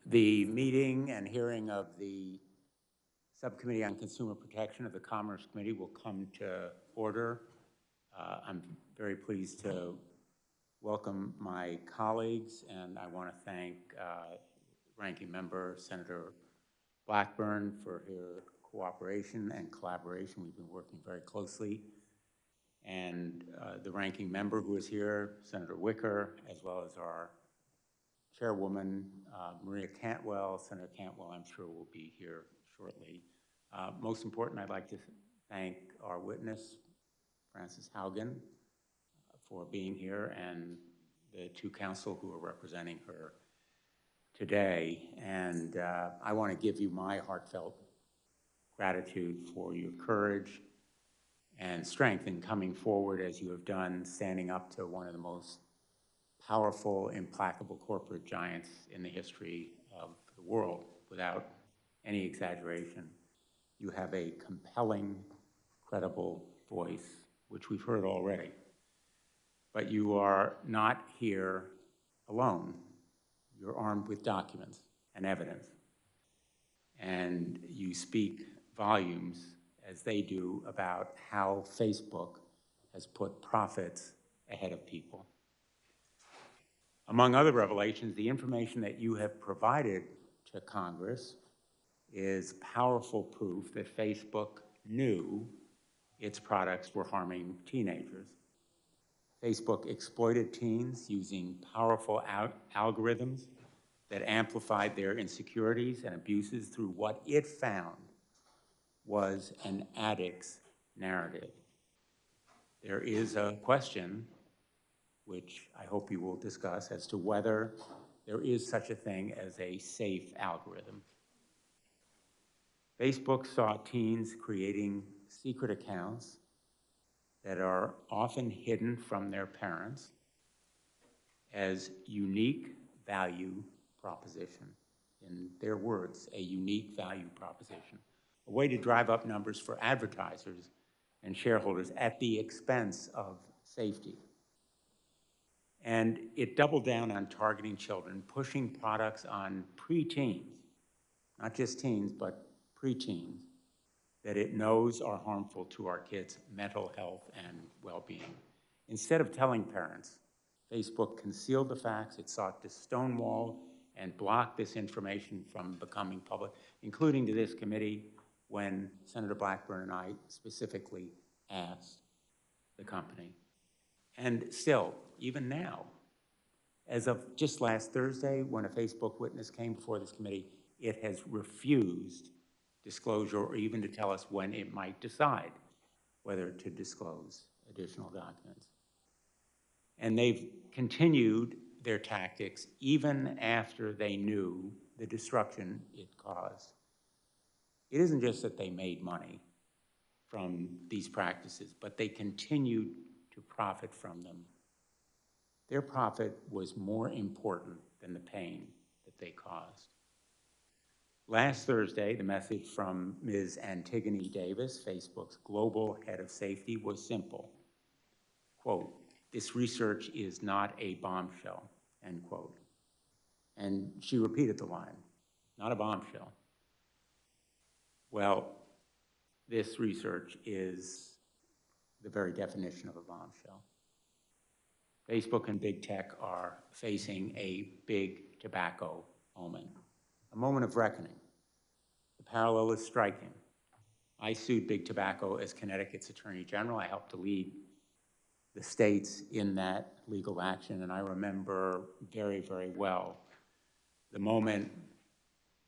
The meeting and hearing of the Subcommittee on Consumer Protection of the Commerce Committee will come to order. I'm very pleased to welcome my colleagues, and I want to thank Ranking Member Senator Blackburn for her cooperation and collaboration. We've been working very closely. And the Ranking Member who is here, Senator Wicker, as well as our Chairwoman, Maria Cantwell. Senator Cantwell, I'm sure, will be here shortly. Most important, I'd like to thank our witness, Frances Haugen, for being here, and the two counsel who are representing her today. And I want to give you my heartfelt gratitude for your courage and strength in coming forward as you have done, standing up to one of the most powerful, implacable corporate giants in the history of the world, without any exaggeration. You have a compelling, credible voice, which we've heard already. But you are not here alone. You're armed with documents and evidence. And you speak volumes, as they do, about how Facebook has put profits ahead of people. Among other revelations, the information that you have provided to Congress is powerful proof that Facebook knew its products were harming teenagers. Facebook exploited teens using powerful algorithms that amplified their insecurities and abuses through what it found was an addict's narrative. There is a question, which I hope you will discuss, as to whether there is such a thing as a safe algorithm. Facebook saw teens creating secret accounts that are often hidden from their parents as unique value proposition. In their words, a unique value proposition, a way to drive up numbers for advertisers and shareholders at the expense of safety. And it doubled down on targeting children, pushing products on preteens, not just teens, but preteens, that it knows are harmful to our kids' mental health and well-being. Instead of telling parents, Facebook concealed the facts. It sought to stonewall and block this information from becoming public, including to this committee when Senator Blackburn and I specifically asked the company. And still, even now, as of just last Thursday, when a Facebook witness came before this committee, it has refused disclosure or even to tell us when it might decide whether to disclose additional documents. And they've continued their tactics even after they knew the destruction it caused. It isn't just that they made money from these practices, but they continued to profit from them. Their profit was more important than the pain that they caused. Last Thursday, the message from Ms. Antigone Davis, Facebook's global head of safety, was simple. Quote, "This research is not a bombshell," end quote. And she repeated the line, "Not a bombshell." Well, this research is the very definition of a bombshell. Facebook and big tech are facing a big tobacco moment, a moment of reckoning. The parallel is striking. I sued Big Tobacco as Connecticut's Attorney General. I helped to lead the states in that legal action, and I remember very, very well the moment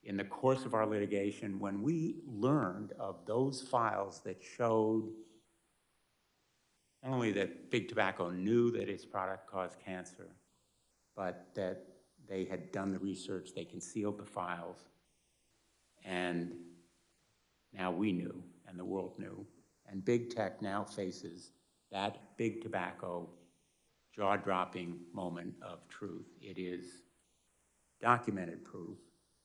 in the course of our litigation when we learned of those files that showed not only that Big Tobacco knew that its product caused cancer, but that they had done the research, they concealed the files, and now we knew, and the world knew. And big tech now faces that Big Tobacco jaw-dropping moment of truth. It is documented proof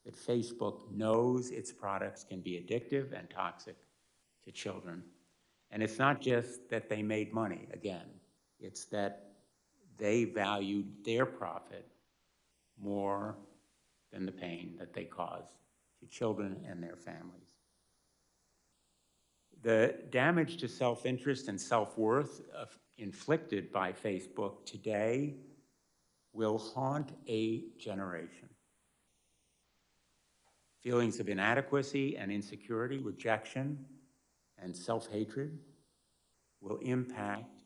that Facebook knows its products can be addictive and toxic to children. And it's not just that they made money, again, it's that they valued their profit more than the pain that they cause to children and their families. The damage to self-interest and self-worth inflicted by Facebook today will haunt a generation. Feelings of inadequacy and insecurity, rejection, and self-hatred will impact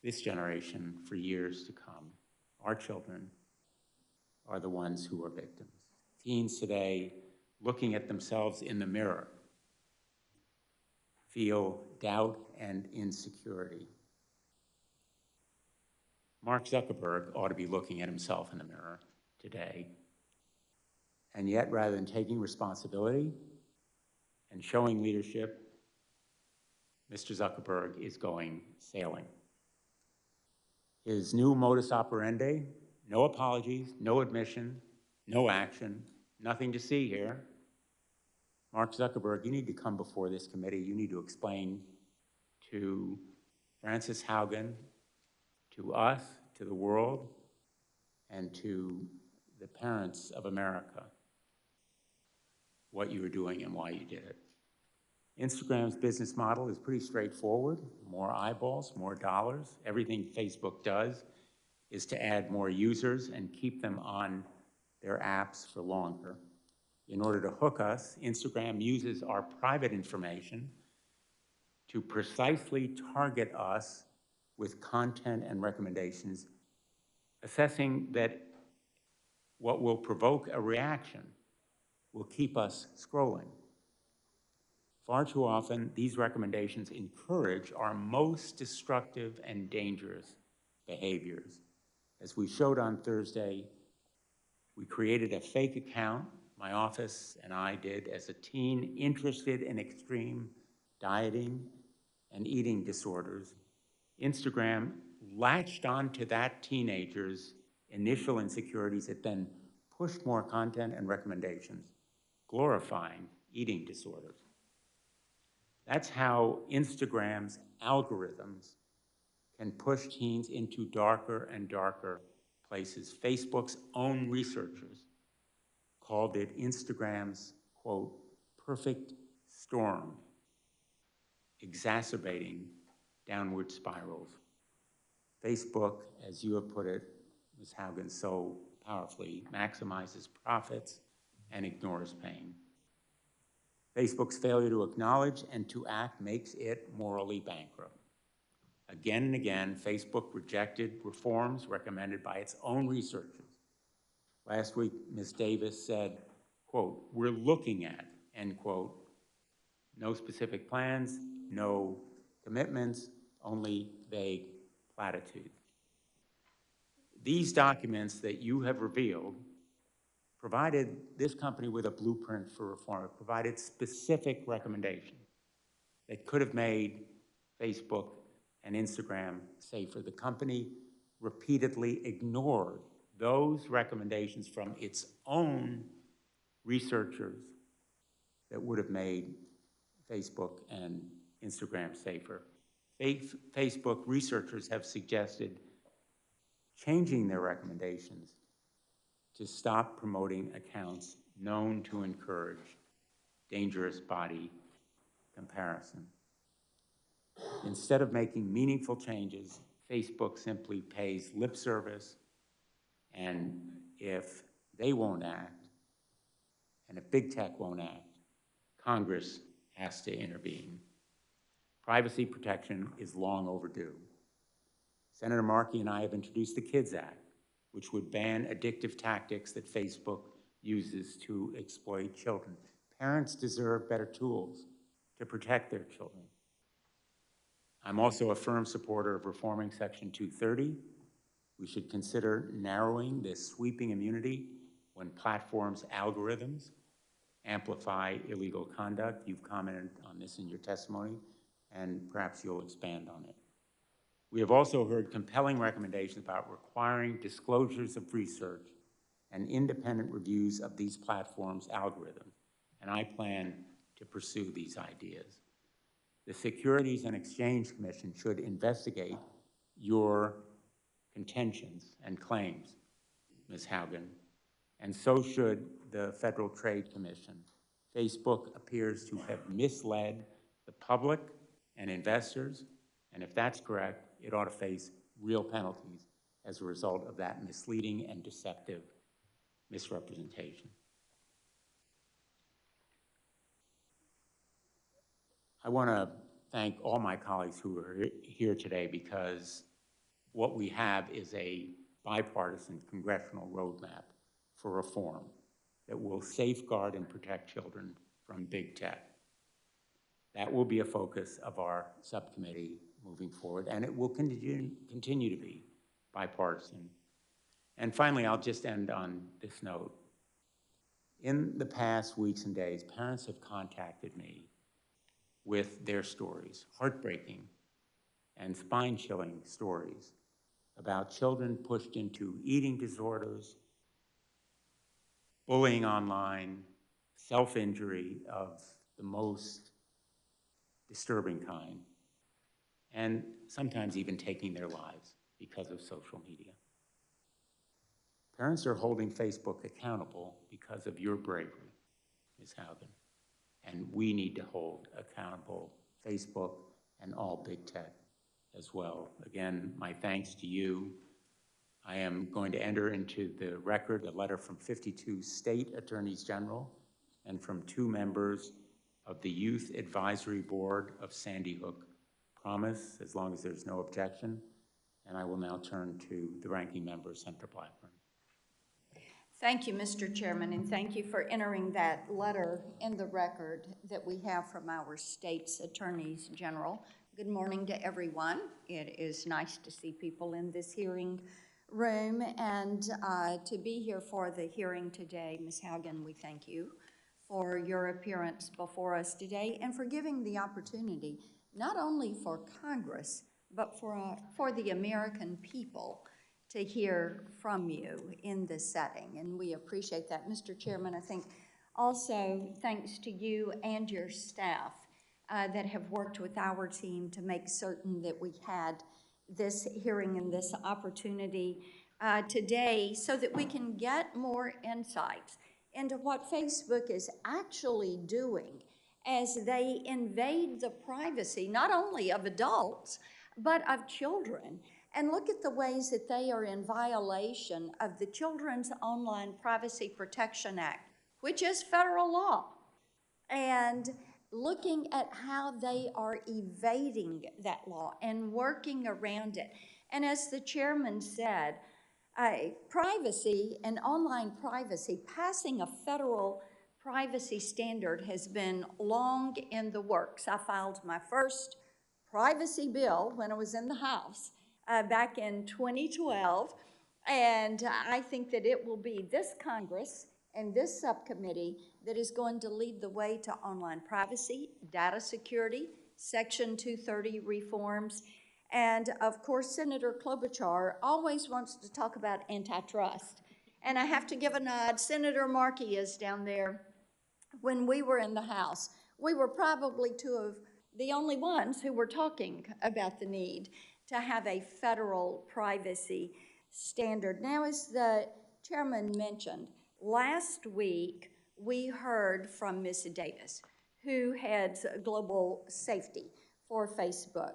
this generation for years to come. Our children are the ones who are victims. Teens today, looking at themselves in the mirror, feel doubt and insecurity. Mark Zuckerberg ought to be looking at himself in the mirror today. And yet, rather than taking responsibility and showing leadership, Mr. Zuckerberg is going sailing. His new modus operandi, no apologies, no admission, no action, nothing to see here. Mark Zuckerberg, you need to come before this committee. You need to explain to Frances Haugen, to us, to the world, and to the parents of America what you were doing and why you did it. Instagram's business model is pretty straightforward. More eyeballs, more dollars. Everything Facebook does is to add more users and keep them on their apps for longer. In order to hook us, Instagram uses our private information to precisely target us with content and recommendations, assessing that what will provoke a reaction will keep us scrolling. Far too often, these recommendations encourage our most destructive and dangerous behaviors. As we showed on Thursday, we created a fake account, my office and I did, as a teen interested in extreme dieting and eating disorders. Instagram latched onto that teenager's initial insecurities. It then pushed more content and recommendations, glorifying eating disorders. That's how Instagram's algorithms can push teens into darker and darker places. Facebook's own researchers called it Instagram's, quote, perfect storm, exacerbating downward spirals. Facebook, as you have put it, Ms. Haugen, so powerfully, maximizes profits and ignores pain. Facebook's failure to acknowledge and to act makes it morally bankrupt. Again and again, Facebook rejected reforms recommended by its own researchers. Last week, Ms. Davis said, quote, we're looking at, end quote, no specific plans, no commitments, only vague platitudes. These documents that you have revealed provided this company with a blueprint for reform. It provided specific recommendations that could have made Facebook and Instagram safer. The company repeatedly ignored those recommendations from its own researchers that would have made Facebook and Instagram safer. Facebook researchers have suggested changing their recommendations to stop promoting accounts known to encourage dangerous body comparison. Instead of making meaningful changes, Facebook simply pays lip service, and if they won't act, and if big tech won't act, Congress has to intervene. Privacy protection is long overdue. Senator Markey and I have introduced the KIDS Act, which would ban addictive tactics that Facebook uses to exploit children. Parents deserve better tools to protect their children. I'm also a firm supporter of reforming Section 230. We should consider narrowing this sweeping immunity when platforms' algorithms amplify illegal conduct. You've commented on this in your testimony, and perhaps you'll expand on it. We have also heard compelling recommendations about requiring disclosures of research and independent reviews of these platforms' algorithms, and I plan to pursue these ideas. The Securities and Exchange Commission should investigate your contentions and claims, Ms. Haugen, and so should the Federal Trade Commission. Facebook appears to have misled the public and investors, and if that's correct, it ought to face real penalties as a result of that misleading and deceptive misrepresentation. I want to thank all my colleagues who are here today, because what we have is a bipartisan congressional roadmap for reform that will safeguard and protect children from big tech. That will be a focus of our subcommittee moving forward, and it will continue to be bipartisan. And finally, I'll just end on this note. In the past weeks and days, parents have contacted me with their stories, heartbreaking and spine-chilling stories about children pushed into eating disorders, bullying online, self-injury of the most disturbing kind, and sometimes even taking their lives because of social media. Parents are holding Facebook accountable because of your bravery, Ms. Haugen, and we need to hold accountable Facebook and all big tech as well. Again, my thanks to you. I am going to enter into the record a letter from 52 state attorneys general and from 2 members of the Youth Advisory Board of Sandy Hook Promise, as long as there's no objection. And I will now turn to the ranking member, Senator Blackburn. Thank you, Mr. Chairman, and thank you for entering that letter in the record that we have from our state's attorneys general. Good morning to everyone. It is nice to see people in this hearing room and to be here for the hearing today. Ms. Haugen, we thank you for your appearance before us today and for giving the opportunity not only for Congress, but for the American people to hear from you in this setting, and we appreciate that. Mr. Chairman, I think also thanks to you and your staff that have worked with our team to make certain that we had this hearing and this opportunity today so that we can get more insights into what Facebook is actually doing as they invade the privacy not only of adults, but of children. And look at the ways that they are in violation of the Children's Online Privacy Protection Act, which is federal law, and looking at how they are evading that law and working around it. And as the chairman said, privacy and online privacy, passing a federal privacy standard has been long in the works. I filed my first privacy bill when I was in the House back in 2012, and I think that it will be this Congress and this subcommittee that is going to lead the way to online privacy, data security, Section 230 reforms, and of course, Senator Klobuchar always wants to talk about antitrust. And I have to give a nod. Senator Markey is down there. When we were in the House, we were probably 2 of the only ones who were talking about the need to have a federal privacy standard. Now, as the chairman mentioned, last week we heard from Ms. Davis, who heads global safety for Facebook.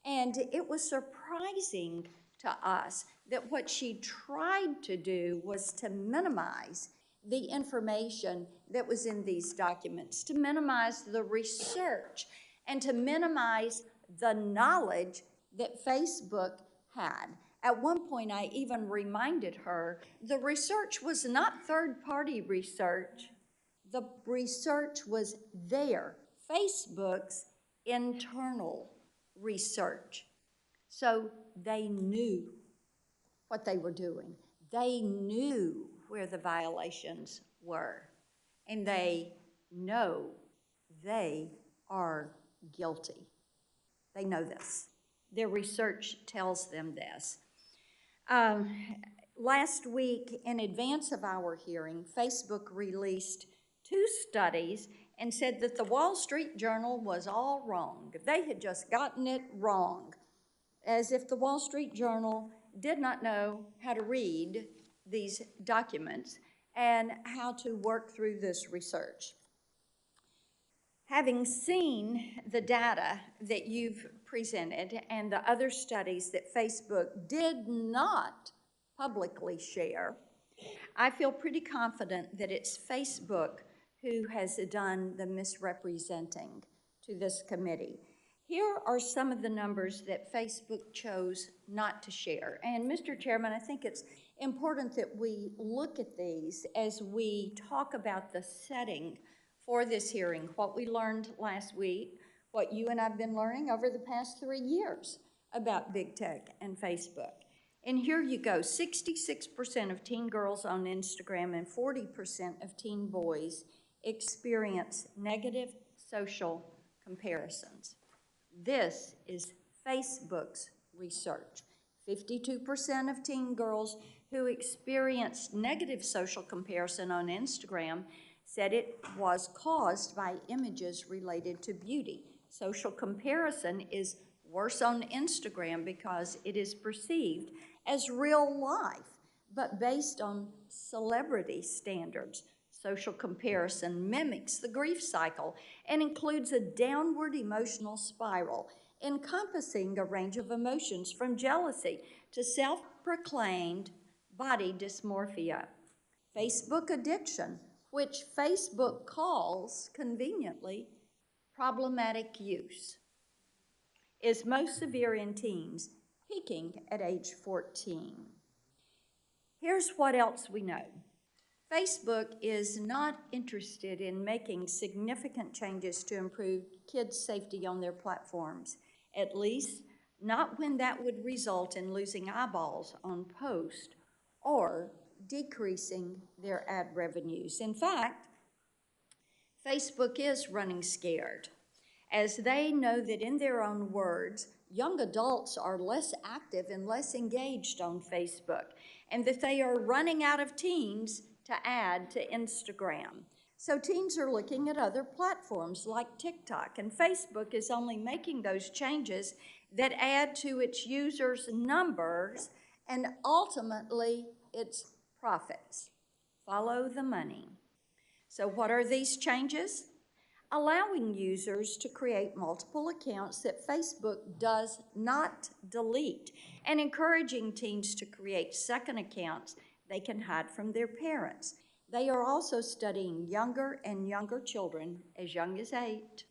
And it was surprising to us that what she tried to do was to minimize the information that was in these documents, to minimize the research, and to minimize the knowledge that Facebook had. At one point, I even reminded her the research was not third-party research. The research was there, Facebook's internal research. So they knew what they were doing. They knew where the violations were, and they know they are guilty. They know this. Their research tells them this. Last week, in advance of our hearing, Facebook released 2 studies and said that the Wall Street Journal was all wrong. They had just gotten it wrong, as if the Wall Street Journal did not know how to read these documents and how to work through this research. Having seen the data that you've presented and the other studies that Facebook did not publicly share, I feel pretty confident that it's Facebook who has done the misrepresenting to this committee. Here are some of the numbers that Facebook chose not to share. And Mr. Chairman, I think it's important that we look at these as we talk about the setting for this hearing, what we learned last week, what you and I've been learning over the past 3 years about big tech and Facebook. And here you go, 66% of teen girls on Instagram and 40% of teen boys experience negative social comparisons. This is Facebook's research. 52% of teen girls who experienced negative social comparison on Instagram said it was caused by images related to beauty. Social comparison is worse on Instagram because it is perceived as real life, but based on celebrity standards. Social comparison mimics the grief cycle and includes a downward emotional spiral encompassing a range of emotions from jealousy to self-proclaimed body dysmorphia. Facebook addiction, which Facebook calls conveniently problematic use, is most severe in teens, peaking at age 14. Here's what else we know. Facebook is not interested in making significant changes to improve kids' safety on their platforms, at least not when that would result in losing eyeballs on posts or decreasing their ad revenues. In fact, Facebook is running scared, as they know that, in their own words, young adults are less active and less engaged on Facebook, and that they are running out of teens to add to Instagram. So teens are looking at other platforms like TikTok, and Facebook is only making those changes that add to its users' numbers and ultimately its profits. Follow the money. So what are these changes? Allowing users to create multiple accounts that Facebook does not delete, and encouraging teens to create second accounts they can hide from their parents. They are also studying younger and younger children, as young as 8,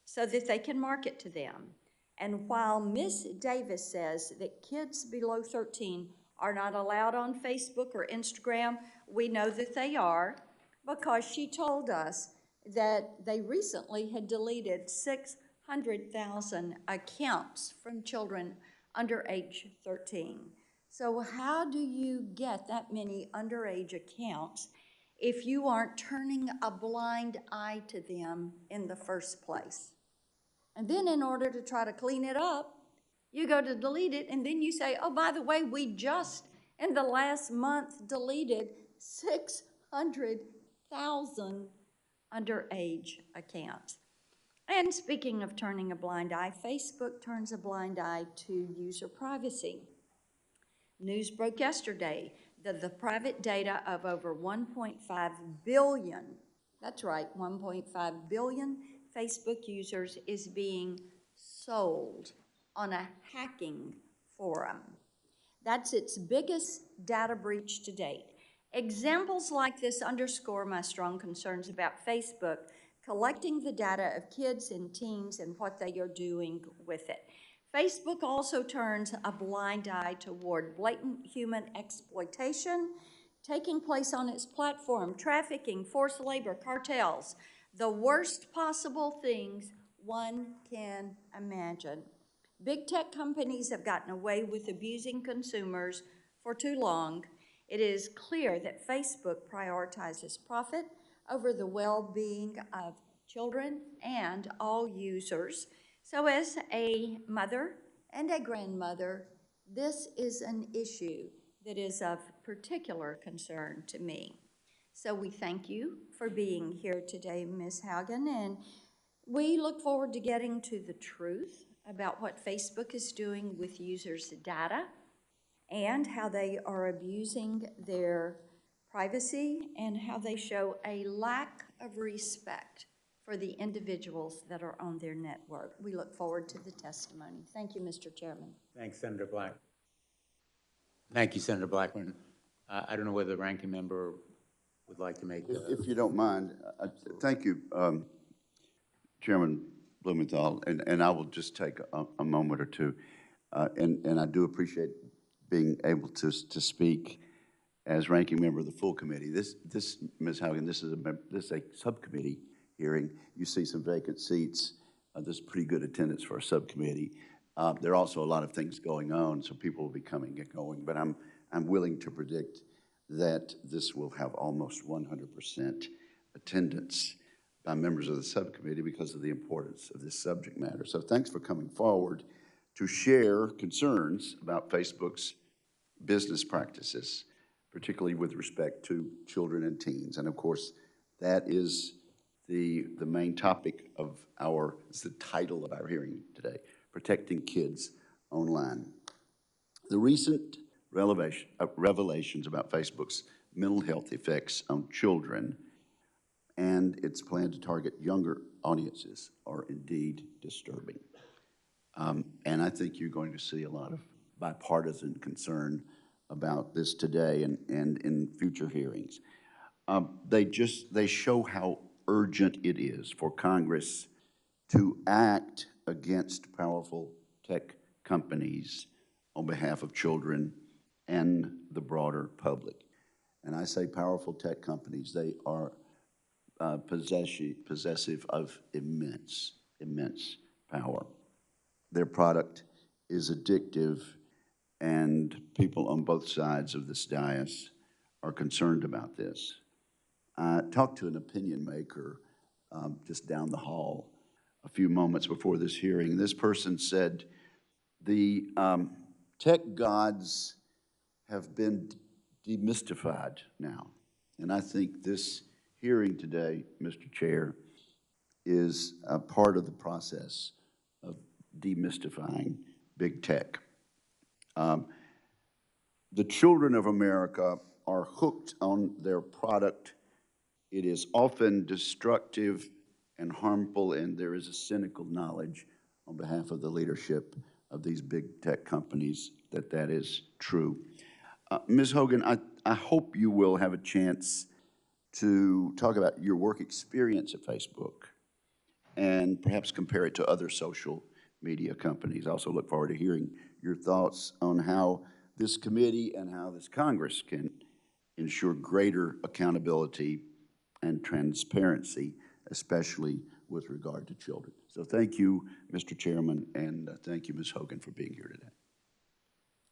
so that they can market to them. And while Ms. Davis says that kids below 13 are not allowed on Facebook or Instagram, we know that they are, because she told us that they recently had deleted 600,000 accounts from children under age 13. So how do you get that many underage accounts if you aren't turning a blind eye to them in the first place? And then in order to try to clean it up, you go to delete it, and then you say, oh, by the way, we just in the last month deleted 600,000 underage accounts. And speaking of turning a blind eye, Facebook turns a blind eye to user privacy. News broke yesterday that the private data of over 1.5 billion, that's right, 1.5 billion Facebook users is being sold on a hacking forum. That's its biggest data breach to date. Examples like this underscore my strong concerns about Facebook collecting the data of kids and teens and what they are doing with it. Facebook also turns a blind eye toward blatant human exploitation taking place on its platform, trafficking, forced labor, cartels, the worst possible things one can imagine. Big tech companies have gotten away with abusing consumers for too long. It is clear that Facebook prioritizes profit over the well-being of children and all users. So as a mother and a grandmother, this is an issue that is of particular concern to me. So we thank you for being here today, Ms. Haugen, and we look forward to getting to the truth about what Facebook is doing with users' data and how they are abusing their privacy and how they show a lack of respect for the individuals that are on their network. We look forward to the testimony. Thank you, Mr. Chairman. Thanks, Senator Black. Thank you, Senator Blackburn. I don't know whether the ranking member would like to make. If you don't mind, thank you, Chairman Blumenthal, and I will just take a moment or two, and I do appreciate being able to speak as ranking member of the full committee. This Ms. Haugen, this is a subcommittee hearing. You see some vacant seats. There's pretty good attendance for a subcommittee. There are also a lot of things going on, so people will be coming and going. But I'm willing to predict that this will have almost 100% attendance by members of the subcommittee because of the importance of this subject matter. So thanks for coming forward to share concerns about Facebook's business practices, particularly with respect to children and teens. And of course, that is the main topic of it's the title of our hearing today, Protecting Kids Online. The recent revelations about Facebook's mental health effects on children and its plan to target younger audiences are indeed disturbing. And I think you're going to see a lot of bipartisan concern about this today and in future hearings. They show how urgent it is for Congress to act against powerful tech companies on behalf of children and the broader public. And I say powerful tech companies, they are possessive of immense power. Their product is addictive, and people on both sides of this dais are concerned about this. I talked to an opinion maker just down the hall a few moments before this hearing. This person said, the tech gods have been demystified now. And I think this hearing today, Mr. Chair, is a part of the process of demystifying big tech. The children of America are hooked on their product. It is often destructive and harmful, and there is a cynical knowledge on behalf of the leadership of these big tech companies that is true. Ms. Haugen, I hope you will have a chance to talk about your work experience at Facebook and perhaps compare it to other social media companies. I also look forward to hearing your thoughts on how this committee and how this Congress can ensure greater accountability and transparency, especially with regard to children. So thank you, Mr. Chairman, and thank you, Ms. Haugen, for being here today.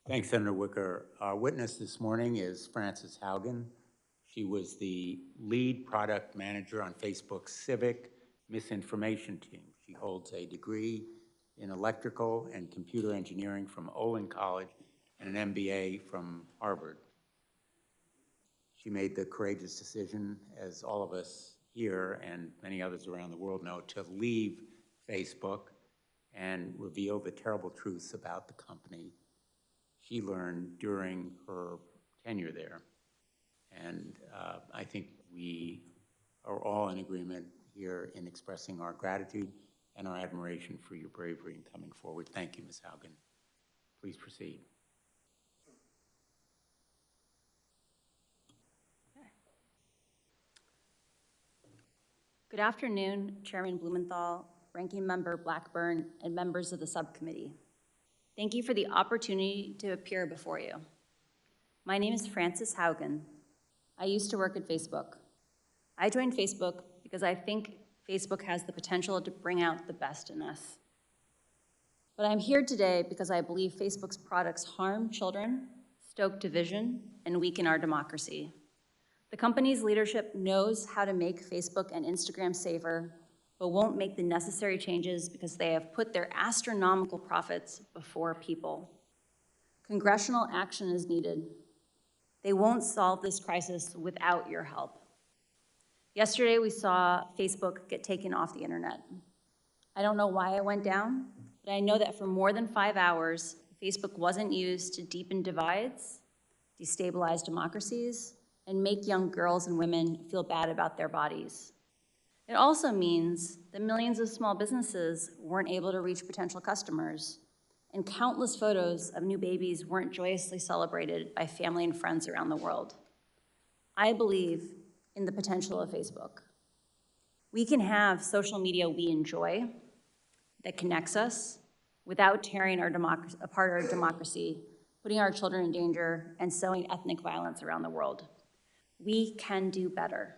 Thanks, Senator Wicker. Our witness this morning is Frances Haugen. She was the lead product manager on Facebook's civic misinformation team. She holds a degree in electrical and computer engineering from Olin College and an MBA from Harvard. She made the courageous decision, as all of us here and many others around the world know, to leave Facebook and reveal the terrible truths about the company she learned during her tenure there. And I think we are all in agreement here in expressing our gratitude and our admiration for your bravery in coming forward. Thank you, Ms. Haugen. Please proceed. Good afternoon, Chairman Blumenthal, Ranking Member Blackburn, and members of the subcommittee. Thank you for the opportunity to appear before you. My name is Frances Haugen. I used to work at Facebook. I joined Facebook because I think Facebook has the potential to bring out the best in us. But I'm here today because I believe Facebook's products harm children, stoke division, and weaken our democracy. The company's leadership knows how to make Facebook and Instagram safer, but won't make the necessary changes because they have put their astronomical profits before people. Congressional action is needed. They won't solve this crisis without your help. Yesterday, we saw Facebook get taken off the internet. I don't know why it went down, but I know that for more than 5 hours, Facebook wasn't used to deepen divides, destabilize democracies, and make young girls and women feel bad about their bodies. It also means that millions of small businesses weren't able to reach potential customers, and countless photos of new babies weren't joyously celebrated by family and friends around the world. I believe in the potential of Facebook. We can have social media we enjoy that connects us without tearing apart our democracy, putting our children in danger, and sowing ethnic violence around the world. We can do better.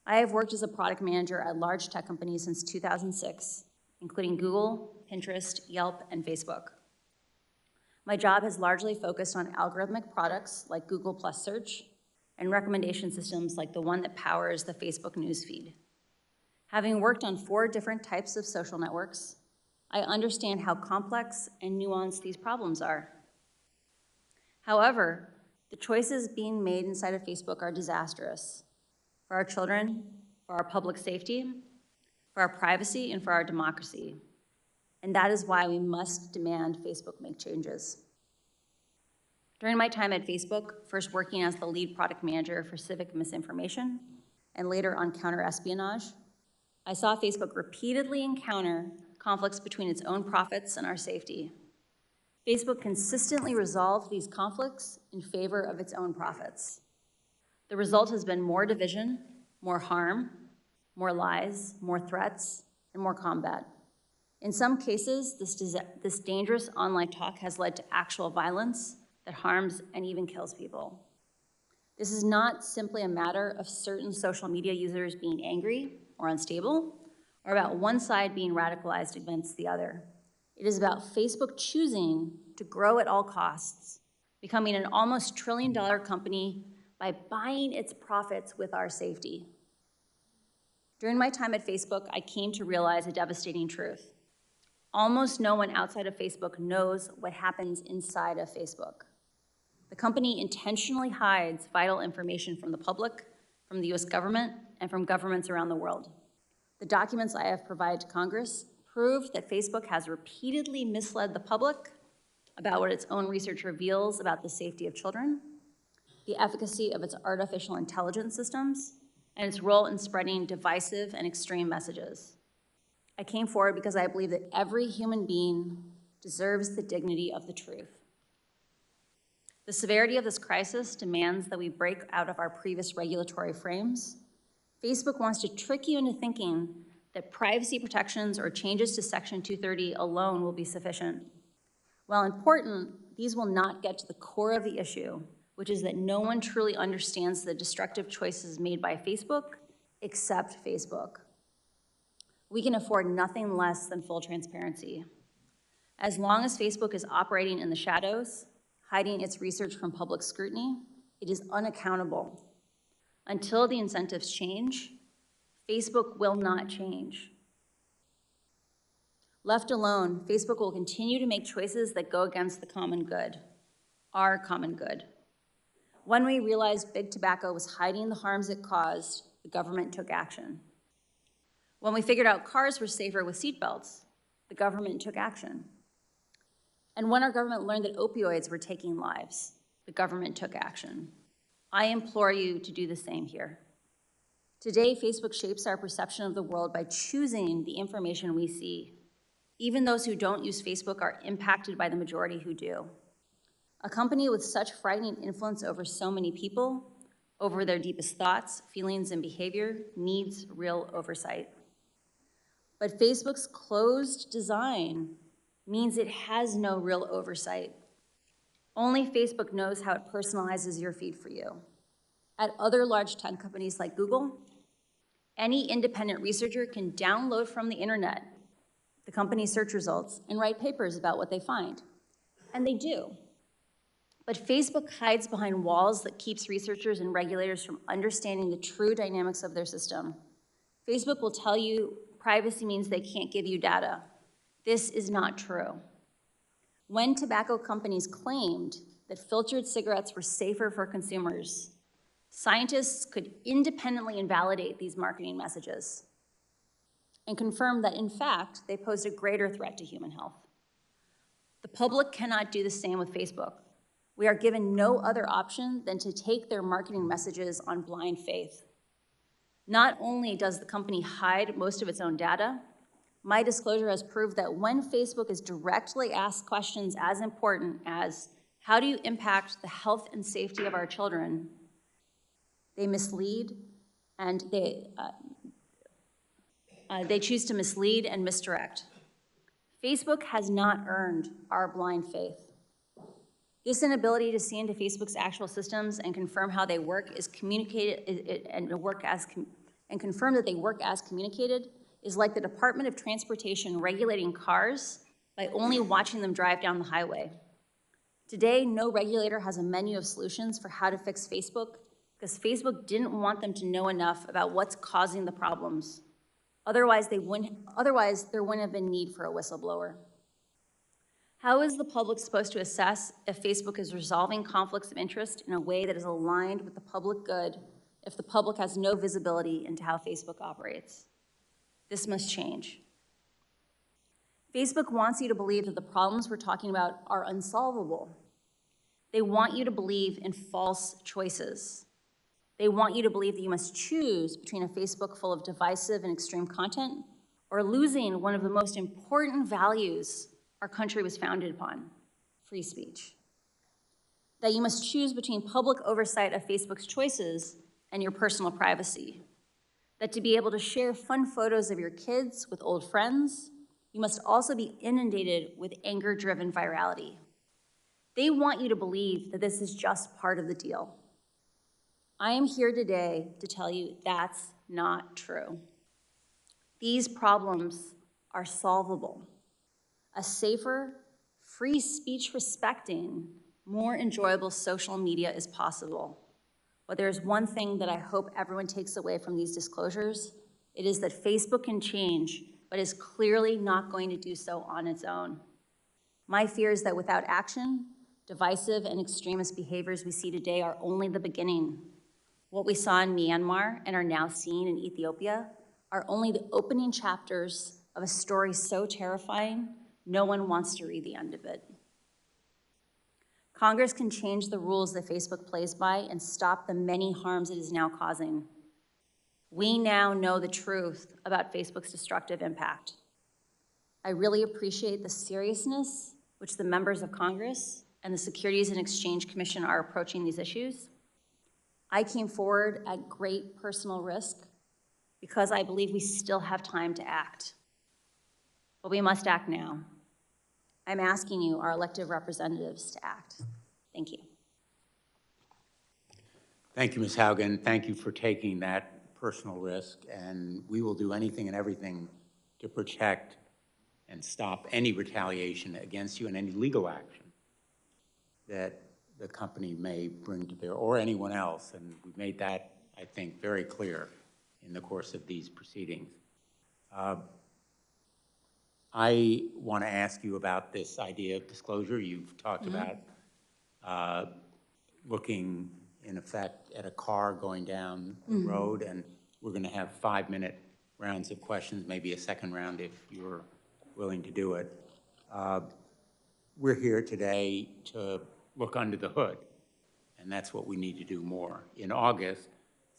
I have worked as a product manager at large tech companies since 2006, including Google, Pinterest, Yelp, and Facebook. My job has largely focused on algorithmic products like Google Plus Search and recommendation systems like the one that powers the Facebook newsfeed. Having worked on 4 different types of social networks, I understand how complex and nuanced these problems are. However, the choices being made inside of Facebook are disastrous for our children, for our public safety, for our privacy, and for our democracy. And that is why we must demand Facebook make changes. During my time at Facebook, first working as the lead product manager for civic misinformation, and later on counter-espionage, I saw Facebook repeatedly encounter conflicts between its own profits and our safety. Facebook consistently resolved these conflicts in favor of its own profits. The result has been more division, more harm, more lies, more threats, and more combat. In some cases, this dangerous online talk has led to actual violence that harms and even kills people. This is not simply a matter of certain social media users being angry or unstable, or about one side being radicalized against the other. It is about Facebook choosing to grow at all costs, becoming an almost $1 trillion company by buying its profits with our safety. During my time at Facebook, I came to realize a devastating truth. Almost no one outside of Facebook knows what happens inside of Facebook. The company intentionally hides vital information from the public, from the US government, and from governments around the world. The documents I have provided to Congress prove that Facebook has repeatedly misled the public about what its own research reveals about the safety of children, the efficacy of its artificial intelligence systems, and its role in spreading divisive and extreme messages. I came forward because I believe that every human being deserves the dignity of the truth. The severity of this crisis demands that we break out of our previous regulatory frames. Facebook wants to trick you into thinking that privacy protections or changes to Section 230 alone will be sufficient. While important, these will not get to the core of the issue, which is that no one truly understands the destructive choices made by Facebook except Facebook. We can afford nothing less than full transparency. As long as Facebook is operating in the shadows, hiding its research from public scrutiny, it is unaccountable. Until the incentives change, Facebook will not change. Left alone, Facebook will continue to make choices that go against the common good, our common good. When we realized big tobacco was hiding the harms it caused, the government took action. When we figured out cars were safer with seatbelts, the government took action. And when our government learned that opioids were taking lives, the government took action. I implore you to do the same here. Today, Facebook shapes our perception of the world by choosing the information we see. Even those who don't use Facebook are impacted by the majority who do. A company with such frightening influence over so many people, over their deepest thoughts, feelings, and behavior, needs real oversight. But Facebook's closed design means it has no real oversight. Only Facebook knows how it personalizes your feed for you. At other large tech companies like Google, any independent researcher can download from the internet the company's search results and write papers about what they find. And they do. But Facebook hides behind walls that keeps researchers and regulators from understanding the true dynamics of their system. Facebook will tell you privacy means they can't give you data. This is not true. When tobacco companies claimed that filtered cigarettes were safer for consumers, scientists could independently invalidate these marketing messages and confirm that, in fact, they posed a greater threat to human health. The public cannot do the same with Facebook. We are given no other option than to take their marketing messages on blind faith. Not only does the company hide most of its own data, my disclosure has proved that when Facebook is directly asked questions as important as, how do you impact the health and safety of our children, they mislead and they choose to mislead and misdirect. Facebook has not earned our blind faith. This inability to see into Facebook's actual systems and confirm how they work is communicated and confirm that they work as communicated is like the Department of Transportation regulating cars by only watching them drive down the highway. Today, no regulator has a menu of solutions for how to fix Facebook because Facebook didn't want them to know enough about what's causing the problems. Otherwise, there wouldn't have been need for a whistleblower. How is the public supposed to assess if Facebook is resolving conflicts of interest in a way that is aligned with the public good if the public has no visibility into how Facebook operates? This must change. Facebook wants you to believe that the problems we're talking about are unsolvable. They want you to believe in false choices. They want you to believe that you must choose between a Facebook full of divisive and extreme content or losing one of the most important values our country was founded upon, free speech. That you must choose between public oversight of Facebook's choices and your personal privacy. That to be able to share fun photos of your kids with old friends, you must also be inundated with anger-driven virality. They want you to believe that this is just part of the deal. I am here today to tell you that's not true. These problems are solvable. A safer, free speech respecting, more enjoyable social media is possible. But there's one thing that I hope everyone takes away from these disclosures. It is that Facebook can change, but is clearly not going to do so on its own. My fear is that without action, divisive and extremist behaviors we see today are only the beginning. What we saw in Myanmar and are now seeing in Ethiopia are only the opening chapters of a story so terrifying, no one wants to read the end of it. Congress can change the rules that Facebook plays by and stop the many harms it is now causing. We now know the truth about Facebook's destructive impact. I really appreciate the seriousness which the members of Congress and the Securities and Exchange Commission are approaching these issues. I came forward at great personal risk because I believe we still have time to act. But we must act now. I'm asking you, our elected representatives, to act. Thank you. Thank you, Ms. Haugen. Thank you for taking that personal risk, and we will do anything and everything to protect and stop any retaliation against you and any legal action that the company may bring to bear, or anyone else, and we've made that, I think, very clear in the course of these proceedings. I want to ask you about this idea of disclosure. You've talked about looking, in effect, at a car going down the road, and we're going to have 5-minute rounds of questions, maybe a second round if you're willing to do it. We're here today to look under the hood, and that's what we need to do more. In August,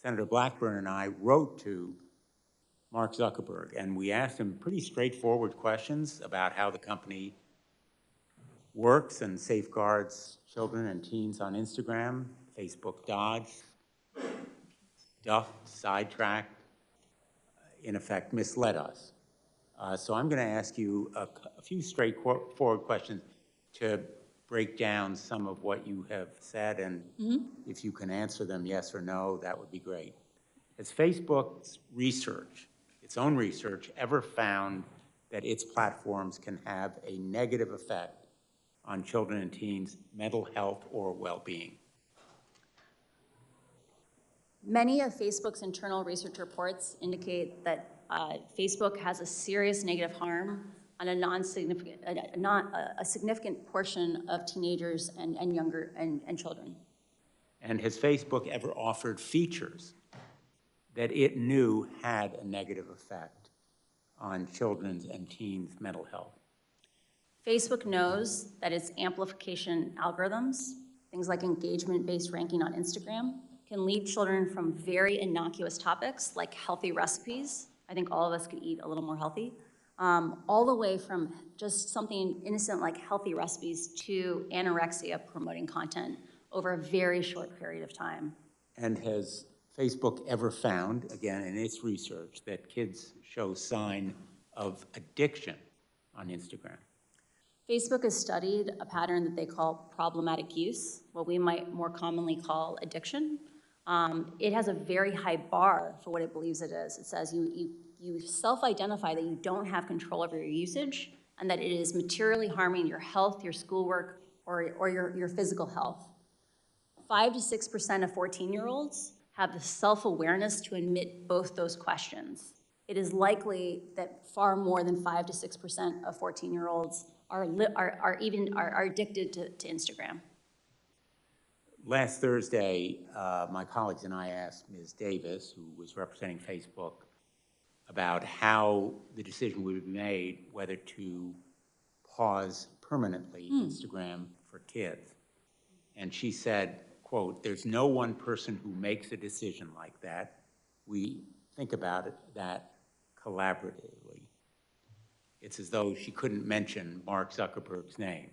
Senator Blackburn and I wrote to Mark Zuckerberg, and we asked him pretty straightforward questions about how the company works and safeguards children and teens on Instagram. Facebook dodged, duffed, sidetracked, in effect misled us. So I'm going to ask you a few straightforward questions to break down some of what you have said, and if you can answer them yes or no, that would be great. Has Facebook's research, its own research, ever found that its platforms can have a negative effect on children and teens' mental health or well-being? Many of Facebook's internal research reports indicate that Facebook has a serious negative harm on a significant portion of teenagers and younger and children. And has Facebook ever offered features that it knew had a negative effect on children's and teens' mental health? Facebook knows that its amplification algorithms things like engagement-based ranking on Instagram, can lead children from very innocuous topics like healthy recipes. I think all of us could eat a little more healthy, all the way from just something innocent like healthy recipes to anorexia promoting content over a very short period of time. And has Facebook ever found, again, in its research, that kids show sign of addiction on Instagram? Facebook has studied a pattern that they call problematic use, what we might more commonly call addiction. It has a very high bar for what it believes it is. It says you self-identify that you don't have control over your usage and that it is materially harming your health, your schoolwork, or your physical health. 5 to 6% of 14-year-olds have the self-awareness to admit both those questions. It is likely that far more than 5 to 6% of 14-year-olds are addicted to Instagram. Last Thursday, my colleagues and I asked Ms. Davis, who was representing Facebook, about how the decision would be made whether to pause permanently Instagram for kids. And she said, quote, "There's no one person who makes a decision like that. We think about that collaboratively." It's as though she couldn't mention Mark Zuckerberg's name.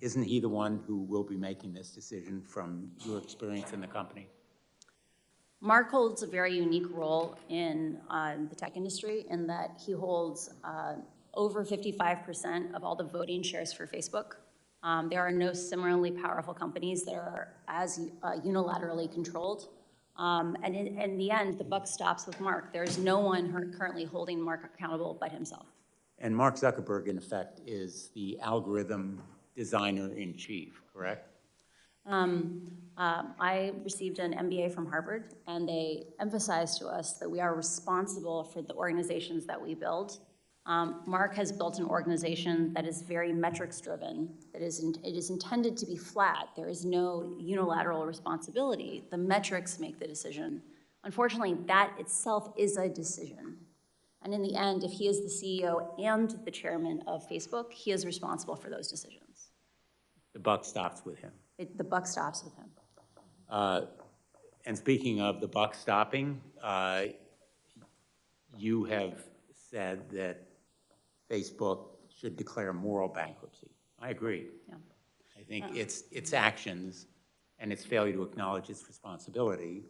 Isn't he the one who will be making this decision from your experience in the company? Mark holds a very unique role in the tech industry in that he holds over 55% of all the voting shares for Facebook. There are no similarly powerful companies that are as unilaterally controlled. And in the end, the buck stops with Mark. There is no one currently holding Mark accountable but himself. And Mark Zuckerberg, in effect, is the algorithm designer-in-chief, correct? I received an MBA from Harvard, and they emphasized to us that we are responsible for the organizations that we build. Mark has built an organization that is very metrics-driven, it is intended to be flat. There is no unilateral responsibility. The metrics make the decision. Unfortunately, that itself is a decision. And in the end, if he is the CEO and the chairman of Facebook, he is responsible for those decisions. The buck stops with him. The buck stops with him. And speaking of the buck stopping, you have said that Facebook should declare moral bankruptcy. I agree. Yeah. I think its actions and its failure to acknowledge its responsibility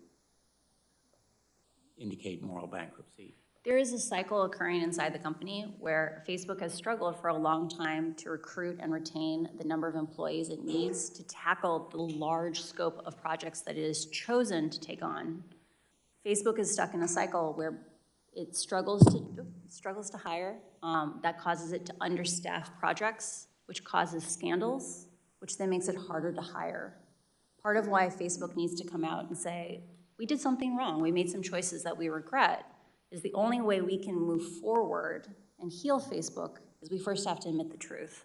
indicate moral bankruptcy. There is a cycle occurring inside the company where Facebook has struggled for a long time to recruit and retain the number of employees it needs to tackle the large scope of projects that it has chosen to take on. Facebook is stuck in a cycle where it struggles to hire. That causes it to understaff projects, which causes scandals, which then makes it harder to hire. Part of why Facebook needs to come out and say, we did something wrong, we made some choices that we regret, is the only way we can move forward and heal Facebook is we first have to admit the truth.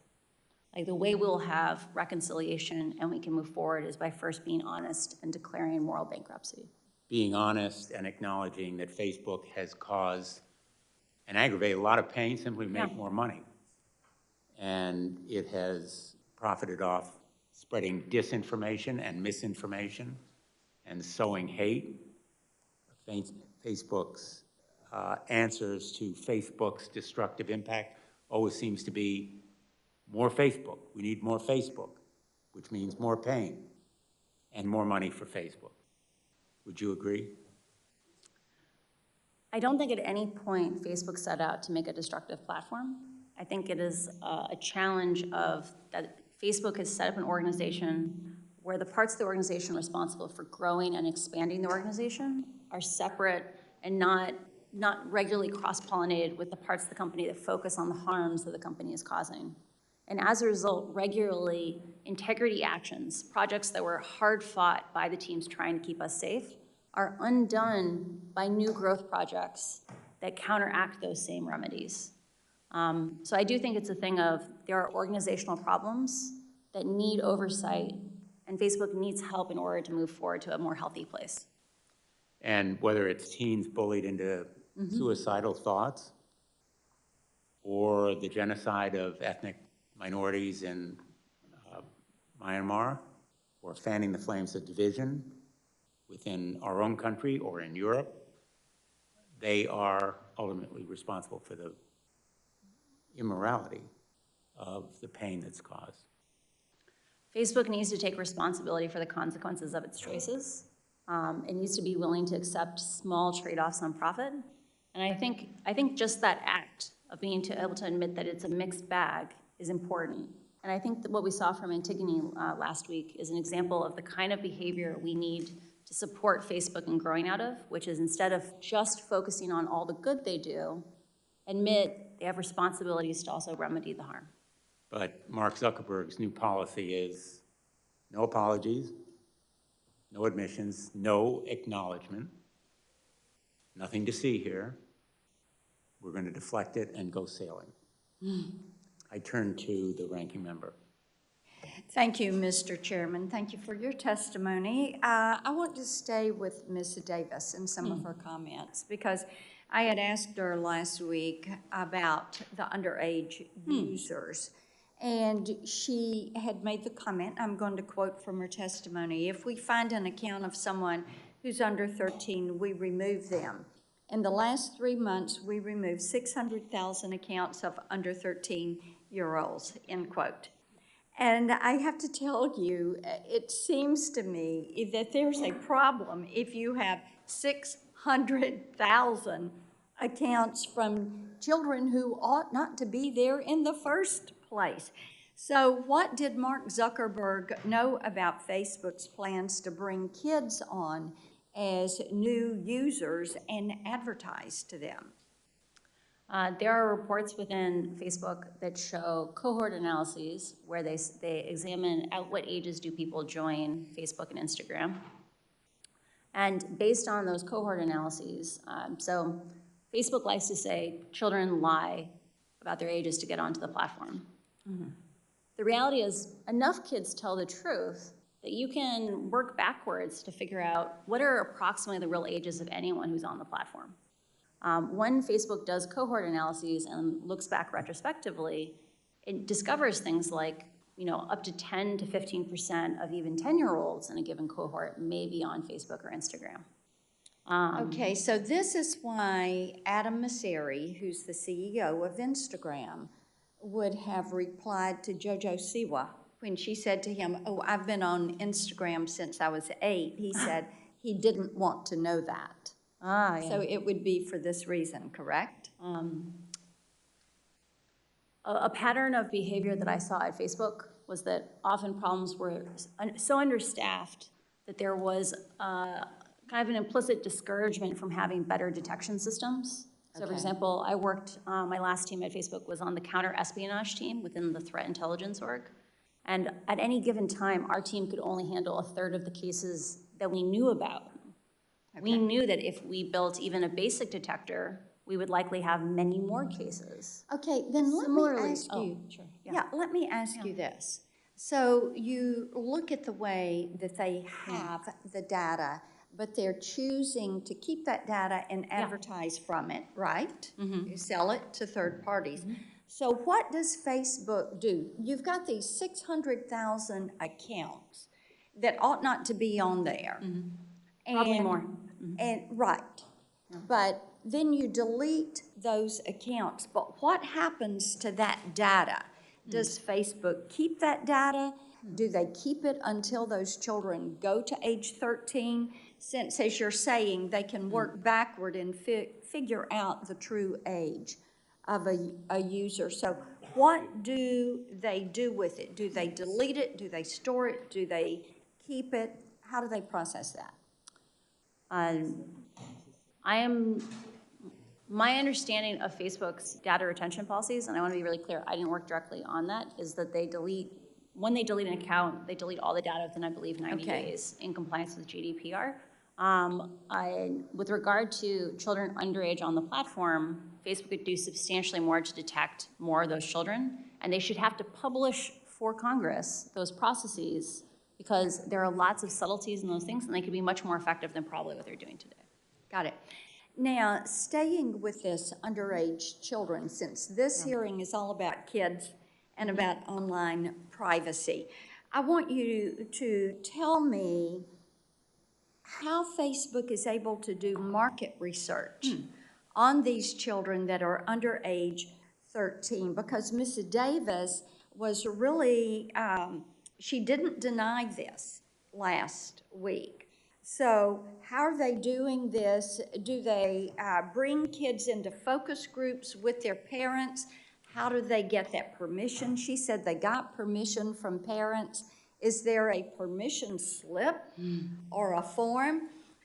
Like the way we'll have reconciliation and we can move forward is by first being honest and declaring moral bankruptcy. Being honest and acknowledging that Facebook has caused and aggravated a lot of pain simply to make more money. And it has profited off spreading disinformation and misinformation and sowing hate. Facebook's answers to Facebook's destructive impact always seems to be more Facebook. We need more Facebook, which means more pain and more money for Facebook. Would you agree? I don't think at any point Facebook set out to make a destructive platform. I think it is a challenge of that Facebook has set up an organization where the parts of the organization responsible for growing and expanding the organization are separate and not regularly cross-pollinated with the parts of the company that focus on the harms that the company is causing. And as a result, regularly, integrity actions, projects that were hard fought by the teams trying to keep us safe, are undone by new growth projects that counteract those same remedies. So I do think it's a thing of there are organizational problems that need oversight, and Facebook needs help in order to move forward to a more healthy place. And whether it's teens bullied into suicidal thoughts or the genocide of ethnic minorities in Myanmar or fanning the flames of division within our own country or in Europe, they are ultimately responsible for the immorality of the pain that's caused. Facebook needs to take responsibility for the consequences of its choices. It needs to be willing to accept small trade-offs on profit. And I think just that act of being able to admit that it's a mixed bag is important. And I think that what we saw from Antigone last week is an example of the kind of behavior we need to support Facebook in growing out of, which is instead of just focusing on all the good they do, admit they have responsibilities to also remedy the harm. But Mark Zuckerberg's new policy is no apologies, no admissions, no acknowledgement, nothing to see here. We're going to deflect it and go sailing. I turn to the ranking member. Thank you, Mr. Chairman. Thank you for your testimony. I want to stay with Ms. Davis in some of her comments because I had asked her last week about the underage users. And she had made the comment, I'm going to quote from her testimony, if we find an account of someone who's under 13, we remove them. In the last 3 months, we removed 600,000 accounts of under 13-year-olds, end quote. And I have to tell you, it seems to me that there's a problem if you have 600,000 accounts from children who ought not to be there in the first place. So what did Mark Zuckerberg know about Facebook's plans to bring kids on as new users and advertise to them? There are reports within Facebook that show cohort analyses where they examine at what ages do people join Facebook and Instagram. And based on those cohort analyses, so Facebook likes to say children lie about their ages to get onto the platform. Mm-hmm. The reality is enough kids tell the truth that you can work backwards to figure out what are approximately the real ages of anyone who's on the platform. When Facebook does cohort analyses and looks back retrospectively, it discovers things like, up to 10 to 15% of even 10-year-olds in a given cohort may be on Facebook or Instagram. Okay, so this is why Adam Mosseri, who's the CEO of Instagram, would have replied to Jojo Siwa when she said to him, oh, I've been on Instagram since I was 8. He said he didn't want to know that. Yeah. So it would be for this reason, correct? A pattern of behavior that I saw at Facebook was that often problems were so understaffed that there was kind of an implicit discouragement from having better detection systems. So for example, I worked, my last team at Facebook was on the counter-espionage team within the threat intelligence org. And at any given time, our team could only handle a third of the cases that we knew about. Okay. We knew that if we built even a basic detector, we would likely have many more cases. Okay, then let me ask you. Sure. Let me ask you this. So you look at the way that they have the data, but they're choosing to keep that data and advertise from it, right? Mm-hmm. You sell it to third parties. Mm-hmm. So what does Facebook do? You've got these 600,000 accounts that ought not to be on there. Mm-hmm. Probably more. Mm-hmm. And right. Yeah. But then you delete those accounts. But what happens to that data? Does Facebook keep that data? Do they keep it until those children go to age 13? Since, as you're saying, they can work backward and figure out the true age of a user. So what do they do with it? Do they delete it? Do they store it? Do they keep it? How do they process that? My understanding of Facebook's data retention policies, and I want to be really clear, I didn't work directly on that, is that when they delete an account, they delete all the data within, I believe, 90 days in compliance with GDPR. With regard to children underage on the platform, Facebook could do substantially more to detect more of those children, and they should have to publish for Congress those processes because there are lots of subtleties in those things, and they could be much more effective than probably what they're doing today. Got it. Now, staying with this underage children, since this hearing is all about kids and about online privacy, I want you to tell me how Facebook is able to do market research on these children that are under age 13, because Mrs. Davis was really, she didn't deny this last week. So how are they doing this? Do they bring kids into focus groups with their parents? How do they get that permission? She said they got permission from parents. Is there a permission slip or a form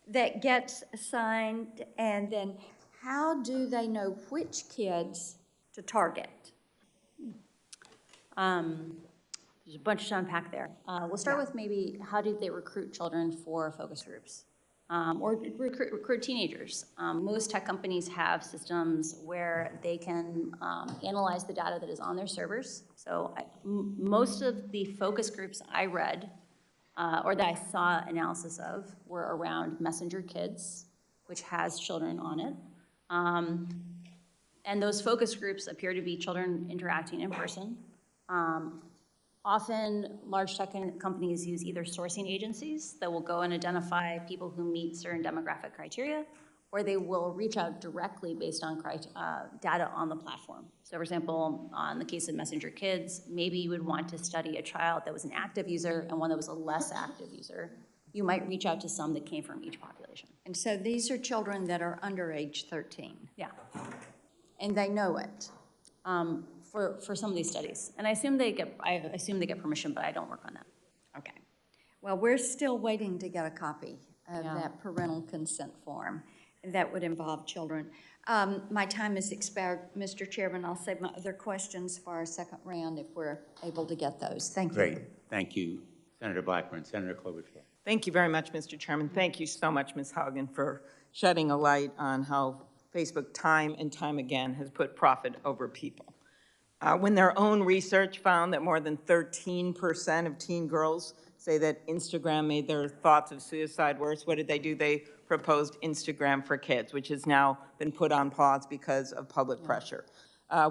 that gets signed? And then how do they know which kids to target? There's a bunch to unpack there. We'll start with maybe how do they recruit children for focus groups? Or recruit teenagers. Most tech companies have systems where they can analyze the data that is on their servers. So most of the focus groups I read, or that I saw analysis of, were around Messenger Kids, which has children on it. And those focus groups appear to be children interacting in person. Often, large tech companies use either sourcing agencies that will go and identify people who meet certain demographic criteria, or they will reach out directly based on data on the platform. So for example, on the case of Messenger Kids, maybe you would want to study a child that was an active user and one that was a less active user. You might reach out to some that came from each population. And so these are children that are under age 13. Yeah. And they know it. For some of these studies. And I assume they get permission, but I don't work on that. Okay. Well, we're still waiting to get a copy of that parental consent form that would involve children. My time has expired, Mr. Chairman. I'll save my other questions for our second round if we're able to get those. Thank you. Great. Thank you, Senator Blackburn. Senator Klobuchar. Thank you very much, Mr. Chairman. Thank you so much, Ms. Haugen, for shedding a light on how Facebook time and time again has put profit over people. When their own research found that more than 13% of teen girls say that Instagram made their thoughts of suicide worse, what did they do? They proposed Instagram for Kids, which has now been put on pause because of public pressure.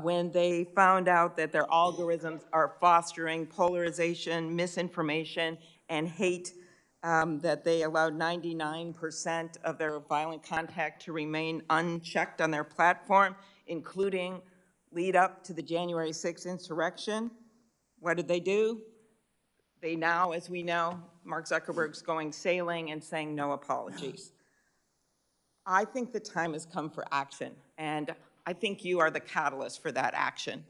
When they found out that their algorithms are fostering polarization, misinformation, and hate, that they allowed 99% of their violent content to remain unchecked on their platform, including lead up to the January 6th insurrection. What did they do? They now, as we know, Mark Zuckerberg's going sailing and saying no apologies. I think the time has come for action, and I think you are the catalyst for that action.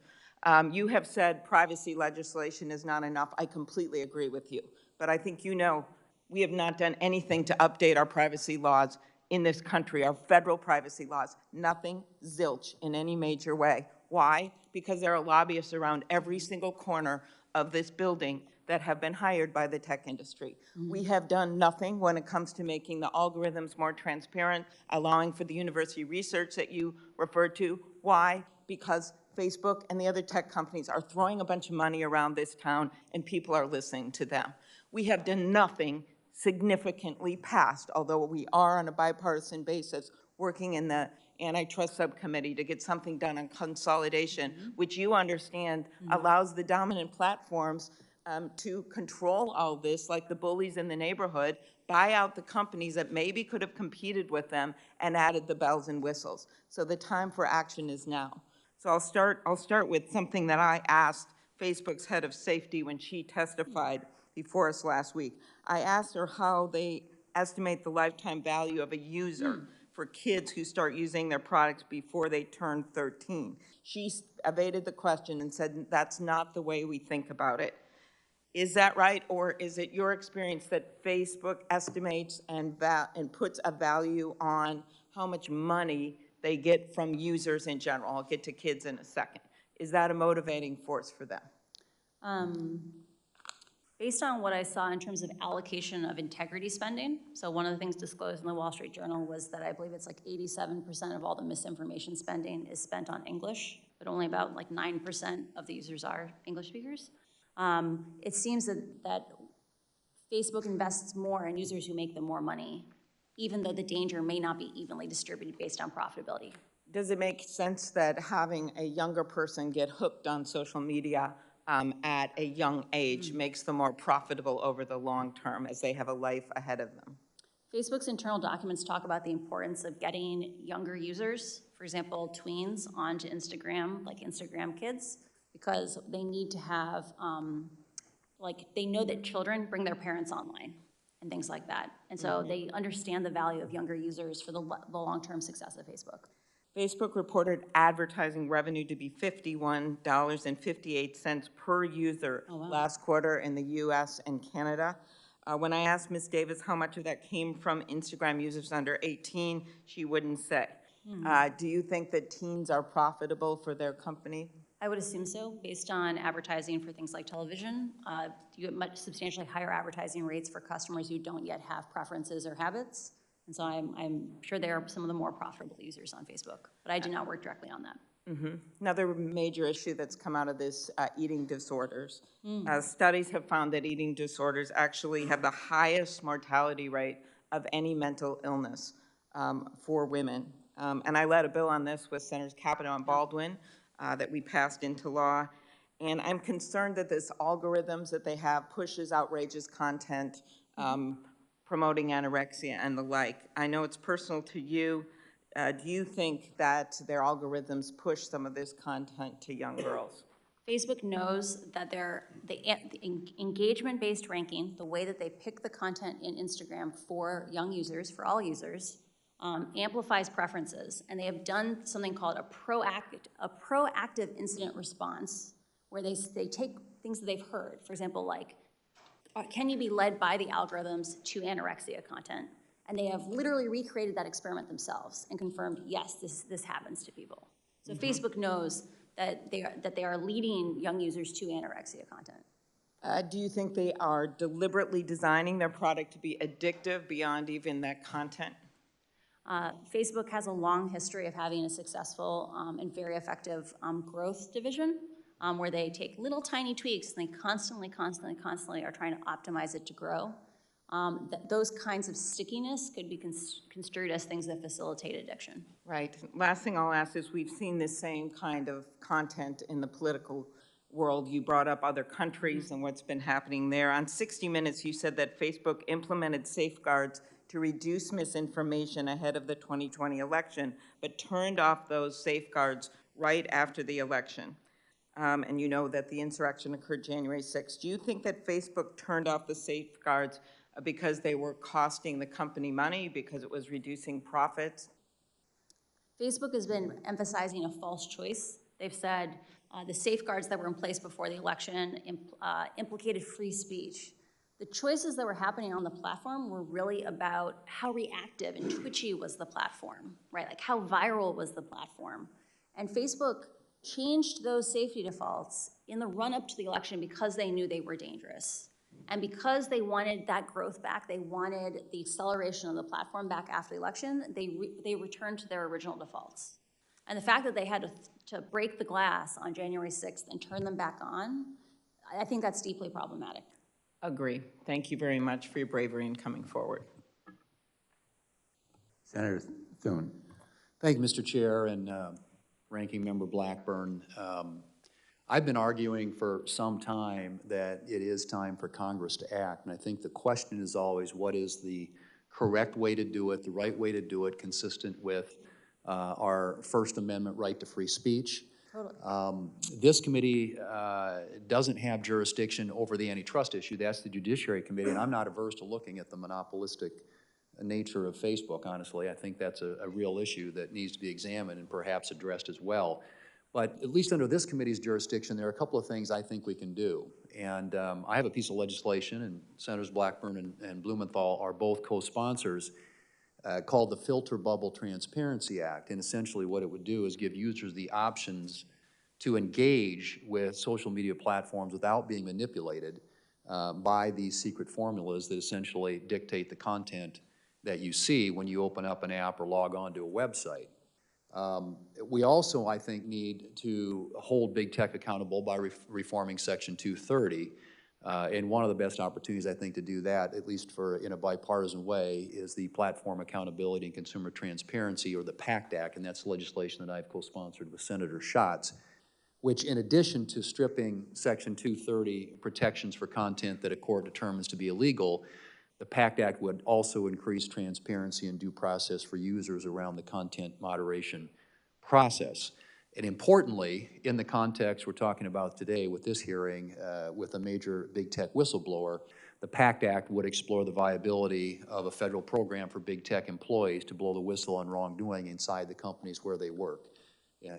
You have said privacy legislation is not enough. I completely agree with you, but I think you know we have not done anything to update our privacy laws in this country, our federal privacy laws. Nothing, zilch, in any major way. Why? Because there are lobbyists around every single corner of this building that have been hired by the tech industry. We have done nothing when it comes to making the algorithms more transparent, allowing for the university research that you referred to. Why? Because Facebook and the other tech companies are throwing a bunch of money around this town and people are listening to them. We have done nothing significantly past, although we are on a bipartisan basis working in the antitrust subcommittee to get something done on consolidation, which you understand allows the dominant platforms to control all this, like the bullies in the neighborhood, buy out the companies that maybe could have competed with them and added the bells and whistles. So the time for action is now. So I'll start with something that I asked Facebook's head of safety when she testified before us last week. I asked her how they estimate the lifetime value of a user for kids who start using their products before they turn 13. She evaded the question and said, that's not the way we think about it. Is that right, or is it your experience that Facebook estimates and puts a value on how much money they get from users in general? I'll get to kids in a second. Is that a motivating force for them? Based on what I saw in terms of allocation of integrity spending, so one of the things disclosed in the Wall Street Journal was that I believe it's like 87% of all the misinformation spending is spent on English, but only about like 9% of the users are English speakers. It seems that Facebook invests more in users who make them more money, even though the danger may not be evenly distributed based on profitability. Does it make sense that having a younger person get hooked on social media at a young age makes them more profitable over the long term as they have a life ahead of them. Facebook's internal documents talk about the importance of getting younger users, for example, tweens, onto Instagram, like Instagram Kids, because they need to have, they know that children bring their parents online and things like that. And so they understand the value of younger users for the long-term success of Facebook. Facebook reported advertising revenue to be $51.58 per user last quarter in the US and Canada. When I asked Ms. Davis how much of that came from Instagram users under 18, she wouldn't say. Do you think that teens are profitable for their company? I would assume so, based on advertising for things like television. You get much substantially higher advertising rates for customers who don't yet have preferences or habits. And so I'm sure they are some of the more profitable users on Facebook, but I do not work directly on that. Another major issue that's come out of this, eating disorders. Studies have found that eating disorders actually have the highest mortality rate of any mental illness for women. And I led a bill on this with Senators Capito and Baldwin that we passed into law. And I'm concerned that this algorithms that they have pushes outrageous content, promoting anorexia and the like. I know it's personal to you. Do you think that their algorithms push some of this content to young girls? Facebook knows that the engagement-based ranking, the way that they pick the content in Instagram for young users, for all users, amplifies preferences. And they have done something called a proactive incident response, where they take things that they've heard, for example, like, can you be led by the algorithms to anorexia content? And they have literally recreated that experiment themselves and confirmed, yes, this happens to people. So Facebook knows that they are leading young users to anorexia content. Do you think they are deliberately designing their product to be addictive beyond even that content? Facebook has a long history of having a successful and very effective growth division, where they take little tiny tweaks and they constantly are trying to optimize it to grow. Those kinds of stickiness could be construed as things that facilitate addiction. Right. Last thing I'll ask is, we've seen this same kind of content in the political world. You brought up other countries and what's been happening there. On 60 Minutes, you said that Facebook implemented safeguards to reduce misinformation ahead of the 2020 election, but turned off those safeguards right after the election. And you know that the insurrection occurred January 6th. Do you think that Facebook turned off the safeguards because they were costing the company money, because it was reducing profits? Facebook has been emphasizing a false choice. They've said the safeguards that were in place before the election implicated free speech. The choices that were happening on the platform were really about how reactive and twitchy was the platform, right? Like, how viral was the platform? And Facebook changed those safety defaults in the run-up to the election because they knew they were dangerous. And because they wanted that growth back, they wanted the acceleration of the platform back after the election, they returned to their original defaults. And the fact that they had to break the glass on January 6th and turn them back on, I think that's deeply problematic. Agree. Thank you very much for your bravery in coming forward. Senator Thune. Thank you, Mr. Chair and Ranking Member Blackburn. I've been arguing for some time that it is time for Congress to act, and I think the question is always, what is the correct way to do it, the right way to do it, consistent with our First Amendment right to free speech. Totally. This committee doesn't have jurisdiction over the antitrust issue. That's the Judiciary Committee, and I'm not averse to looking at the monopolistic nature of Facebook, honestly. I think that's a real issue that needs to be examined and perhaps addressed as well. But at least under this committee's jurisdiction, there are a couple of things I think we can do. And I have a piece of legislation, and Senators Blackburn and Blumenthal are both co-sponsors, called the Filter Bubble Transparency Act. And essentially what it would do is give users the options to engage with social media platforms without being manipulated by these secret formulas that essentially dictate the content that you see when you open up an app or log on to a website. We also, I think, need to hold big tech accountable by reforming Section 230. And one of the best opportunities, I think, to do that, at least in a bipartisan way, is the Platform Accountability and Consumer Transparency, or the PACT Act, and that's legislation that I've co-sponsored with Senator Schatz. which in addition to stripping Section 230 protections for content that a court determines to be illegal, the PACT Act would also increase transparency and due process for users around the content moderation process. And importantly, in the context we're talking about today with this hearing, with a major big tech whistleblower, the PACT Act would explore the viability of a federal program for big tech employees to blow the whistle on wrongdoing inside the companies where they work.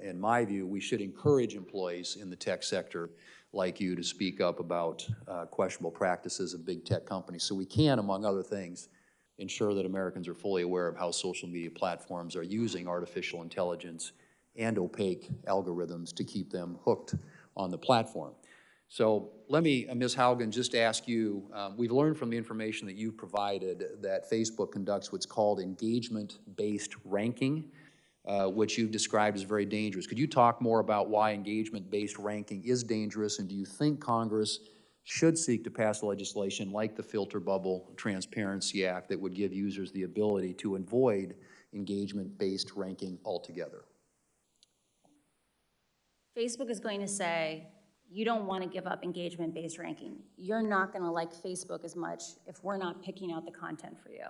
In my view, we should encourage employees in the tech sector like you to speak up about questionable practices of big tech companies, so we can, among other things, ensure that Americans are fully aware of how social media platforms are using artificial intelligence and opaque algorithms to keep them hooked on the platform. So let me, Ms. Haugen, just ask you, we've learned from the information that you've provided that Facebook conducts what's called engagement-based ranking, which you've described as very dangerous. Could you talk more about why engagement-based ranking is dangerous, and do you think Congress should seek to pass legislation like the Filter Bubble Transparency Act that would give users the ability to avoid engagement-based ranking altogether? Facebook is going to say, you don't want to give up engagement-based ranking. You're not going to like Facebook as much if we're not picking out the content for you.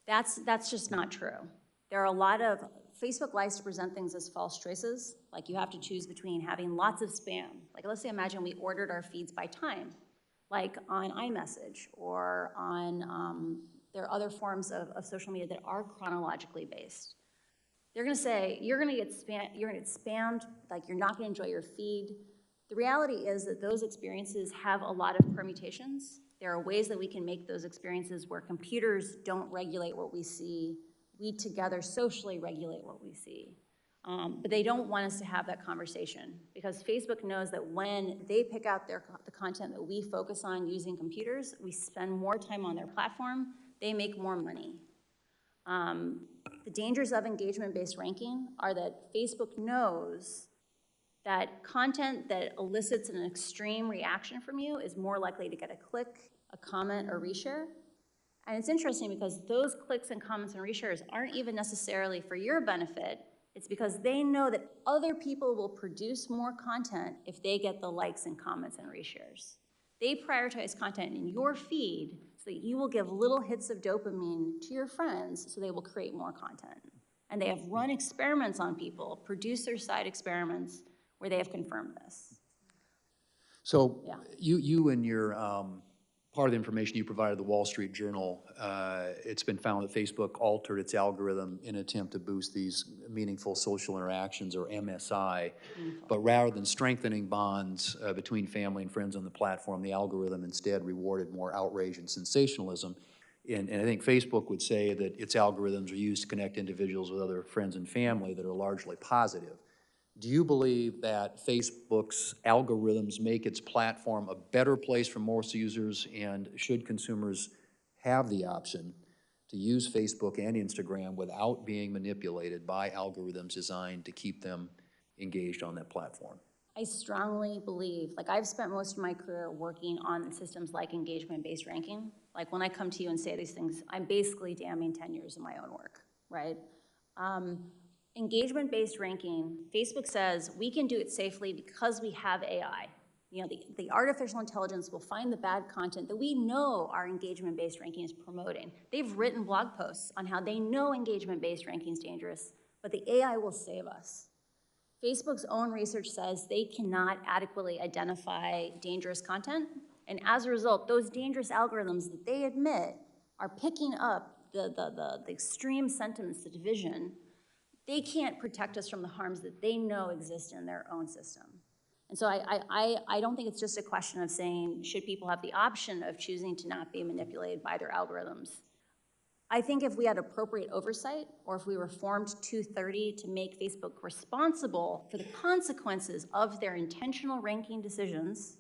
That's just not true. There are a lot of, Facebook likes to present things as false choices, like you have to choose between having lots of spam. Like let's say imagine we ordered our feeds by time, like on iMessage or on, there are other forms of social media that are chronologically based. They're gonna say, you're gonna get spammed, like you're not gonna enjoy your feed. The reality is that those experiences have a lot of permutations. There are ways that we can make those experiences where computers don't regulate what we see. We together socially regulate what we see. But they don't want us to have that conversation because Facebook knows that when they pick out the content that we focus on using computers, we spend more time on their platform, they make more money. The dangers of engagement-based ranking are that Facebook knows that content that elicits an extreme reaction from you is more likely to get a click, a comment, or reshare. And it's interesting because those clicks and comments and reshares aren't even necessarily for your benefit. It's because they know that other people will produce more content if they get the likes and comments and reshares. They prioritize content in your feed so that you will give little hits of dopamine to your friends so they will create more content. And they have run experiments on people, producer-side experiments, where they have confirmed this. So Yeah. you and your, part of the information you provided the Wall Street Journal, it's been found that Facebook altered its algorithm in an attempt to boost these meaningful social interactions, or MSI. But rather than strengthening bonds between family and friends on the platform, the algorithm instead rewarded more outrage and sensationalism. And I think Facebook would say that its algorithms are used to connect individuals with other friends and family that are largely positive. Do you believe that Facebook's algorithms make its platform a better place for most users, and should consumers have the option to use Facebook and Instagram without being manipulated by algorithms designed to keep them engaged on that platform? I strongly believe, like I've spent most of my career working on systems like engagement-based ranking. Like when I come to you and say these things, I'm basically damning 10 years of my own work, right? Engagement-based ranking, Facebook says we can do it safely because we have AI. You know, the artificial intelligence will find the bad content that we know our engagement-based ranking is promoting. They've written blog posts on how they know engagement-based ranking is dangerous, but the AI will save us. Facebook's own research says they cannot adequately identify dangerous content, and as a result, those dangerous algorithms that they admit are picking up the extreme sentiments, the division. They can't protect us from the harms that they know exist in their own system. And so I don't think it's just a question of saying, should people have the option of choosing to not be manipulated by their algorithms? I think if we had appropriate oversight, or if we reformed 230 to make Facebook responsible for the consequences of their intentional ranking decisions,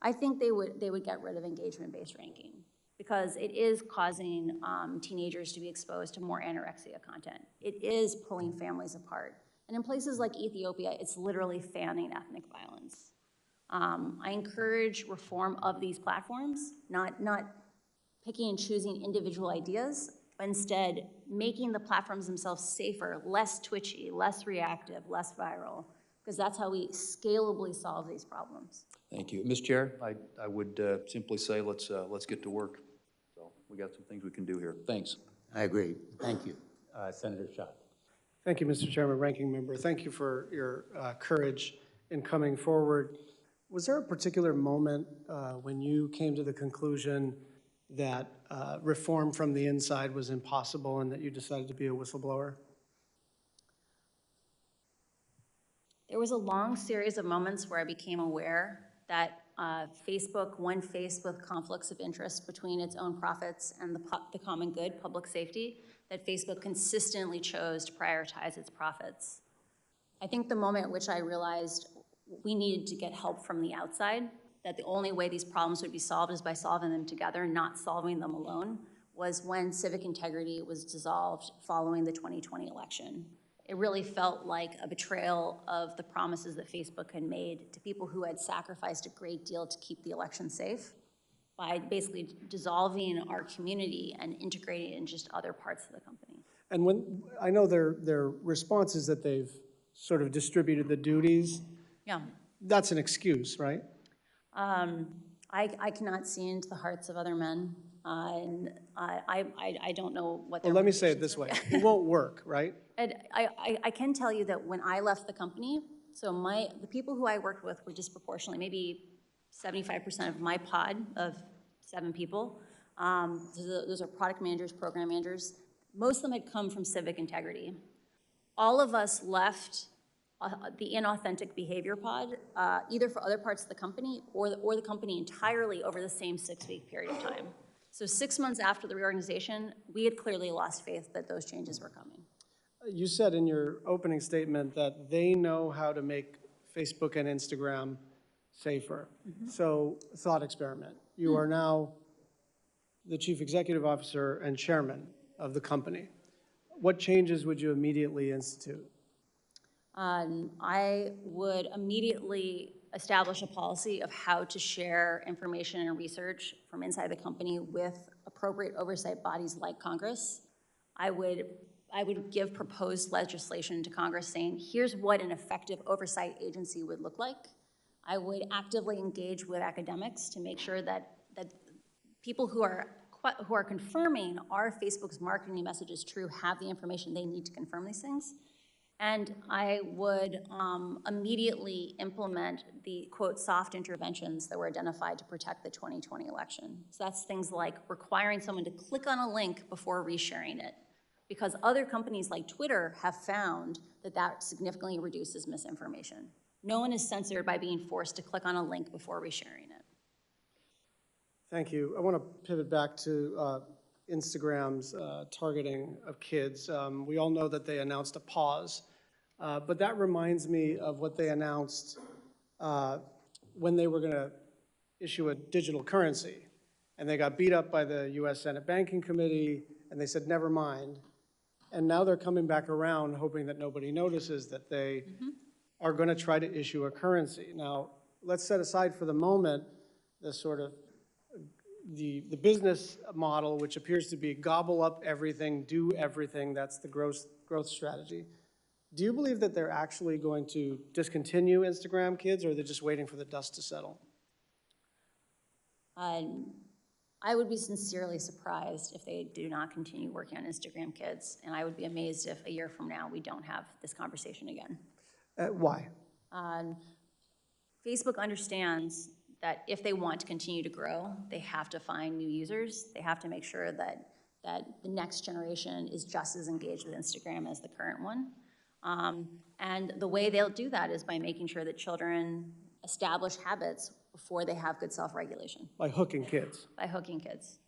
I think they would get rid of engagement-based ranking, because it is causing teenagers to be exposed to more anorexia content. It is pulling families apart. And in places like Ethiopia, it's literally fanning ethnic violence. I encourage reform of these platforms, not picking and choosing individual ideas, but instead making the platforms themselves safer, less twitchy, less reactive, less viral, because that's how we scalably solve these problems. Thank you. Mr. Chair, I would simply say let's get to work. So we got some things we can do here. Thanks. I agree. Thank you. Senator Schott. Thank you, Mr. Chairman, Ranking Member. Thank you for your courage in coming forward. Was there a particular moment when you came to the conclusion that reform from the inside was impossible and that you decided to be a whistleblower? There was a long series of moments where I became aware that Facebook, when faced with conflicts of interest between its own profits and the common good, public safety, that Facebook consistently chose to prioritize its profits. I think the moment at which I realized we needed to get help from the outside, that the only way these problems would be solved is by solving them together, not solving them alone, was when civic integrity was dissolved following the 2020 election. It really felt like a betrayal of the promises that Facebook had made to people who had sacrificed a great deal to keep the election safe by basically dissolving our community and integrating it in just other parts of the company. And when I know their response is that they've sort of distributed the duties. Yeah. That's an excuse, right? I cannot see into the hearts of other men, and I don't know what their Well, let me say it motivations this are. way. It won't work, right? And I can tell you that when I left the company, so the people who I worked with were disproportionately, maybe 75% of my pod of 7 people. Those are product managers, program managers. Most of them had come from civic integrity. All of us left the inauthentic behavior pod, either for other parts of the company or the company entirely over the same 6-week period of time. So 6 months after the reorganization, we had clearly lost faith that those changes were coming. You said in your opening statement that they know how to make Facebook and Instagram safer. Mm-hmm. So, thought experiment. You are now the chief executive officer and chairman of the company. What changes would you immediately institute? I would immediately establish a policy of how to share information and research from inside the company with appropriate oversight bodies like Congress. I would give proposed legislation to Congress saying, here's what an effective oversight agency would look like. I would actively engage with academics to make sure that people who are confirming are Facebook's marketing message is true have the information they need to confirm these things. And I would immediately implement the, quote, soft interventions that were identified to protect the 2020 election. So that's things like requiring someone to click on a link before resharing it, because other companies like Twitter have found that significantly reduces misinformation. No one is censored by being forced to click on a link before resharing it. Thank you. I want to pivot back to Instagram's targeting of kids. We all know that they announced a pause, but that reminds me of what they announced when they were going to issue a digital currency. And they got beat up by the U.S. Senate Banking Committee, and they said, never mind. And now they're coming back around hoping that nobody notices that they are going to try to issue a currency. Now, let's set aside for the moment the sort of the business model, which appears to be gobble up everything, do everything. That's the growth strategy. Do you believe that they're actually going to discontinue Instagram Kids, or are they just waiting for the dust to settle? I would be sincerely surprised if they do not continue working on Instagram Kids, and I would be amazed if a year from now we don't have this conversation again. Why? Facebook understands that if they want to continue to grow, they have to find new users. They have to make sure that the next generation is just as engaged with Instagram as the current one. And the way they'll do that is by making sure that children establish habits before they have good self-regulation. By hooking kids. By hooking kids.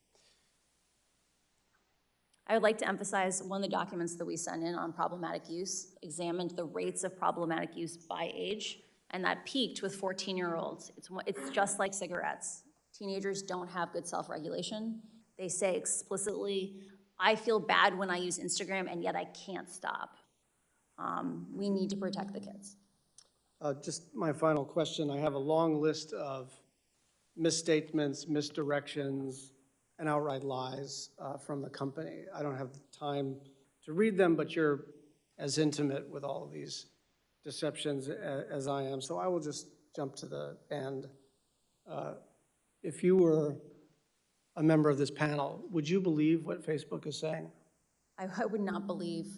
I would like to emphasize one of the documents that we sent in on problematic use examined the rates of problematic use by age, and that peaked with 14-year-olds. It's just like cigarettes. Teenagers don't have good self-regulation. They say explicitly, I feel bad when I use Instagram, and yet I can't stop. We need to protect the kids. Just my final question. I have a long list of misstatements, misdirections, and outright lies from the company. I don't have the time to read them, but you're as intimate with all of these deceptions as I am, so I will just jump to the end. If you were a member of this panel, would you believe what Facebook is saying? I would not believe,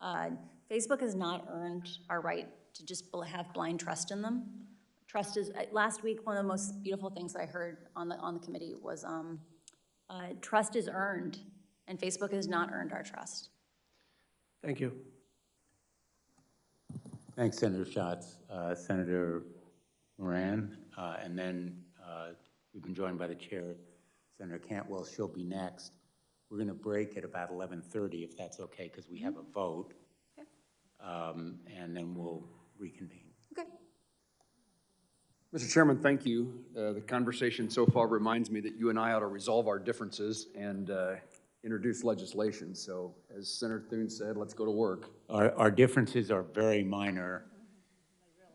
Facebook has not earned our right to just have blind trust in them. Trust is, last week, one of the most beautiful things I heard on the committee was trust is earned, and Facebook has not earned our trust. Thank you. Thanks, Senator Schatz. Senator Moran, and then we've been joined by the chair, Senator Cantwell. She'll be next. We're going to break at about 11:30, if that's okay, because we have a vote. Okay. And then we'll reconvene. Okay. Mr. Chairman, thank you. The conversation so far reminds me that you and I ought to resolve our differences and introduce legislation. So as Senator Thune said, let's go to work. Our differences are very minor,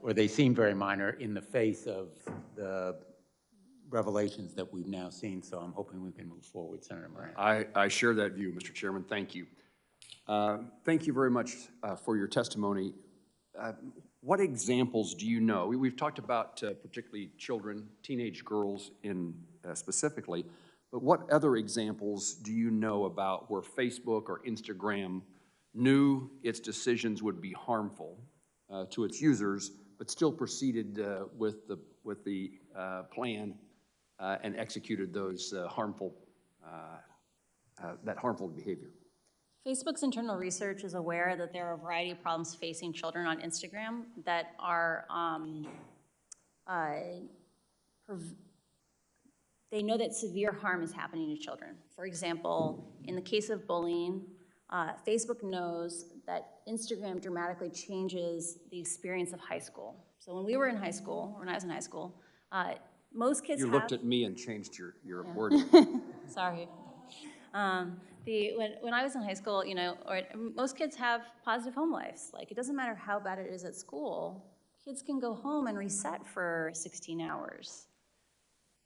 or they seem very minor in the face of the revelations that we've now seen, so I'm hoping we can move forward, Senator Moran. I share that view, Mr. Chairman. Thank you. Thank you very much for your testimony. What examples do you know? We've talked about particularly children, teenage girls specifically, but what other examples do you know about where Facebook or Instagram knew its decisions would be harmful to its users, but still proceeded with the plan and executed those harmful behavior? Facebook's internal research is aware that there are a variety of problems facing children on Instagram that are, they know that severe harm is happening to children. For example, in the case of bullying, Facebook knows that Instagram dramatically changes the experience of high school. So when we were in high school, or when I was in high school, most kids You looked at me and changed your word. Sorry. When I was in high school, you know, most kids have positive home lives. Like, it doesn't matter how bad it is at school, kids can go home and reset for 16 hours.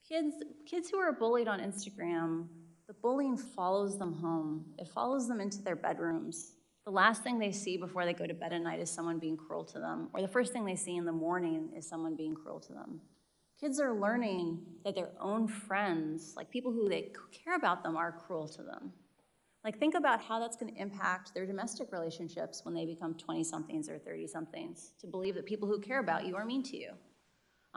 Kids who are bullied on Instagram, the bullying follows them home. It follows them into their bedrooms. The last thing they see before they go to bed at night is someone being cruel to them, or the first thing they see in the morning is someone being cruel to them. Kids are learning that their own friends, like people who they care about them, are cruel to them. Like, think about how that's going to impact their domestic relationships when they become 20-somethings or 30-somethings, to believe that people who care about you are mean to you.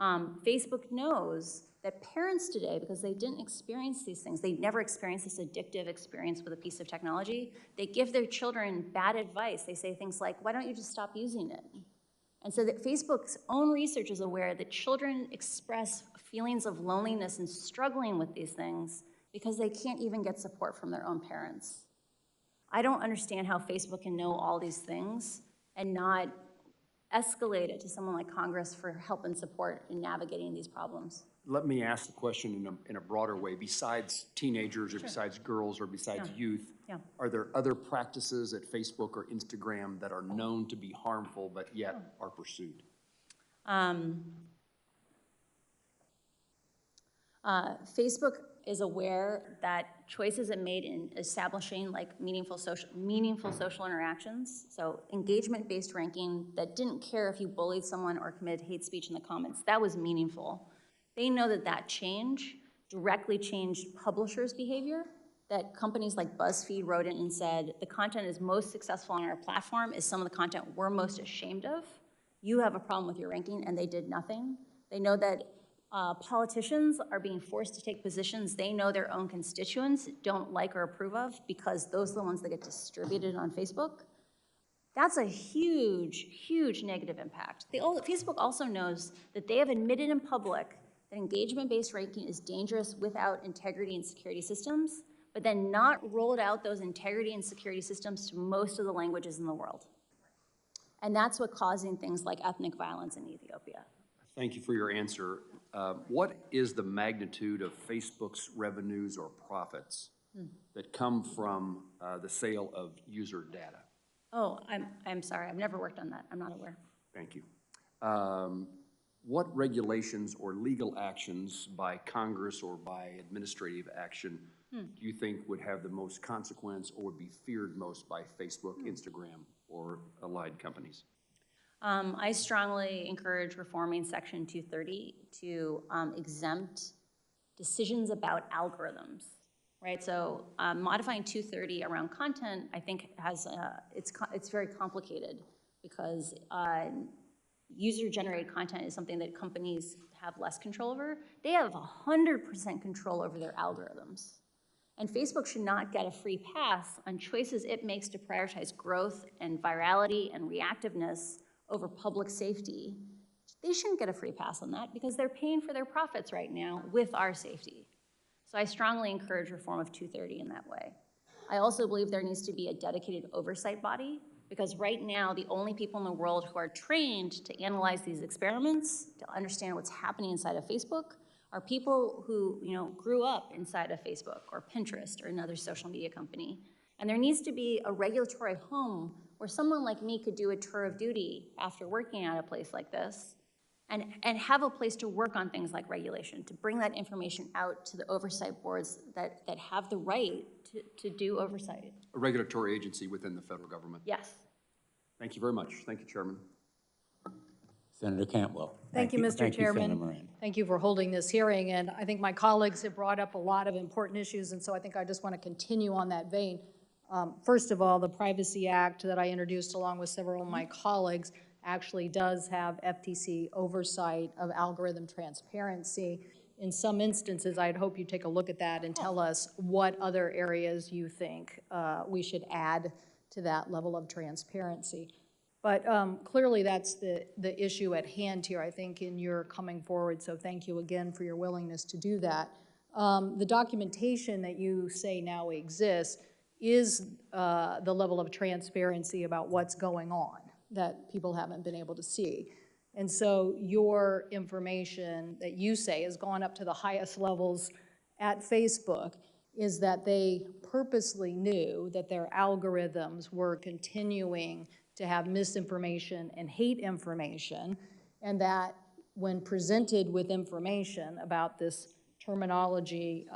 Facebook knows that parents today, because they didn't experience these things, they never experienced this addictive experience with a piece of technology, they give their children bad advice. They say things like, why don't you just stop using it? And so that Facebook's own research is aware that children express feelings of loneliness and struggling with these things because they can't even get support from their own parents. I don't understand how Facebook can know all these things and not escalate it to someone like Congress for help and support in navigating these problems. Let me ask the question in a broader way. Besides teenagers or besides girls or besides youth, are there other practices at Facebook or Instagram that are known to be harmful but yet are pursued? Facebook is aware that choices it made in establishing like meaningful social interactions, so engagement-based ranking that didn't care if you bullied someone or committed hate speech in the comments, that was meaningful. They know that that change directly changed publishers' behavior, that companies like BuzzFeed wrote in and said, the content is most successful on our platform is some of the content we're most ashamed of. You have a problem with your ranking, and they did nothing. They know that politicians are being forced to take positions they know their own constituents don't like or approve of because those are the ones that get distributed on Facebook. That's a huge, huge negative impact. Facebook also knows that they have admitted in public that engagement-based ranking is dangerous without integrity and security systems, but then not rolled out those integrity and security systems to most of the languages in the world. And that's what's causing things like ethnic violence in Ethiopia. Thank you for your answer. What is the magnitude of Facebook's revenues or profits that come from the sale of user data? Oh, I'm sorry. I've never worked on that. I'm not aware. Thank you. What regulations or legal actions by Congress or by administrative action do you think would have the most consequence or would be feared most by Facebook, Instagram, or allied companies? I strongly encourage reforming Section 230 to exempt decisions about algorithms, right? So modifying 230 around content, I think has, it's very complicated because user-generated content is something that companies have less control over. They have 100% control over their algorithms. And Facebook should not get a free pass on choices it makes to prioritize growth and virality and reactiveness over public safety. They shouldn't get a free pass on that because they're paying for their profits right now with our safety. So I strongly encourage reform of 230 in that way. I also believe there needs to be a dedicated oversight body because right now the only people in the world who are trained to analyze these experiments, to understand what's happening inside of Facebook, are people who grew up inside of Facebook or Pinterest or another social media company. And there needs to be a regulatory home where someone like me could do a tour of duty after working at a place like this and have a place to work on things like regulation, to bring that information out to the oversight boards that have the right to do oversight. A regulatory agency within the federal government. Yes. Thank you very much. Thank you, Chairman. Senator Cantwell. Thank you, Mr. Thank you, Chairman. Senator Moran. Thank you for holding this hearing, and I think my colleagues have brought up a lot of important issues, and so I think I just want to continue on that vein. First of all, the Privacy Act that I introduced along with several of my colleagues actually does have FTC oversight of algorithm transparency. In some instances, I'd hope you take a look at that and tell us what other areas you think we should add to that level of transparency. But clearly that's the issue at hand here, I think, in your coming forward, so thank you again for your willingness to do that. The documentation that you say now exists is the level of transparency about what's going on that people haven't been able to see. And so your information that you say has gone up to the highest levels at Facebook is that they purposely knew that their algorithms were continuing to have misinformation and hate information, and that when presented with information about this terminology,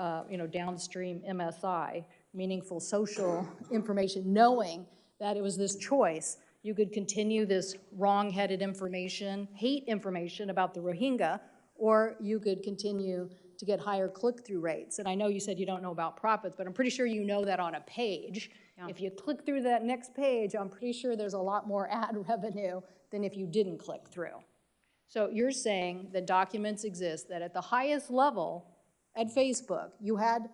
downstream MSI, meaningful social information, knowing that it was this choice, you could continue this wrong-headed information, hate information about the Rohingya, or you could continue to get higher click-through rates. And I know you said you don't know about profits, but I'm pretty sure you know that on a page. Yeah. If you click through that next page, I'm pretty sure there's a lot more ad revenue than if you didn't click through. So you're saying that documents exist that at the highest level at Facebook, you had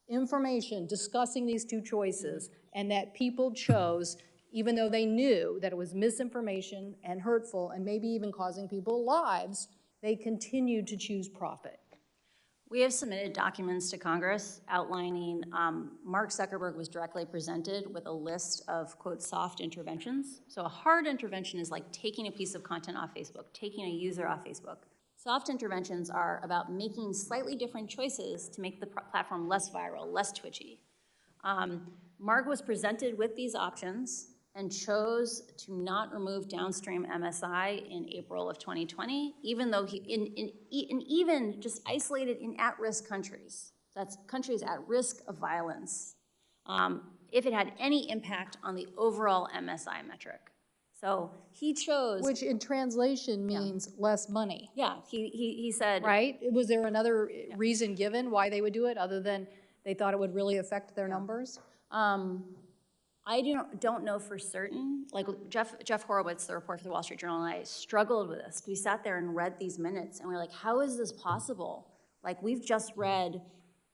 information discussing these two choices, and that people chose, even though they knew that it was misinformation and hurtful and maybe even causing people lives, they continued to choose profit. We have submitted documents to Congress outlining Mark Zuckerberg was directly presented with a list of, quote, soft interventions. So a hard intervention is like taking a piece of content off Facebook, taking a user off Facebook. Soft interventions are about making slightly different choices to make the platform less viral, less twitchy. Mark was presented with these options and chose to not remove downstream MSI in April of 2020, even though even just isolated in at-risk countries, that's countries at risk of violence, if it had any impact on the overall MSI metric. So he chose— Which in translation means less money. Yeah, he said— Right? Was there another reason given why they would do it other than they thought it would really affect their numbers? I don't know for certain. Like Jeff Horowitz, the reporter for the Wall Street Journal, and I struggled with this. We sat there and read these minutes, and we were like, how is this possible? Like, we've just read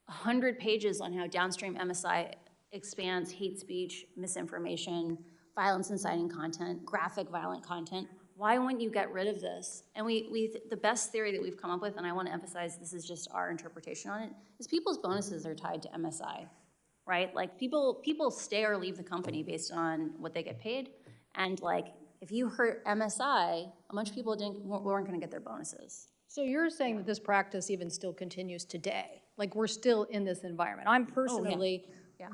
100 pages on how downstream MSI expands hate speech, misinformation, violence inciting content, graphic violent content. Why wouldn't you get rid of this? And the best theory that we've come up with, and I want to emphasize this is just our interpretation on it, is people's bonuses are tied to MSI. Right? Like people stay or leave the company based on what they get paid. And like, if you hurt MSI, a bunch of people weren't gonna get their bonuses. So you're saying that this practice even still continues today? Like we're still in this environment? I'm personally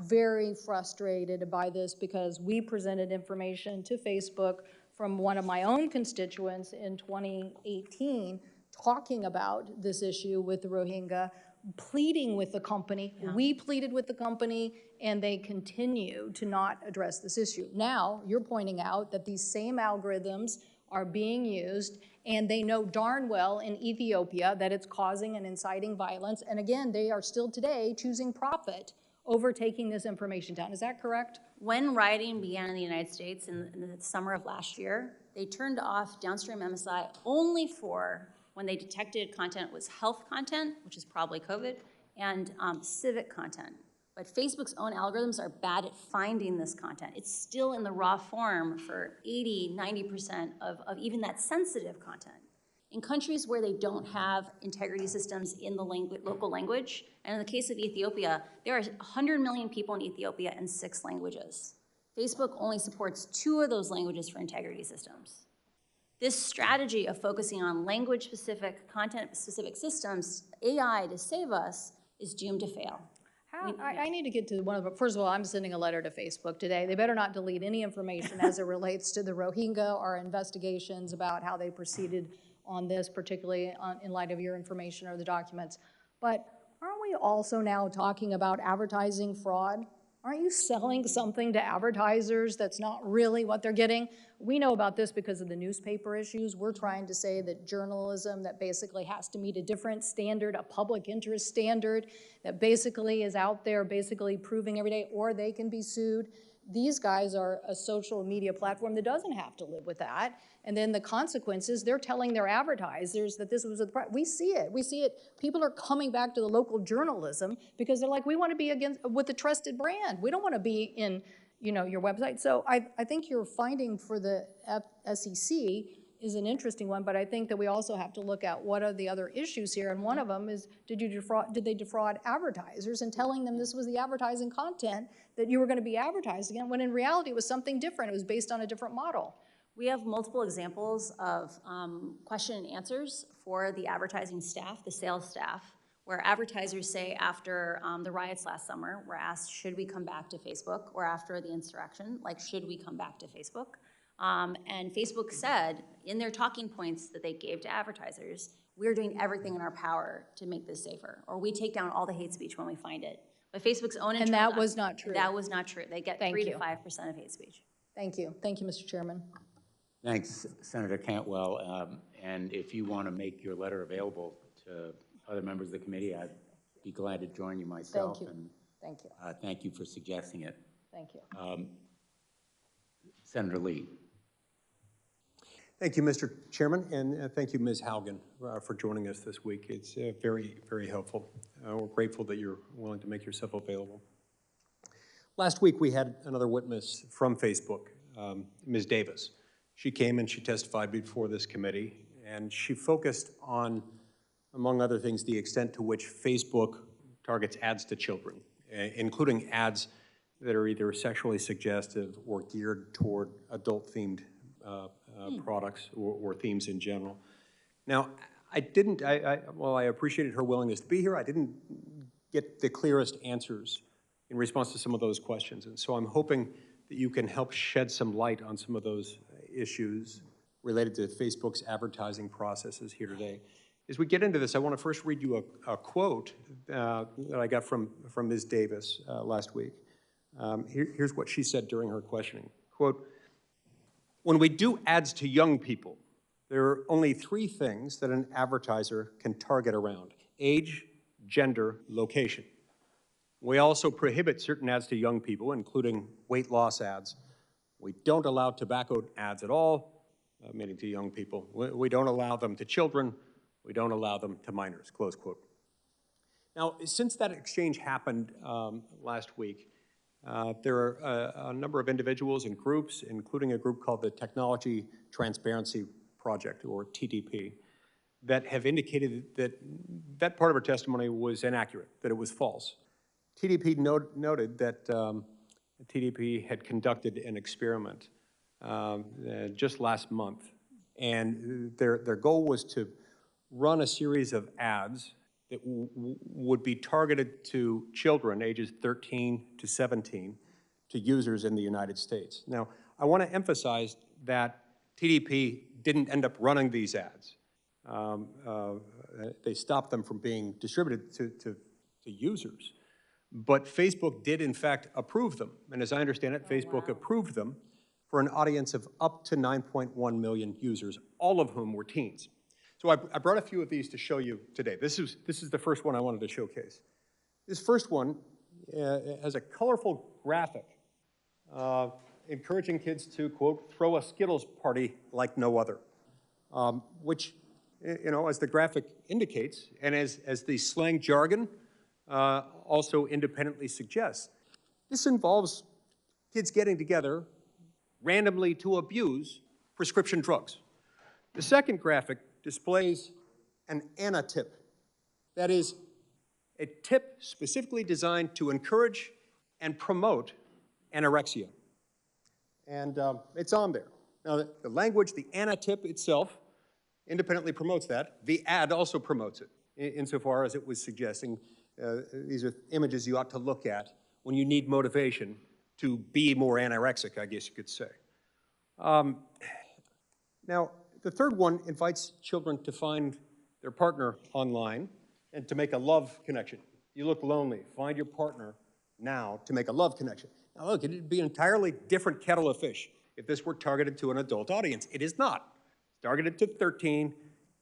very frustrated by this because we presented information to Facebook from one of my own constituents in 2018 talking about this issue with the Rohingya, pleading with the company. We pleaded with the company, and they continue to not address this issue. Now, you're pointing out that these same algorithms are being used, and they know darn well in Ethiopia that it's causing and inciting violence. And again, they are still today choosing profit over taking this information down. Is that correct? When rioting began in the United States in the summer of last year, they turned off downstream MSI only for when they detected content was health content, which is probably COVID, and civic content. But Facebook's own algorithms are bad at finding this content. It's still in the raw form for 80, 90% of even that sensitive content. In countries where they don't have integrity systems in the local language, and in the case of Ethiopia, there are 100 million people in Ethiopia in 6 languages. Facebook only supports 2 of those languages for integrity systems. This strategy of focusing on language-specific, content-specific systems, AI to save us, is doomed to fail. I need to get to one of them. First of all, I'm sending a letter to Facebook today. They better not delete any information as it relates to the Rohingya or investigations about how they proceeded on this, particularly in light of your information or the documents. But aren't we also now talking about advertising fraud? Aren't you selling something to advertisers that's not really what they're getting? We know about this because of the newspaper issues. We're trying to say that journalism that basically has to meet a different standard, a public interest standard, that basically is out there basically proving every day, or they can be sued. These guys are a social media platform that doesn't have to live with that. And then the consequences, they're telling their advertisers that this was we see it. We see it. People are coming back to the local journalism because they're like, we want to be with a trusted brand. We don't want to be in, your website. So I think your finding for the SEC is an interesting one, but I think that we also have to look at what are the other issues here. And one of them is, did they defraud advertisers and telling them this was the advertising content that you were going to be advertising in, when in reality it was something different. It was based on a different model. We have multiple examples of question and answers for the advertising staff, the sales staff, where advertisers say after the riots last summer, were asked, should we come back to Facebook? Or after the insurrection, like, should we come back to Facebook? And Facebook said in their talking points that they gave to advertisers, we're doing everything in our power to make this safer, or we take down all the hate speech when we find it. But Facebook's own And that was not true. That was not true. They get 3 to 5% of hate speech. Thank you. Thank you, Mr. Chairman. Thanks, Senator Cantwell. And if you want to make your letter available to other members of the committee, I'd be glad to join you myself. Thank you. And Thank you. thank you for suggesting it. Thank you. Senator Lee. Thank you, Mr. Chairman, and thank you, Ms. Haugen, for joining us this week. It's very, very helpful. We're grateful that you're willing to make yourself available. Last week, we had another witness from Facebook, Ms. Davis. She came and she testified before this committee, and she focused on, among other things, the extent to which Facebook targets ads to children, including ads that are either sexually suggestive or geared toward adult-themed products or themes in general. Now, while I appreciated her willingness to be here, I didn't get the clearest answers in response to some of those questions. And so I'm hoping that you can help shed some light on some of those issues related to Facebook's advertising processes here today. As we get into this, I want to first read you a quote that I got from Ms. Davis last week. Here's what she said during her questioning. Quote, "When we do ads to young people, there are only 3 things that an advertiser can target around: age, gender, location. We also prohibit certain ads to young people, including weight loss ads. We don't allow tobacco ads at all, meaning to young people. We don't allow them to children. We don't allow them to minors," close quote. Now, since that exchange happened last week, there are a number of individuals and groups, including a group called the Technology Transparency Project, or TTP, that have indicated that that part of her testimony was inaccurate, that it was false. TTP noted that TTP had conducted an experiment just last month, and their goal was to run a series of ads that would be targeted to children ages 13 to 17, to users in the United States. Now, I want to emphasize that TTP didn't end up running these ads. They stopped them from being distributed to users. But Facebook did, in fact, approve them. And as I understand it, Facebook approved them for an audience of up to 9.1 million users, all of whom were teens. So I brought a few of these to show you today. This is the first one I wanted to showcase. This first one has a colorful graphic encouraging kids to, quote, throw a Skittles party like no other, which, you know, as the graphic indicates, and as the slang jargon also independently suggests, this involves kids getting together randomly to abuse prescription drugs. The second graphic displays an anatip, that is, a tip specifically designed to encourage and promote anorexia. And it's on there. Now, the language, the anatip itself, independently promotes that. The ad also promotes it, insofar as it was suggesting these are images you ought to look at when you need motivation to be more anorexic, I guess you could say. Now, the third one invites children to find their partner online and to make a love connection. You look lonely, find your partner now to make a love connection. Now look, it'd be an entirely different kettle of fish if this were targeted to an adult audience. It is not. It's targeted to 13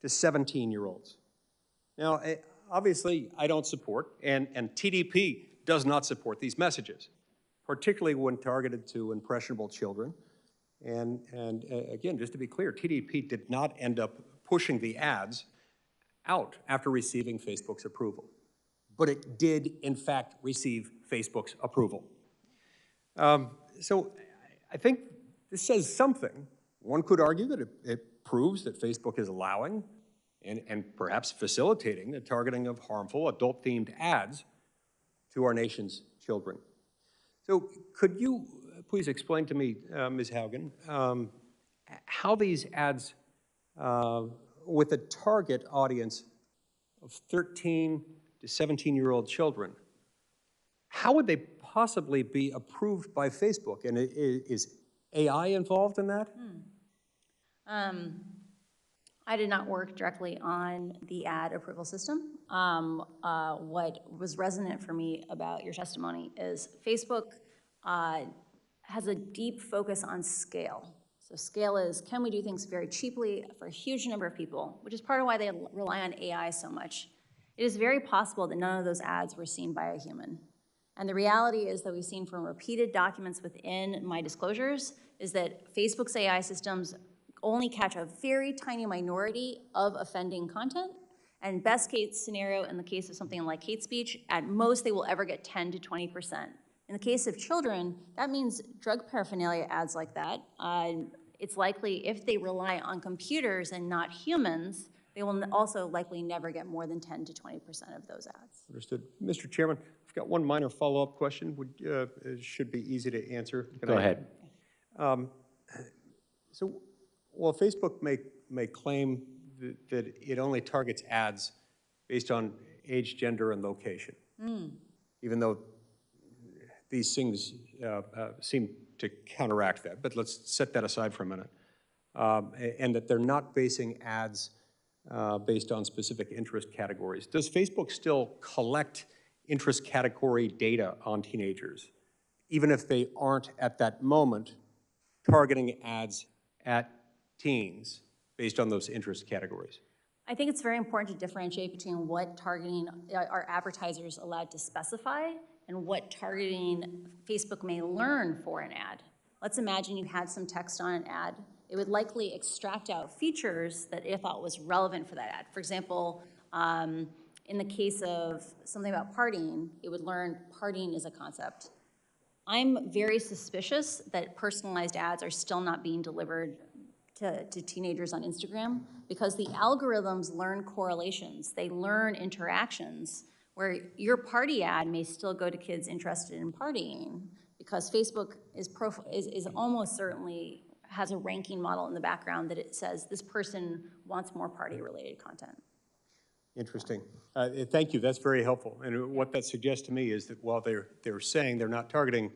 to 17-year-olds. Now, obviously, I don't support, and TDP does not support these messages, particularly when targeted to impressionable children. And again, just to be clear, TDP did not end up pushing the ads out after receiving Facebook's approval. But it did, in fact, receive Facebook's approval. So I think this says something. One could argue that it proves that Facebook is allowing and perhaps facilitating the targeting of harmful adult-themed ads to our nation's children. So could you please explain to me, Ms. Haugen, how these ads with a target audience of 13 to 17-year-old children, how would they possibly be approved by Facebook? And is AI involved in that? I did not work directly on the ad approval system. What was resonant for me about your testimony is Facebook has a deep focus on scale. So scale is, can we do things very cheaply for a huge number of people, which is part of why they rely on AI so much. It is very possible that none of those ads were seen by a human. And the reality is that we've seen from repeated documents within my disclosures is that Facebook's AI systems only catch a very tiny minority of offending content. And best case scenario, in the case of something like hate speech, at most they will ever get 10 to 20%. In the case of children, that means drug paraphernalia ads like that. It's likely if they rely on computers and not humans, they will also likely never get more than 10 to 20% of those ads. Understood. Mr. Chairman, I've got one minor follow-up question. It should be easy to answer. Go ahead. So, well, Facebook may claim that it only targets ads based on age, gender, and location, even though these things seem to counteract that. But let's set that aside for a minute. And that they're not basing ads based on specific interest categories. Does Facebook still collect interest category data on teenagers, even if they aren't at that moment targeting ads at teens based on those interest categories? I think it's very important to differentiate between what targeting are advertisers allowed to specify and what targeting Facebook may learn for an ad. Let's imagine you had some text on an ad. It would likely extract out features that it thought was relevant for that ad. For example, in the case of something about partying, it would learn partying is a concept. I'm very suspicious that personalized ads are still not being delivered to teenagers on Instagram because the algorithms learn correlations. They learn interactions where your party ad may still go to kids interested in partying because Facebook is almost certainly has a ranking model in the background that it says this person wants more party-related content. Interesting. Thank you. That's very helpful. And what that suggests to me is that while they're saying they're not targeting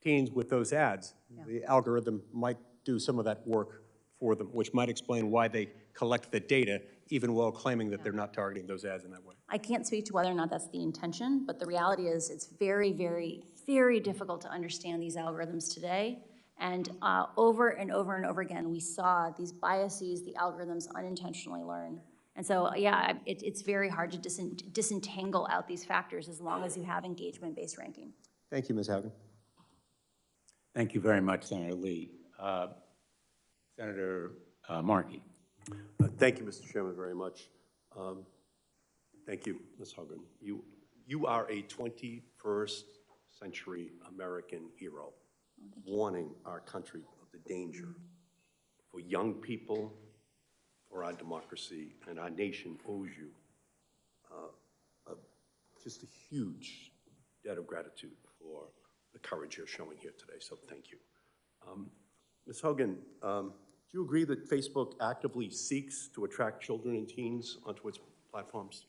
teens with those ads, the algorithm might do some of that work for them, which might explain why they collect the data, even while claiming that they're not targeting those ads in that way. I can't speak to whether or not that's the intention, but the reality is it's very, very, very difficult to understand these algorithms today. And over and over and over again, we saw these biases, the algorithms unintentionally learn. And so, yeah, it's very hard to disentangle out these factors as long as you have engagement-based ranking. Thank you, Ms. Haugen. Thank you very much, Senator Lee. Senator Markey. Thank you, Mr. Chairman, very much. Thank you, Ms. Haugen. You are a 21st century American hero, warning our country of the danger for young people, for our democracy, and our nation owes you just a huge debt of gratitude for the courage you're showing here today, so thank you. Ms. Haugen, do you agree that Facebook actively seeks to attract children and teens onto its platforms?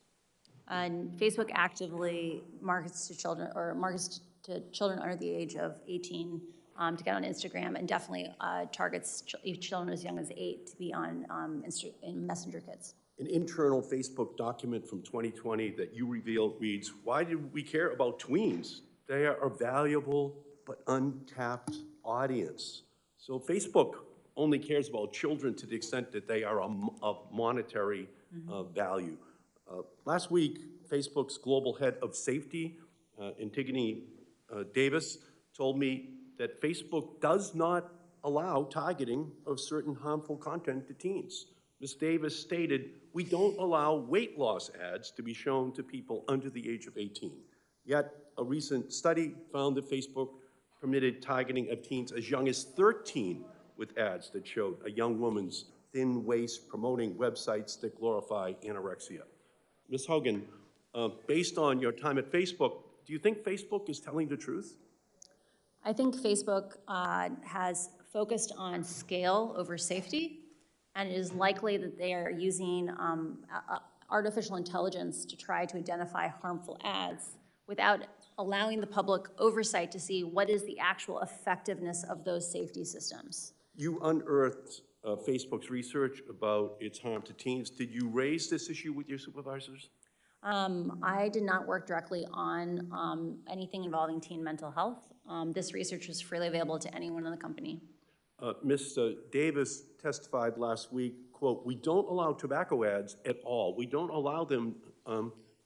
And Facebook actively markets to children, or markets to children under the age of 18 to get on Instagram, and definitely targets children as young as 8 to be on in Messenger Kids. An internal Facebook document from 2020 that you revealed reads, "Why do we care about tweens? They are a valuable but untapped audience." So Facebook only cares about children to the extent that they are of monetary value. Last week, Facebook's global head of safety, Antigone Davis, told me that Facebook does not allow targeting of certain harmful content to teens. Ms. Davis stated, "We don't allow weight loss ads to be shown to people under the age of 18. Yet, a recent study found that Facebook permitted targeting of teens as young as 13 with ads that showed a young woman's thin waist promoting websites that glorify anorexia." Ms. Haugen, based on your time at Facebook, do you think Facebook is telling the truth? I think Facebook has focused on scale over safety, and it is likely that they are using artificial intelligence to try to identify harmful ads without allowing the public oversight to see what is the actual effectiveness of those safety systems. You unearthed Facebook's research about its harm to teens. Did you raise this issue with your supervisors? I did not work directly on anything involving teen mental health. This research was freely available to anyone in the company. Ms. Davis testified last week, quote, "We don't allow tobacco ads at all. We don't allow them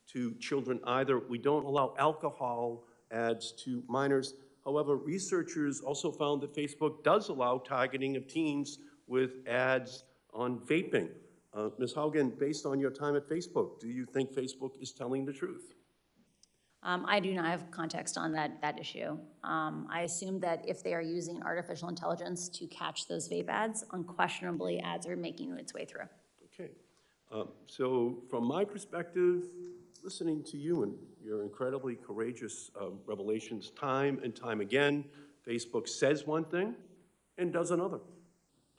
to children either. We don't allow alcohol ads to minors. However, researchers also found that Facebook does allow targeting of teens with ads on vaping." Ms. Haugen, based on your time at Facebook, do you think Facebook is telling the truth? I do not have context on that issue. I assume that if they are using artificial intelligence to catch those vape ads, unquestionably ads are making its way through. Okay. So from my perspective, listening to you and your incredibly courageous revelations time and time again, Facebook says one thing and does another.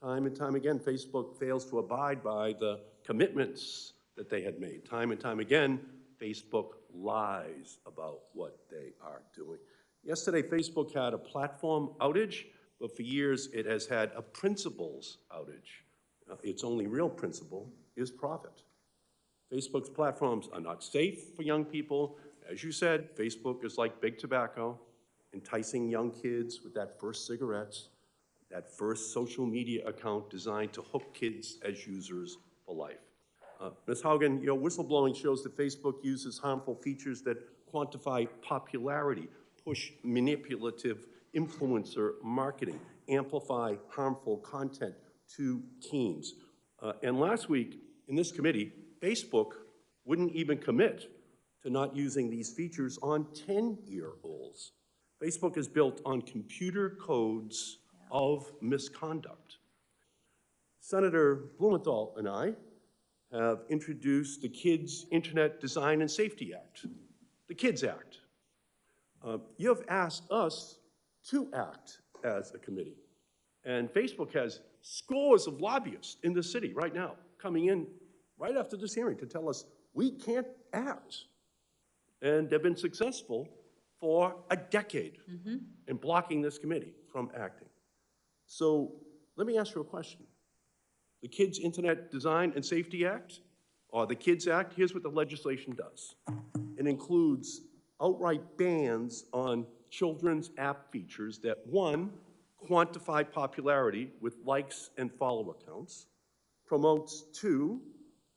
Time and time again, Facebook fails to abide by the commitments that they had made. Time and time again, Facebook lies about what they are doing. Yesterday, Facebook had a platform outage, but for years it has had a principles outage. Its only real principle is profit. Facebook's platforms are not safe for young people. As you said, Facebook is like big tobacco, enticing young kids with that first cigarettes, that first social media account designed to hook kids as users for life. Ms. Haugen, your whistleblowing shows that Facebook uses harmful features that quantify popularity, push manipulative influencer marketing, amplify harmful content to teens. And last week in this committee, Facebook wouldn't even commit to not using these features on 10-year-olds. Facebook is built on computer codes of misconduct. Senator Blumenthal and I have introduced the Kids Internet Design and Safety Act, the KIDS Act. You have asked us to act as a committee. And Facebook has scores of lobbyists in the city right now coming in right after this hearing to tell us we can't act. And they've been successful for a decade in blocking this committee from acting. So let me ask you a question. The Kids Internet Design and Safety Act, or the KIDS Act, here's what the legislation does. It includes outright bans on children's app features that, one, quantify popularity with likes and follower counts. Promotes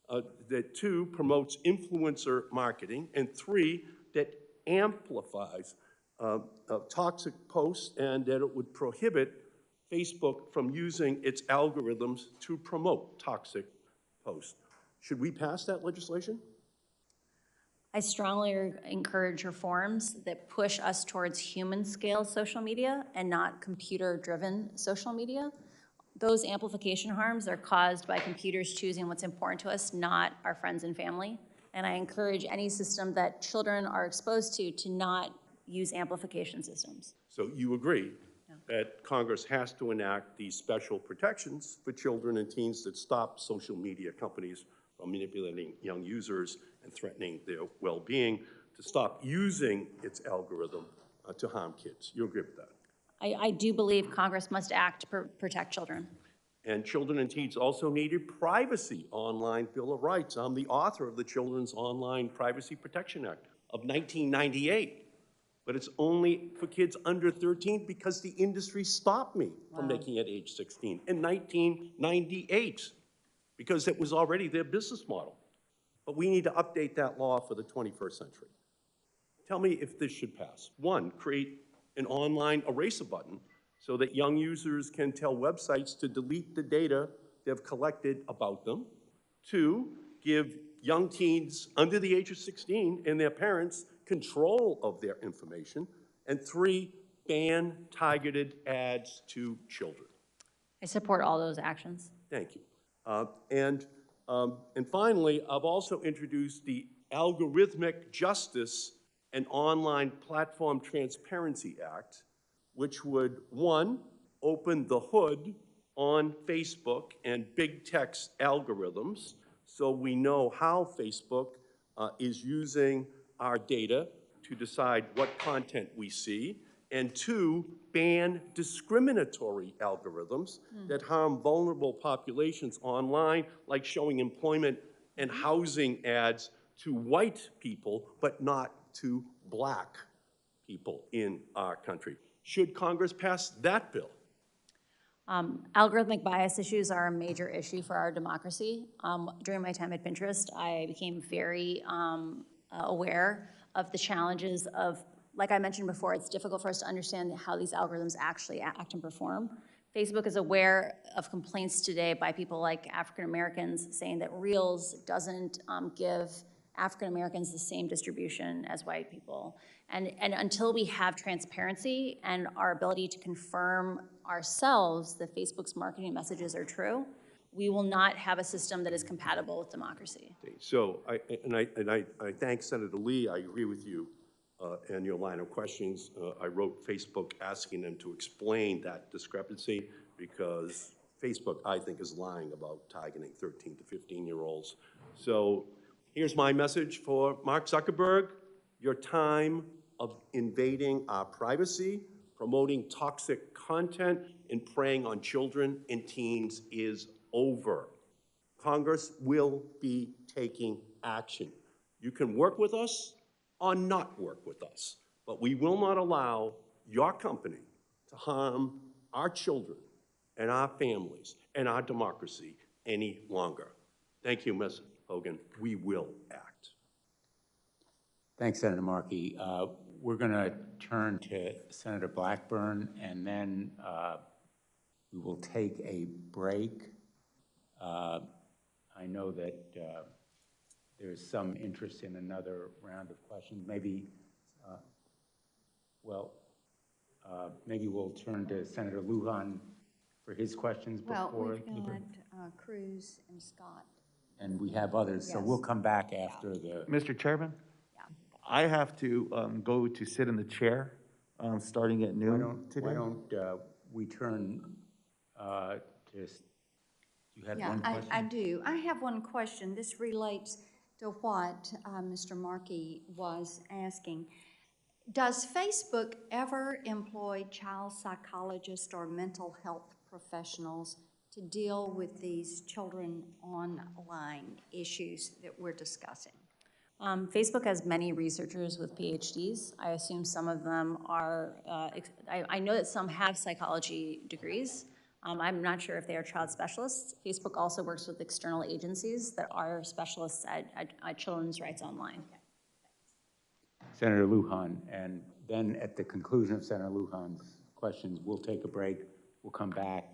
promotes influencer marketing, and 3, that amplifies toxic posts, and that it would prohibit Facebook from using its algorithms to promote toxic posts. Should we pass that legislation? I strongly encourage reforms that push us towards human-scale social media and not computer-driven social media. Those amplification harms are caused by computers choosing what's important to us, not our friends and family. And I encourage any system that children are exposed to not use amplification systems. So you agree that Congress has to enact these special protections for children and teens that stop social media companies from manipulating young users and threatening their well-being, to stop using its algorithm to harm kids. You agree with that? I do believe Congress must act to protect children. And children and teens also need a privacy online Bill of Rights. I'm the author of the Children's Online Privacy Protection Act of 1998. But it's only for kids under 13 because the industry stopped me from making it age 16 in 1998 because it was already their business model. But we need to update that law for the 21st century. Tell me if this should pass. 1, create an online eraser button so that young users can tell websites to delete the data they've collected about them. 2, give young teens under the age of 16 and their parents control of their information. And 3, ban targeted ads to children. I support all those actions. Thank you. And finally, I've also introduced the Algorithmic Justice and Online Platform Transparency Act, which would, 1, open the hood on Facebook and big tech's algorithms so we know how Facebook is using our data to decide what content we see, and 2, ban discriminatory algorithms that harm vulnerable populations online, like showing employment and housing ads to white people, but not to black people in our country. Should Congress pass that bill? Algorithmic bias issues are a major issue for our democracy. During my time at Pinterest, I became very aware of the challenges of, like I mentioned before, it's difficult for us to understand how these algorithms actually act and perform. Facebook is aware of complaints today by people like African Americans saying that Reels doesn't give African Americans the same distribution as white people. And until we have transparency and our ability to confirm ourselves that Facebook's marketing messages are true, we will not have a system that is compatible with democracy. So, I thank Senator Lee. I agree with you and your line of questions. I wrote Facebook asking them to explain that discrepancy because Facebook, I think, is lying about targeting 13 to 15-year-olds. So here's my message for Mark Zuckerberg. Your time of invading our privacy, promoting toxic content, and preying on children and teens is over. Congress will be taking action. You can work with us or not work with us, but we will not allow your company to harm our children and our families and our democracy any longer. Thank you, Ms. Haugen. We will act. Thanks, Senator Markey. We're going to turn to Senator Blackburn, and then we will take a break. I know that there's some interest in another round of questions. Maybe, maybe we'll turn to Senator Lujan for his questions before. Well, we've got Cruz and Scott. And we have others, so Yes. we'll come back after the. Mr. Chairman? Yeah. I have to go to sit in the chair starting at noon today. Why don't we turn to, you had one question? I do. I have one question. This relates to what Mr. Markey was asking. Does Facebook ever employ child psychologists or mental health professionals to deal with these children online issues that we're discussing? Facebook has many researchers with PhDs. I assume some of them are, I know that some have psychology degrees. I'm not sure if they are child specialists. Facebook also works with external agencies that are specialists at children's rights online. Senator Lujan, and then at the conclusion of Senator Lujan's questions, we'll take a break. We'll come back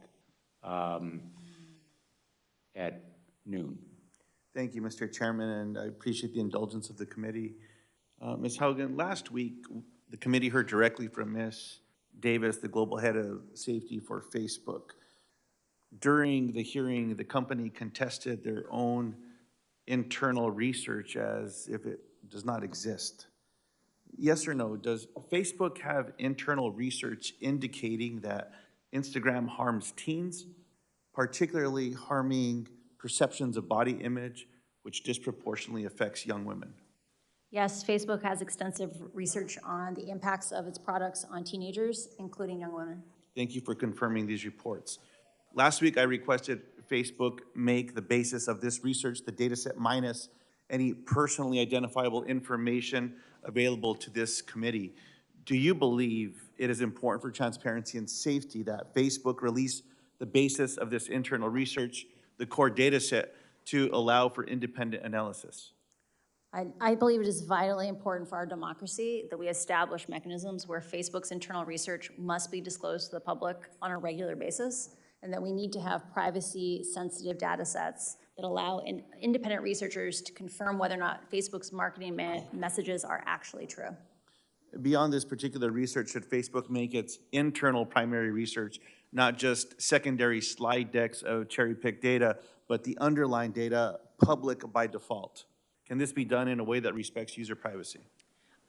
at noon. Thank you, Mr. Chairman, and I appreciate the indulgence of the committee. Ms. Haugen, last week, the committee heard directly from Ms. Davis, the global head of safety for Facebook. During the hearing, the company contested their own internal research as if it does not exist. Yes or no, does Facebook have internal research indicating that Instagram harms teens, particularly harming perceptions of body image, which disproportionately affects young women? Yes, Facebook has extensive research on the impacts of its products on teenagers, including young women. Thank you for confirming these reports. Last week, I requested Facebook make the basis of this research the data set minus any personally identifiable information available to this committee. Do you believe it is important for transparency and safety that Facebook release the basis of this internal research, the core data set, to allow for independent analysis? I believe it is vitally important for our democracy that we establish mechanisms where Facebook's internal research must be disclosed to the public on a regular basis, and that we need to have privacy-sensitive data sets that allow independent researchers to confirm whether or not Facebook's marketing messages are actually true. Beyond this particular research, should Facebook make its internal primary research not just secondary slide decks of cherry-picked data, but the underlying data public by default? Can this be done in a way that respects user privacy?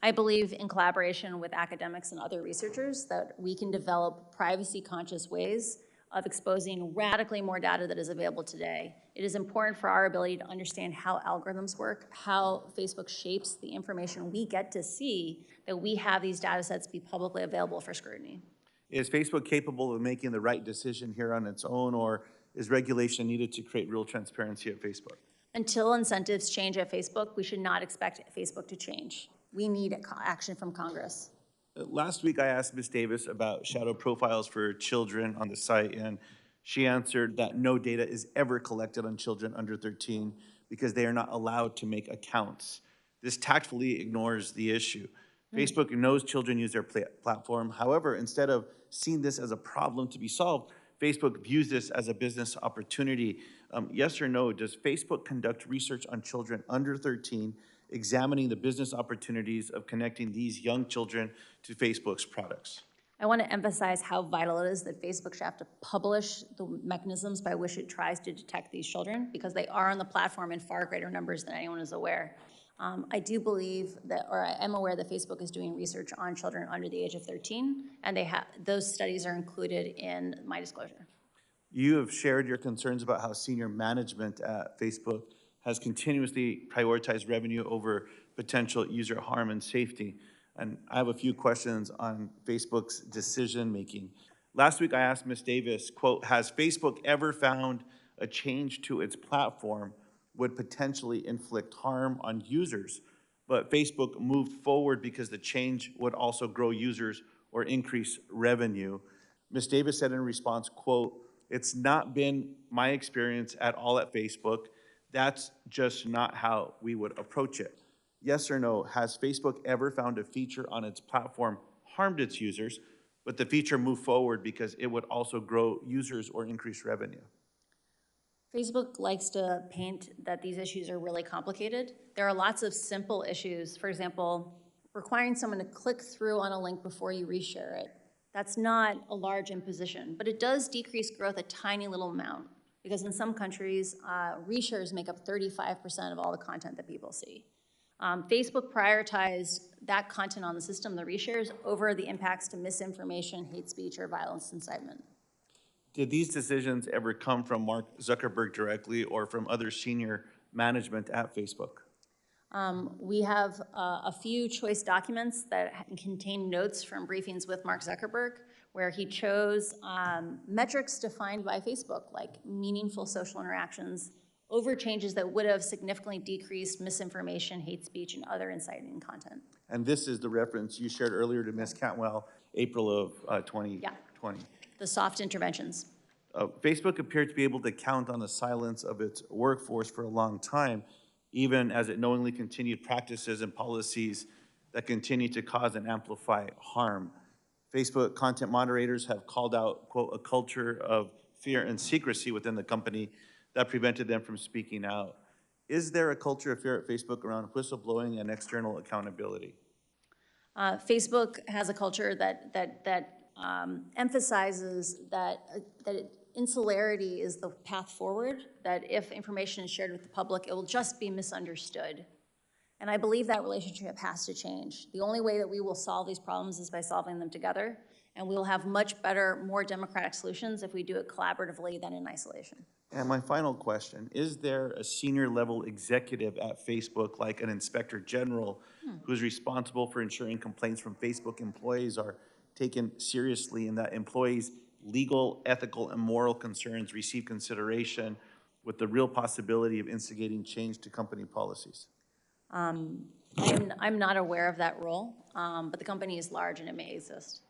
I believe in collaboration with academics and other researchers that we can develop privacy-conscious ways of exposing radically more data that is available today. It is important for our ability to understand how algorithms work, how Facebook shapes the information we get to see, that we have these data sets be publicly available for scrutiny. Is Facebook capable of making the right decision here on its own, or is regulation needed to create real transparency at Facebook? Until incentives change at Facebook, we should not expect Facebook to change. We need action from Congress. Last week, I asked Ms. Davis about shadow profiles for children on the site, and she answered that no data is ever collected on children under 13 because they are not allowed to make accounts. This tactfully ignores the issue. Facebook knows children use their platform. However, instead of seeing this as a problem to be solved, Facebook views this as a business opportunity. Yes or no, does Facebook conduct research on children under 13, examining the business opportunities of connecting these young children to Facebook's products? I want to emphasize how vital it is that Facebook should have to publish the mechanisms by which it tries to detect these children, because they are on the platform in far greater numbers than anyone is aware. I do believe that, or I am aware that Facebook is doing research on children under the age of 13, and those studies are included in my disclosure. You have shared your concerns about how senior management at Facebook has continuously prioritized revenue over potential user harm and safety. And I have a few questions on Facebook's decision-making. Last week, I asked Ms. Davis, quote, has Facebook ever found a change to its platform would potentially inflict harm on users, but Facebook moved forward because the change would also grow users or increase revenue? Ms. Davis said in response, quote, it's not been my experience at all at Facebook. That's just not how we would approach it. Yes or no, has Facebook ever found a feature on its platform harmed its users, but the feature moved forward because it would also grow users or increase revenue? Facebook likes to paint that these issues are really complicated. There are lots of simple issues. For example, requiring someone to click through on a link before you reshare it. That's not a large imposition, but it does decrease growth a tiny little amount, because in some countries, reshares make up 35% of all the content that people see. Facebook prioritized that content on the system, the reshares, over the impacts to misinformation, hate speech, or violence incitement. Did these decisions ever come from Mark Zuckerberg directly or from other senior management at Facebook? We have a few choice documents that contain notes from briefings with Mark Zuckerberg, where he chose metrics defined by Facebook, like meaningful social interactions over changes that would have significantly decreased misinformation, hate speech, and other inciting content. And this is the reference you shared earlier to Ms. Cantwell, April of 2020. The soft interventions. Facebook appeared to be able to count on the silence of its workforce for a long time, even as it knowingly continued practices and policies that continue to cause and amplify harm. Facebook content moderators have called out, quote, a culture of fear and secrecy within the company that prevented them from speaking out. Is there a culture of fear at Facebook around whistleblowing and external accountability? Facebook has a culture that emphasizes that insularity is the path forward, that if information is shared with the public, it will just be misunderstood. And I believe that relationship has to change. The only way that we will solve these problems is by solving them together, and we will have much better, more democratic solutions if we do it collaboratively than in isolation. And my final question, is there a senior level executive at Facebook, like an inspector general, who's responsible for ensuring complaints from Facebook employees are taken seriously and that employees' legal, ethical, and moral concerns receive consideration with the real possibility of instigating change to company policies? I'm not aware of that role, but the company is large and it may exist.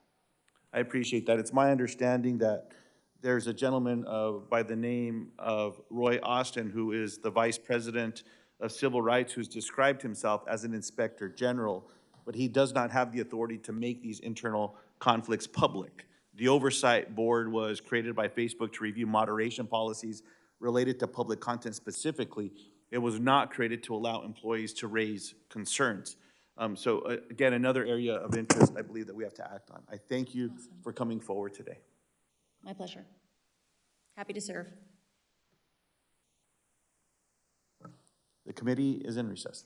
I appreciate that. It's my understanding that there's a gentleman by the name of Roy Austin, who is the Vice President of Civil Rights, who's described himself as an Inspector General, but he does not have the authority to make these internal conflicts public. The Oversight Board was created by Facebook to review moderation policies related to public content specifically. It was not created to allow employees to raise concerns. Again, another area of interest I believe that we have to act on. I thank you for coming forward today. My pleasure. Happy to serve. The committee is in recess.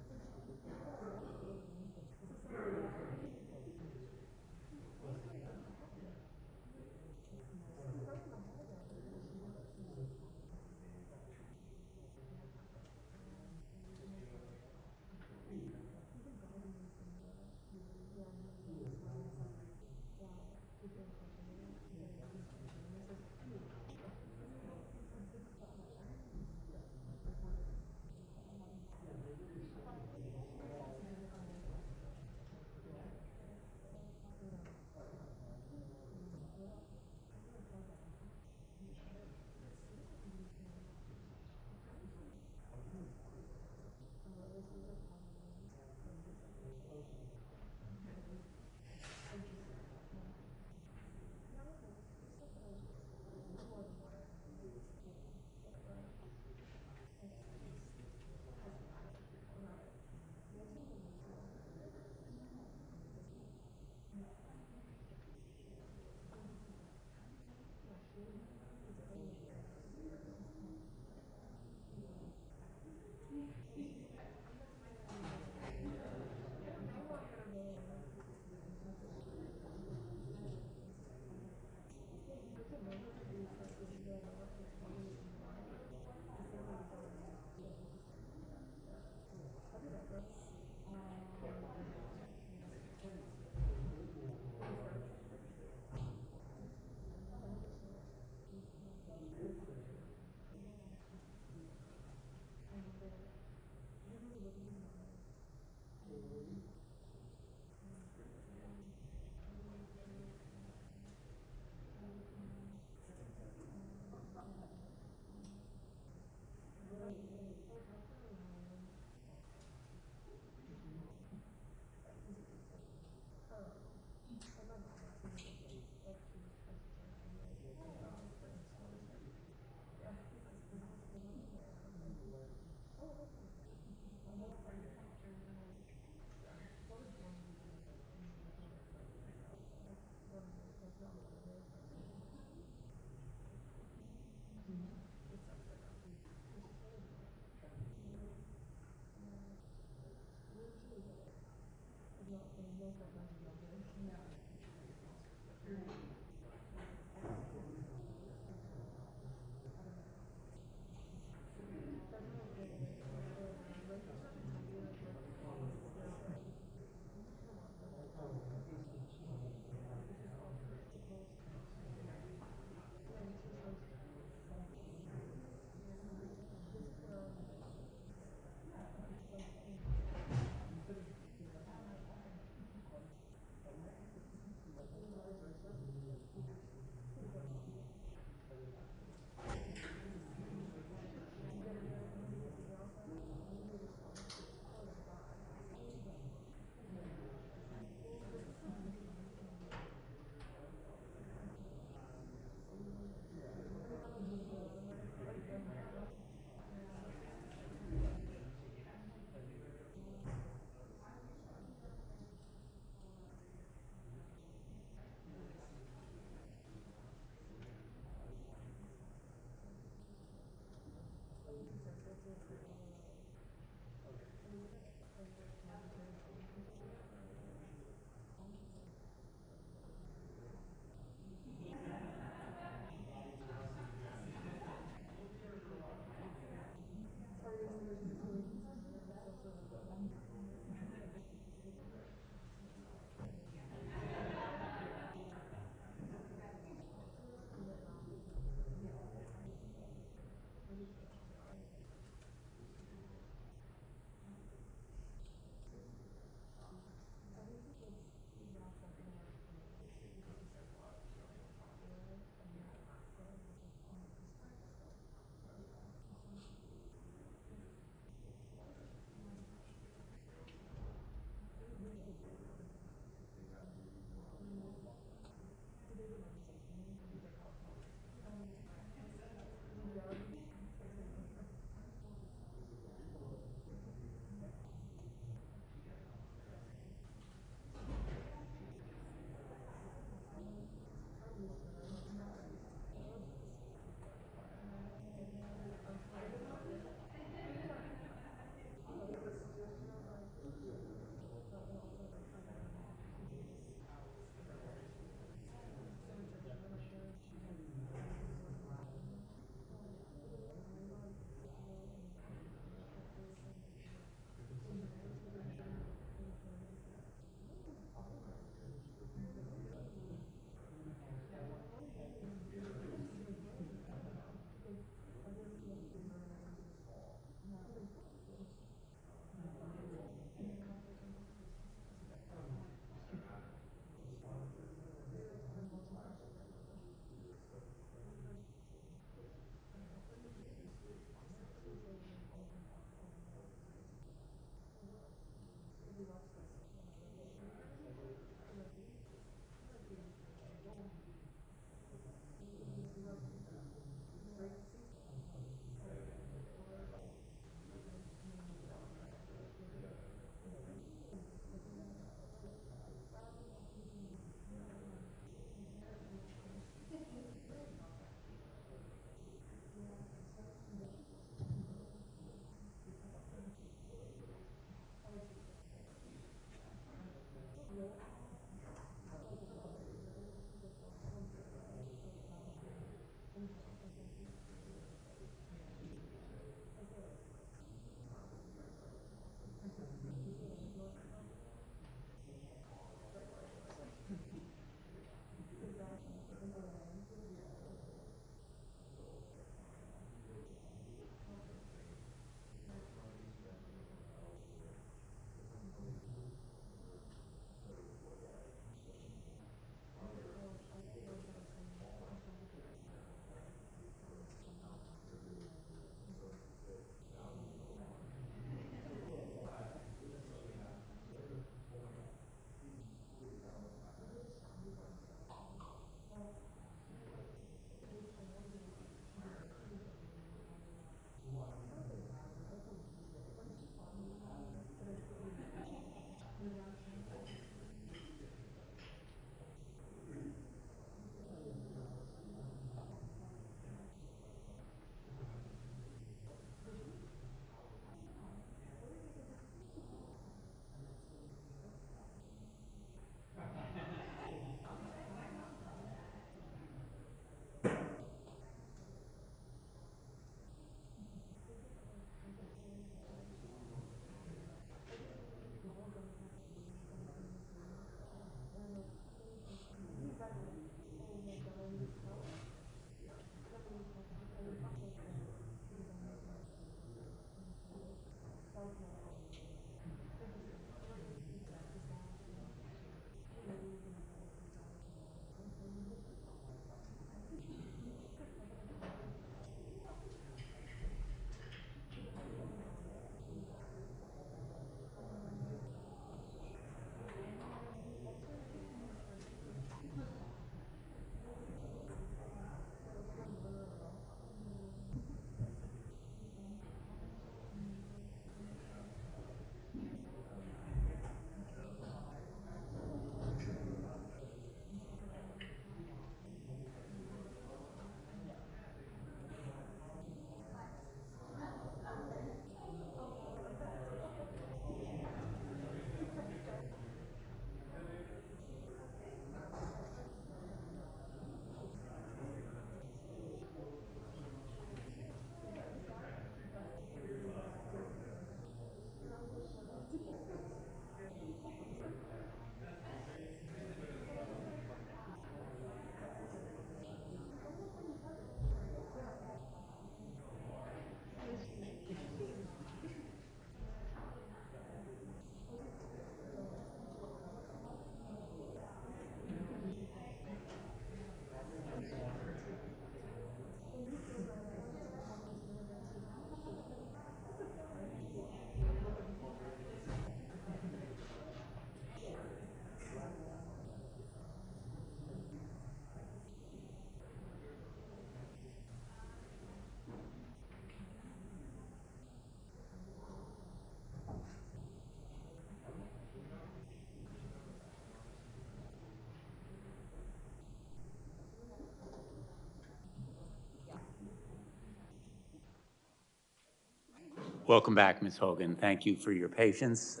Welcome back, Ms. Haugen. Thank you for your patience.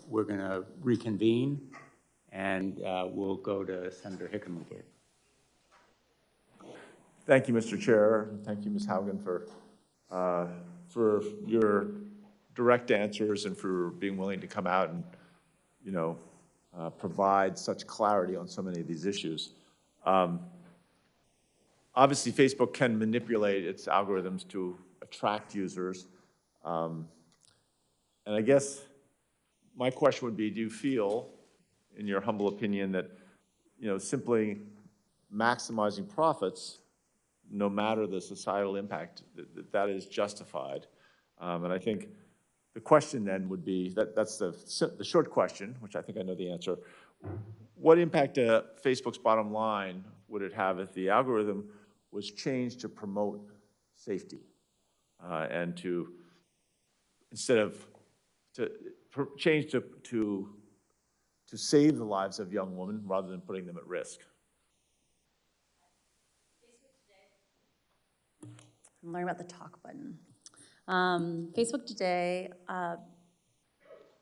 We're going to reconvene, and we'll go to Senator Hickenlooper. Thank you, Mr. Chair. Thank you, Ms. Haugen, for your direct answers and for being willing to come out and, you know, provide such clarity on so many of these issues. Obviously, Facebook can manipulate its algorithms to attract users. And I guess my question would be, do you feel, in your humble opinion, that, you know, simply maximizing profits, no matter the societal impact, that is justified? And I think the question then would be, that's the short question, which I think I know the answer. What impact to Facebook's bottom line would it have if the algorithm was changed to promote safety and to, instead of, change to save the lives of young women rather than putting them at risk? I'm learning about the talk button. Facebook today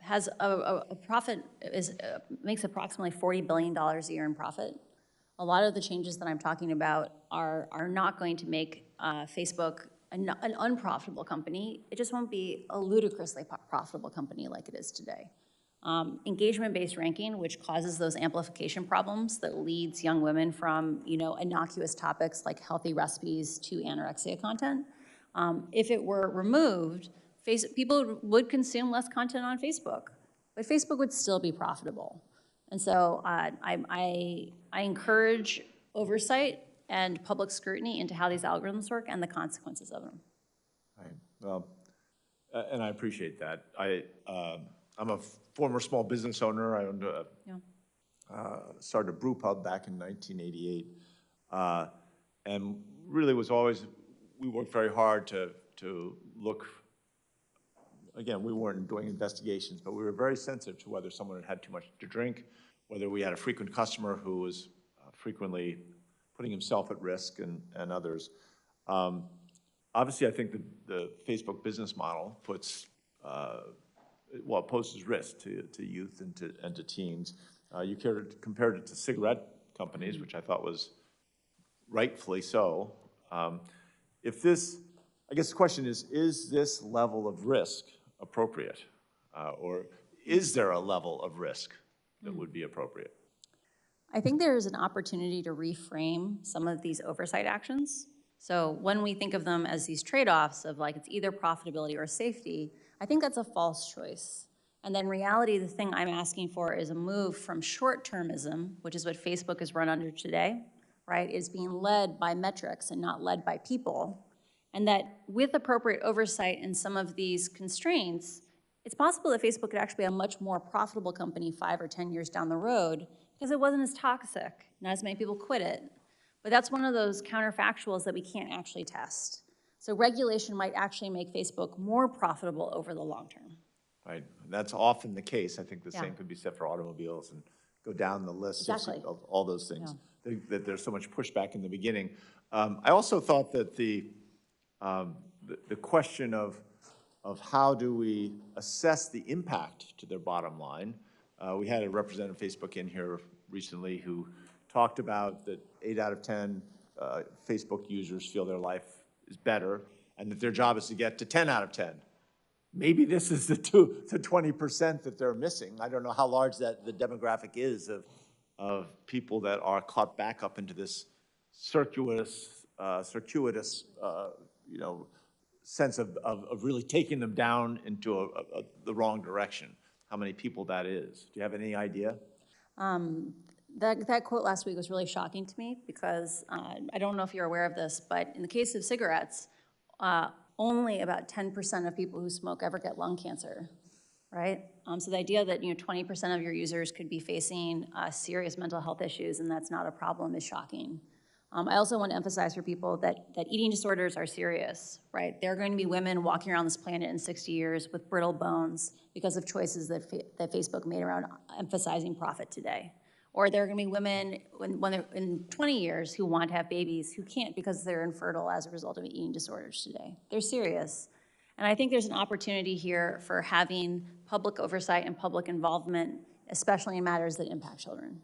has a profit, makes approximately $40 billion a year in profit. A lot of the changes that I'm talking about are not going to make Facebook an unprofitable company. It just won't be a ludicrously profitable company like it is today. Engagement-based ranking, which causes those amplification problems that leads young women from, you know, innocuous topics like healthy recipes to anorexia content. If it were removed, people would consume less content on Facebook, but Facebook would still be profitable. And so I encourage oversight and public scrutiny into how these algorithms work and the consequences of them. Right. Well, and I appreciate that. I'm a former small business owner. I owned started a brew pub back in 1988, and really was always, we worked very hard to look. Again, we weren't doing investigations, but we were very sensitive to whether someone had had too much to drink, whether we had a frequent customer who was frequently putting himself at risk and others. Obviously, I think the Facebook business model puts, well, poses risk to youth and to teens. You compared it to cigarette companies, which I thought was rightfully so. If this, I guess the question is this level of risk appropriate? Or is there a level of risk that would be appropriate? I think there is an opportunity to reframe some of these oversight actions. So when we think of them as these trade-offs of like it's either profitability or safety, I think that's a false choice. And then in reality, the thing I'm asking for is a move from short-termism, which is what Facebook is run under today, right, is being led by metrics and not led by people. And that with appropriate oversight and some of these constraints, it's possible that Facebook could actually be a much more profitable company 5 or 10 years down the road because it wasn't as toxic, not as many people quit it. But that's one of those counterfactuals that we can't actually test. So regulation might actually make Facebook more profitable over the long term. Right, that's often the case. I think the same could be said for automobiles and go down the list of all those things. That there's so much pushback in the beginning. I also thought that the question of how do we assess the impact to their bottom line. We had a representative of Facebook in here recently who talked about that 8 out of 10 Facebook users feel their life is better and that their job is to get to 10 out of 10. Maybe this is the 20% that they're missing. I don't know how large the demographic is of people that are caught back up into this circuitous you know, sense of really taking them down into the wrong direction. How many people that is? Do you have any idea? That quote last week was really shocking to me because I don't know if you're aware of this, but in the case of cigarettes, only about 10% of people who smoke ever get lung cancer, right? So the idea that 20% of your users could be facing serious mental health issues and that's not a problem is shocking. I also want to emphasize for people that eating disorders are serious, right? There are going to be women walking around this planet in 60 years with brittle bones because of choices that Facebook made around emphasizing profit today. Or there are going to be women when they're in 20 years who want to have babies who can't because they're infertile as a result of eating disorders today. They're serious. And I think there's an opportunity here for having public oversight and public involvement, especially in matters that impact children.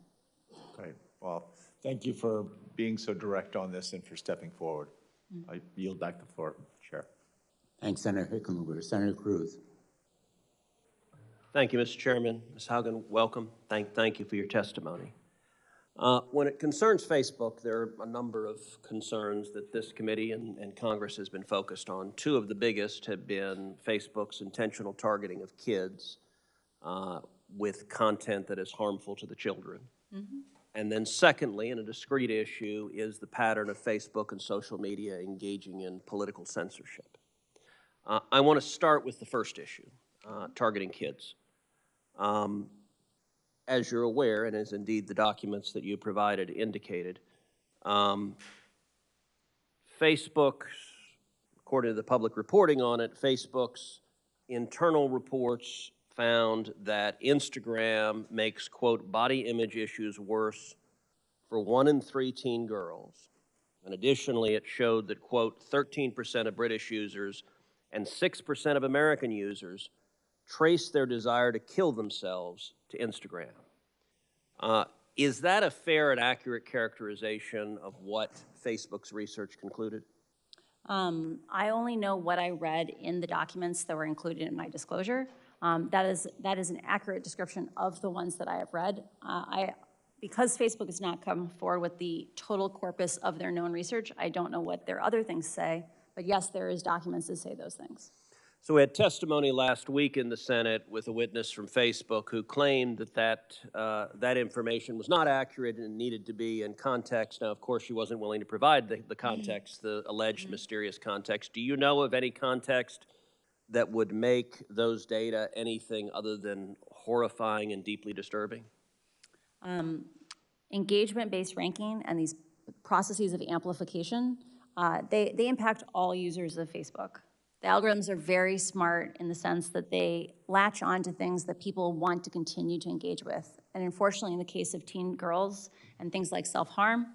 Great. Well, thank you for being so direct on this and for stepping forward. I yield back the floor, Chair. Thanks, Senator Hickenlooper. Senator Cruz. Thank you, Mr. Chairman. Ms. Haugen, welcome. Thank you for your testimony. When it concerns Facebook, there are a number of concerns that this committee and Congress has been focused on. Two of the biggest have been Facebook's intentional targeting of kids with content that is harmful to the children. And then secondly, and a discrete issue, is the pattern of Facebook and social media engaging in political censorship. I want to start with the first issue, targeting kids. As you're aware, and as indeed the documents that you provided indicated, Facebook, according to the public reporting on it, Facebook's internal reports found that Instagram makes, quote, body image issues worse for 1 in 3 teen girls. And additionally, it showed that, quote, 13% of British users and 6% of American users trace their desire to kill themselves to Instagram. Is that a fair and accurate characterization of what Facebook's research concluded? I only know what I read in the documents that were included in my disclosure. That is an accurate description of the ones that I have read. Because Facebook has not come forward with the total corpus of their known research, I don't know what their other things say, but yes, there is documents that say those things. So we had testimony last week in the Senate with a witness from Facebook who claimed that information was not accurate and needed to be in context. Now, of course, she wasn't willing to provide the context, the alleged mysterious context. Do you know of any context that would make those data anything other than horrifying and deeply disturbing? Engagement-based ranking and these processes of amplification, they impact all users of Facebook. The algorithms are very smart in the sense that they latch on to things that people want to continue to engage with. And unfortunately, in the case of teen girls and things like self-harm,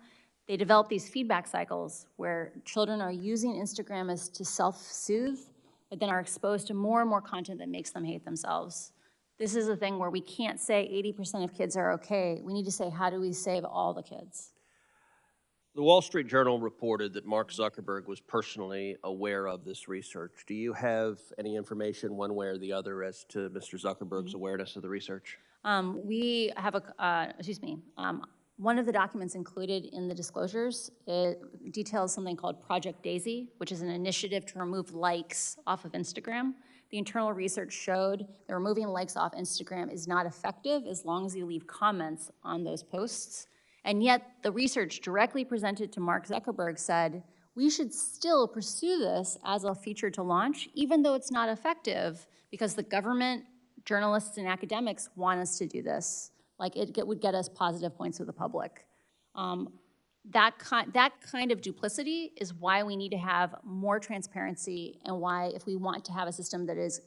they develop these feedback cycles where children are using Instagram as to self-soothe, but then are exposed to more and more content that makes them hate themselves. This is a thing where we can't say 80% of kids are okay. We need to say, how do we save all the kids? The Wall Street Journal reported that Mark Zuckerberg was personally aware of this research. Do you have any information one way or the other as to Mr. Zuckerberg's awareness of the research? We have one of the documents included in the disclosures, it details something called Project Daisy, which is an initiative to remove likes off of Instagram. The internal research showed that removing likes off Instagram is not effective as long as you leave comments on those posts. And yet, the research directly presented to Mark Zuckerberg said, we should still pursue this as a feature to launch, even though it's not effective, because the government, journalists, and academics want us to do this. Like, it would get us positive points with the public. That kind of duplicity is why we need to have more transparency, and why, if we want to have a system that is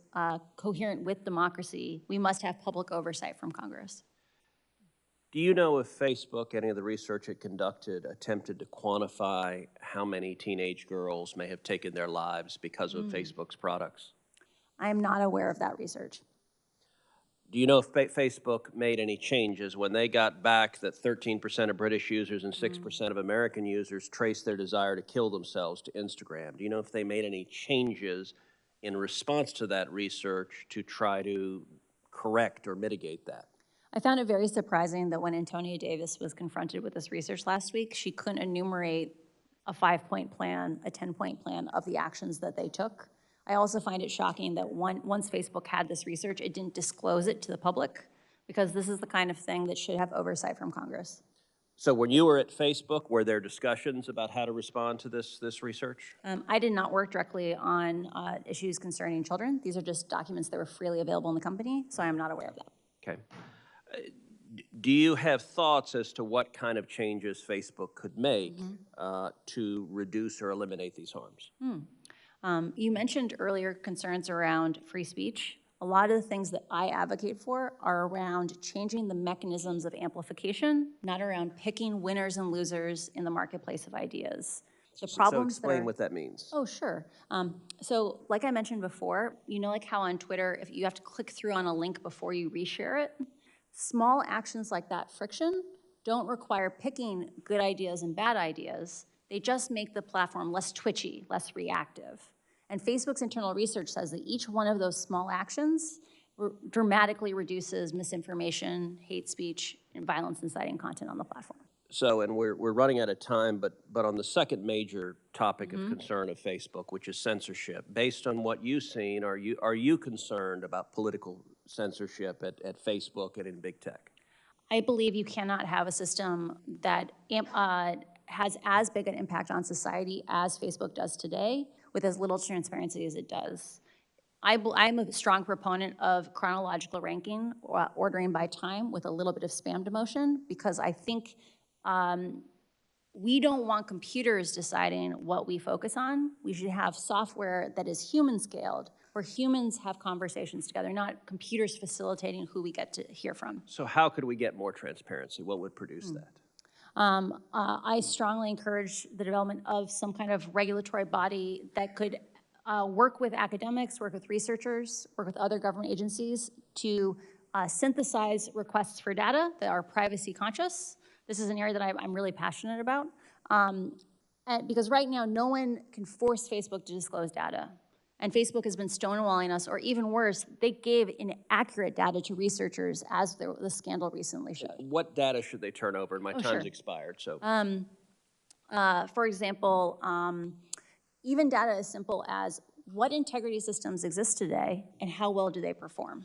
coherent with democracy, we must have public oversight from Congress. Do you know if Facebook, any of the research it conducted, attempted to quantify how many teenage girls may have taken their lives because of Facebook's products? I am not aware of that research. Do you know if Facebook made any changes when they got back that 13% of British users and 6% of American users traced their desire to kill themselves to Instagram? Do you know if they made any changes in response to that research to try to correct or mitigate that? I found it very surprising that when Antonia Davis was confronted with this research last week, she couldn't enumerate a 5-point plan, a 10-point plan of the actions that they took. I also find it shocking that once Facebook had this research, it didn't disclose it to the public, because this is the kind of thing that should have oversight from Congress. So when you were at Facebook, were there discussions about how to respond to this research? I did not work directly on issues concerning children. These are just documents that were freely available in the company, so I am not aware of that. Okay. Do you have thoughts as to what kind of changes Facebook could make to reduce or eliminate these harms? You mentioned earlier concerns around free speech. A lot of the things that I advocate for are around changing the mechanisms of amplification, not around picking winners and losers in the marketplace of ideas. The So problems that explain are- what that means. Oh, sure. So like I mentioned before, you know, like how on Twitter, if you have to click through on a link before you reshare it, small actions like that friction don't require picking good ideas and bad ideas. They just make the platform less twitchy, less reactive. And Facebook's internal research says that each one of those small actions dramatically reduces misinformation, hate speech, and violence inciting content on the platform. So, and we're running out of time, but on the second major topic of concern of Facebook, which is censorship, based on what you've seen, are you concerned about political censorship at Facebook and in big tech? I believe you cannot have a system that has as big an impact on society as Facebook does today with as little transparency as it does. I'm a strong proponent of chronological ranking, or ordering by time with a little bit of spam demotion, because I think we don't want computers deciding what we focus on. We should have software that is human scaled, where humans have conversations together, not computers facilitating who we get to hear from. So how could we get more transparency? What would produce that? I strongly encourage the development of some kind of regulatory body that could work with academics, work with researchers, work with other government agencies to synthesize requests for data that are privacy conscious. This is an area that I'm really passionate about. Because right now, no one can force Facebook to disclose data. And Facebook has been stonewalling us, or even worse, they gave inaccurate data to researchers, as the scandal recently showed. What data should they turn over? My time's sure. expired, so. For example, even data as simple as what integrity systems exist today and how well do they perform?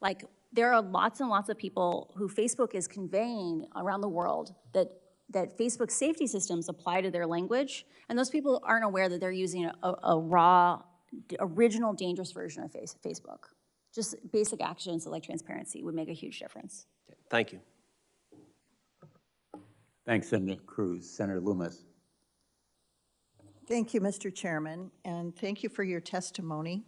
Like, there are lots and lots of people who Facebook is conveying around the world that Facebook safety systems apply to their language, and those people aren't aware that they're using a raw, original, dangerous version of Facebook. Just basic actions like transparency would make a huge difference. Okay, thank you. Thanks, Senator Cruz. Senator Loomis. Thank you, Mr. Chairman, and thank you for your testimony.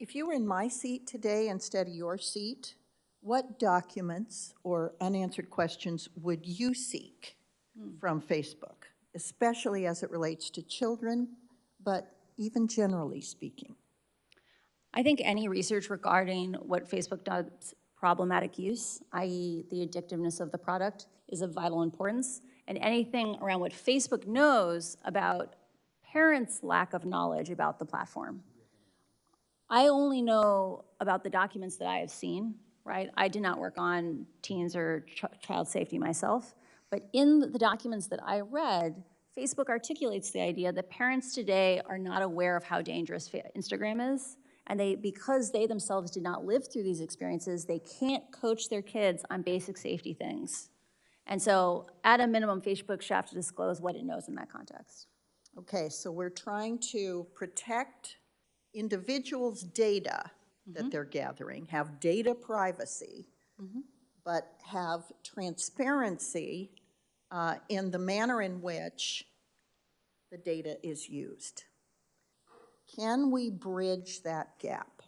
If you were in my seat today instead of your seat, what documents or unanswered questions would you seek from Facebook, especially as it relates to children, but even generally speaking? I think any research regarding what Facebook does problematic use, i.e. the addictiveness of the product, is of vital importance. And anything around what Facebook knows about parents' lack of knowledge about the platform. I only know about the documents that I have seen, right? I did not work on teens or child safety myself, but in the documents that I read, Facebook articulates the idea that parents today are not aware of how dangerous Instagram is, and because they themselves did not live through these experiences, they can't coach their kids on basic safety things. And so, at a minimum, Facebook should have to disclose what it knows in that context. Okay, so we're trying to protect individuals' data that they're gathering, have data privacy, but have transparency in the manner in which the data is used. Can we bridge that gap?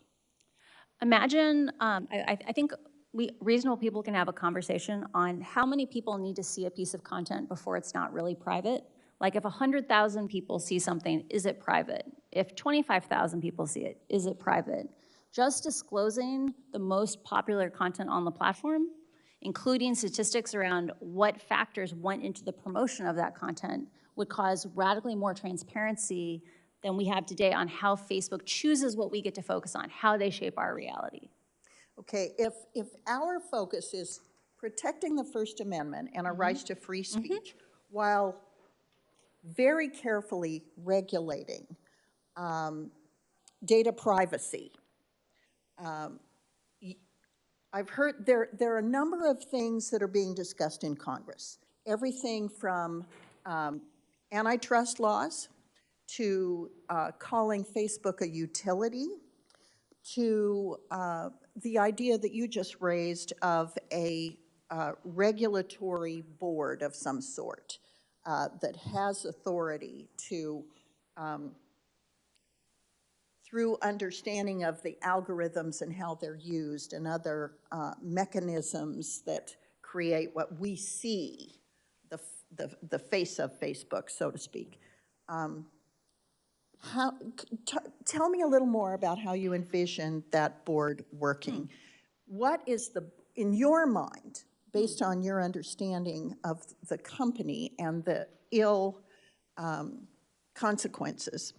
Imagine, I think reasonable people can have a conversation on how many people need to see a piece of content before it's not really private. Like if 100,000 people see something, is it private? If 25,000 people see it, is it private? Just disclosing the most popular content on the platform, including statistics around what factors went into the promotion of that content, would cause radically more transparency than we have today on how Facebook chooses what we get to focus on, how they shape our reality. Okay, if our focus is protecting the First Amendment and our rights to free speech, while very carefully regulating data privacy, I've heard there are a number of things that are being discussed in Congress. Everything from antitrust laws to calling Facebook a utility, to the idea that you just raised of a regulatory board of some sort that has authority to, through understanding of the algorithms and how they're used and other mechanisms that create what we see, the face of Facebook, so to speak. Tell me a little more about how you envision that board working. What is in your mind, based on your understanding of the company and the ill consequences,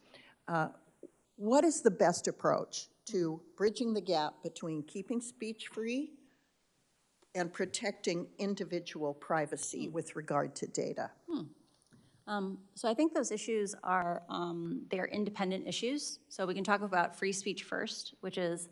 what is the best approach to bridging the gap between keeping speech free and protecting individual privacy with regard to data? So I think those issues are, they're independent issues. So we can talk about free speech first, which is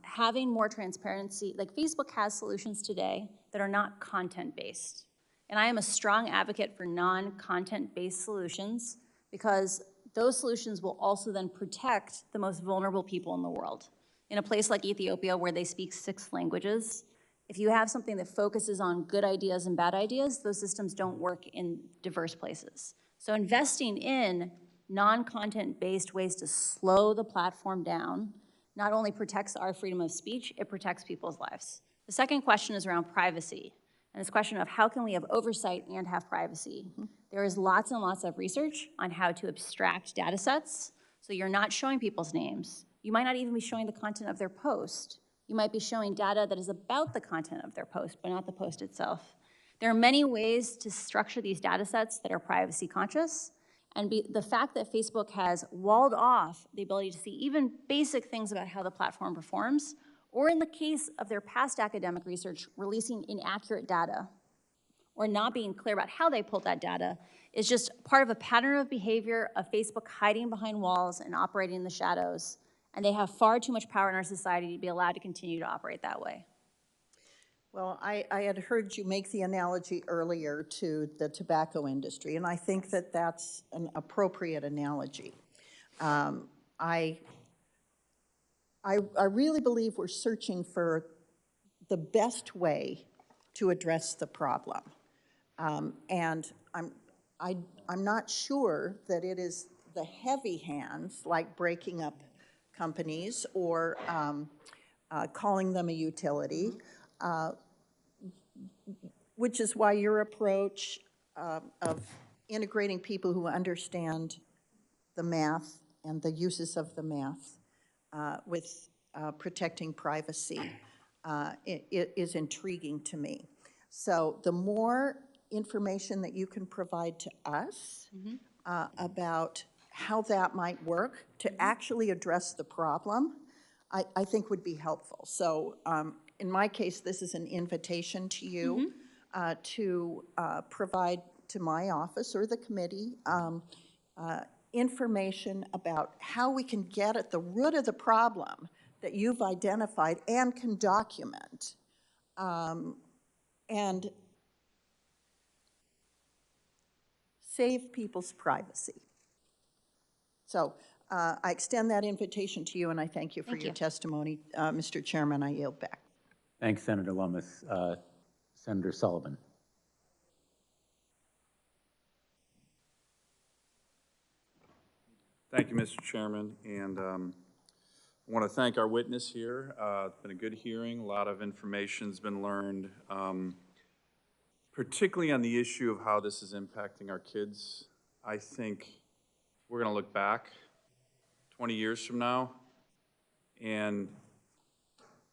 having more transparency. Like Facebook has solutions today that are not content-based. And I am a strong advocate for non-content-based solutions because those solutions will also then protect the most vulnerable people in the world. In a place like Ethiopia where they speak 6 languages, if you have something that focuses on good ideas and bad ideas, those systems don't work in diverse places. So investing in non-content-based ways to slow the platform down not only protects our freedom of speech, it protects people's lives. The second question is around privacy, and this question of how can we have oversight and have privacy? There is lots and lots of research on how to abstract data sets, so you're not showing people's names. You might not even be showing the content of their post. You might be showing data that is about the content of their post, but not the post itself. There are many ways to structure these data sets that are privacy conscious, and the fact that Facebook has walled off the ability to see even basic things about how the platform performs, or in the case of their past academic research, releasing inaccurate data, or not being clear about how they pulled that data, is just part of a pattern of behavior of Facebook hiding behind walls and operating in the shadows. And they have far too much power in our society to be allowed to continue to operate that way. Well, I had heard you make the analogy earlier to the tobacco industry, and I think that that's an appropriate analogy. I really believe we're searching for the best way to address the problem. And I'm not sure that it is the heavy hands, like breaking up companies or calling them a utility, which is why your approach of integrating people who understand the math and the uses of the math with protecting privacy is intriguing to me. So the more information that you can provide to us about how that might work to actually address the problem, I think would be helpful. So in my case, this is an invitation to you to provide to my office or the committee information about how we can get at the root of the problem that you've identified and can document, and save people's privacy. So I extend that invitation to you, and I thank you for your testimony. Mr. Chairman, I yield back. Thanks, Senator Lummis. Senator Sullivan. Thank you, Mr. Chairman, and I want to thank our witness here. It's been a good hearing. A lot of information's been learned, particularly on the issue of how this is impacting our kids. I think we're going to look back 20 years from now, and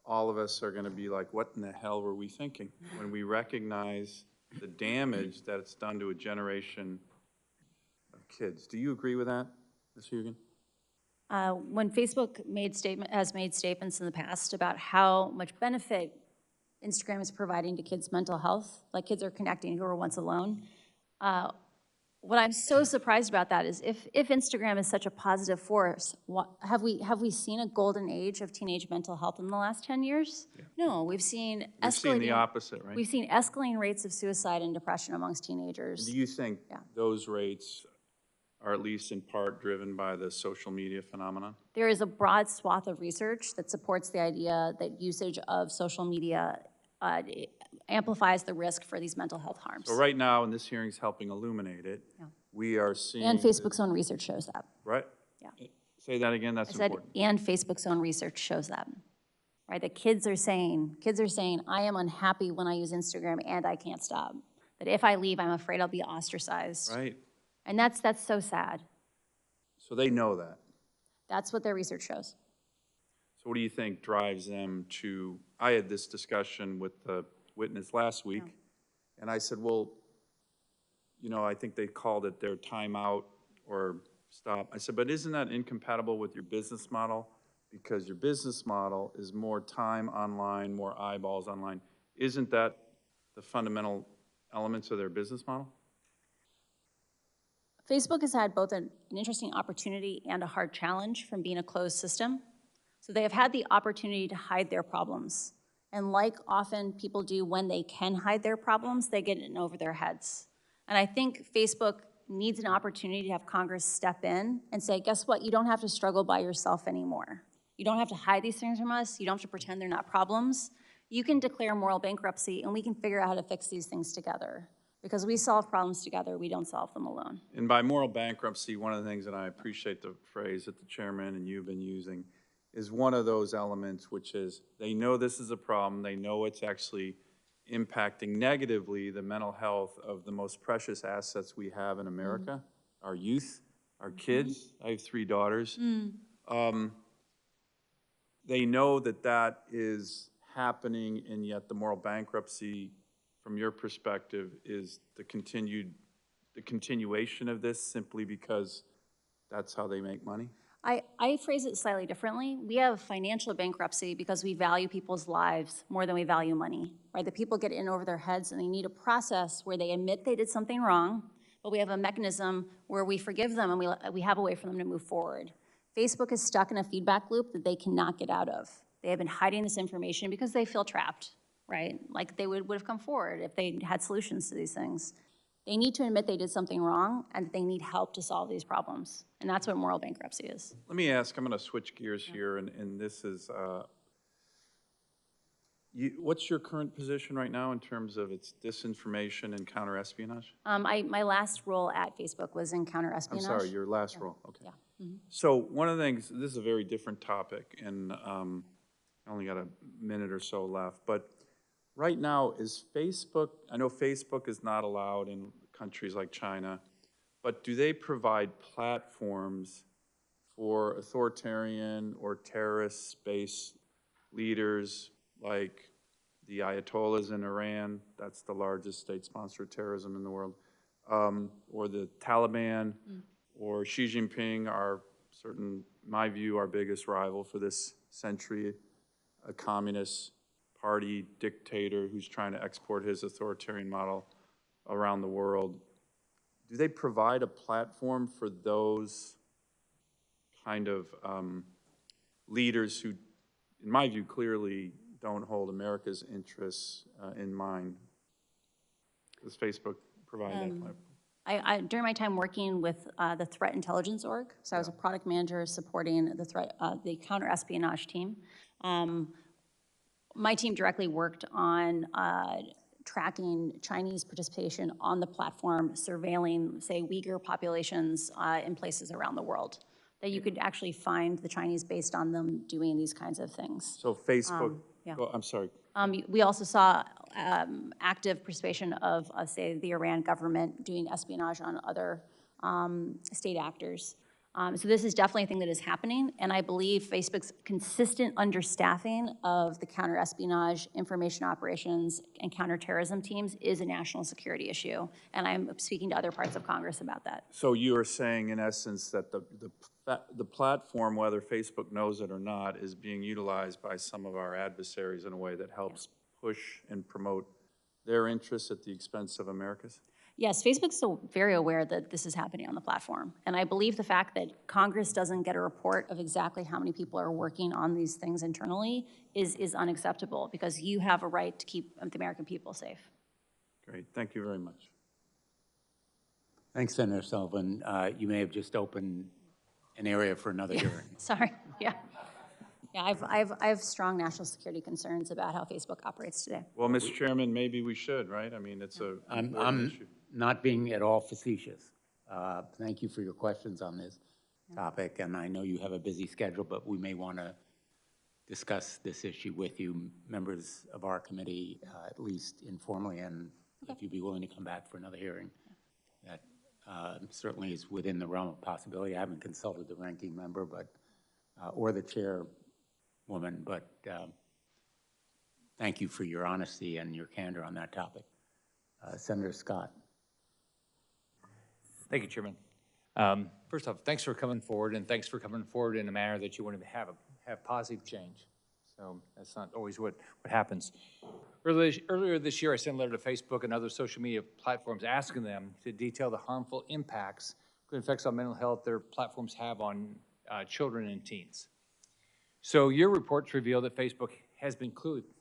all of us are going to be like, what in the hell were we thinking? When we recognize the damage that it's done to a generation of kids. Do you agree with that, Ms. Haugen? When Facebook has made statements in the past about how much benefit Instagram is providing to kids' mental health, like kids are connecting who were once alone, what I'm so surprised about that is if Instagram is such a positive force, have we seen a golden age of teenage mental health in the last 10 years? Yeah. No, we've seen the opposite, right? We've seen escalating rates of suicide and depression amongst teenagers. Do you think those rates are at least in part driven by the social media phenomenon? There is a broad swath of research that supports the idea that usage of social media amplifies the risk for these mental health harms. So right now, and this hearing is helping illuminate it, we are seeing... And Facebook's own research shows that. Right? Yeah. Say that again, that's important. And Facebook's own research shows that. Right, that kids are saying, I am unhappy when I use Instagram and I can't stop. that if I leave, I'm afraid I'll be ostracized. Right? And that's so sad. So they know that. That's what their research shows. So what do you think drives them to, I had this discussion with the witness last week, and I said, well, you know, I think they called it their timeout or stop. I said, but isn't that incompatible with your business model? Because your business model is more time online, more eyeballs online. Isn't that the fundamental elements of their business model? Facebook has had both an interesting opportunity and a hard challenge from being a closed system. So they have had the opportunity to hide their problems. And like often people do when they can hide their problems, they get in over their heads. And I think Facebook needs an opportunity to have Congress step in and say, guess what? You don't have to struggle by yourself anymore. You don't have to hide these things from us. You don't have to pretend they're not problems. You can declare moral bankruptcy and we can figure out how to fix these things together. Because we solve problems together, we don't solve them alone. And by moral bankruptcy, one of the things, and I appreciate the phrase that the chairman and you've been using, is one of those elements, which is they know this is a problem, they know it's actually impacting negatively the mental health of the most precious assets we have in America, our youth, our kids. I have 3 daughters. They know that that is happening, and yet the moral bankruptcy, from your perspective, is the continuation of this simply because that's how they make money? I phrase it slightly differently. We have financial bankruptcy because we value people's lives more than we value money, right? The people get in over their heads and they need a process where they admit they did something wrong, but we have a mechanism where we forgive them and we have a way for them to move forward. Facebook is stuck in a feedback loop that they cannot get out of. They have been hiding this information because they feel trapped, right? Like they would have come forward if they had solutions to these things. They need to admit they did something wrong and they need help to solve these problems. And that's what moral bankruptcy is. Let me ask, I'm going to switch gears here, and this is, what's your current position right now in terms of its disinformation and counter-espionage? My last role at Facebook was in counter-espionage. I'm sorry, your last role, okay. Yeah. So one of the things, this is a very different topic, and I only got a minute or so left, but right now, is Facebook, I know Facebook is not allowed in countries like China, but do they provide platforms for authoritarian or terrorist-based leaders like the Ayatollahs in Iran, that's the largest state-sponsored terrorism in the world, or the Taliban, or Xi Jinping, in my view, our biggest rival for this century, a communist party dictator who's trying to export his authoritarian model around the world. Do they provide a platform for those kind of leaders who, in my view, clearly don't hold America's interests in mind? Does Facebook provide that platform? During my time working with the Threat Intelligence Org, so I was a product manager supporting the counter-espionage team. My team directly worked on tracking Chinese participation on the platform, surveilling, say, Uyghur populations in places around the world, that you could actually find the Chinese based on them doing these kinds of things. So Facebook, yeah. oh, I'm sorry. We also saw active participation of, say, the Iran government doing espionage on other state actors. So this is definitely a thing that is happening, and I believe Facebook's consistent understaffing of the counter-espionage, information operations, and counterterrorism teams is a national security issue, and I'm speaking to other parts of Congress about that. So you are saying, in essence, that the platform, whether Facebook knows it or not, is being utilized by some of our adversaries in a way that helps push and promote their interests at the expense of America's? Yes, Facebook's so very aware that this is happening on the platform. And I believe the fact that Congress doesn't get a report of exactly how many people are working on these things internally is unacceptable, because you have a right to keep the American people safe. Great, thank you very much. Thanks, Senator Sullivan. You may have just opened an area for another hearing. Sorry, yeah. Yeah, I have strong national security concerns about how Facebook operates today. Well, Mr. Chairman, maybe we should, right? I mean, it's a important issue. Not being at all facetious. Thank you for your questions on this topic, and I know you have a busy schedule, but we may want to discuss this issue with you, members of our committee, at least informally and if you'd be willing to come back for another hearing. That certainly is within the realm of possibility. I haven't consulted the ranking member, but, or the chairwoman, but thank you for your honesty and your candor on that topic. Senator Scott. Thank you, Chairman. First off, thanks for coming forward, and thanks for coming forward in a manner that you want to have positive change. So that's not always what happens. Earlier this year, I sent a letter to Facebook and other social media platforms asking them to detail the harmful impacts, including effects on mental health their platforms have on children and teens. So your reports reveal that Facebook has been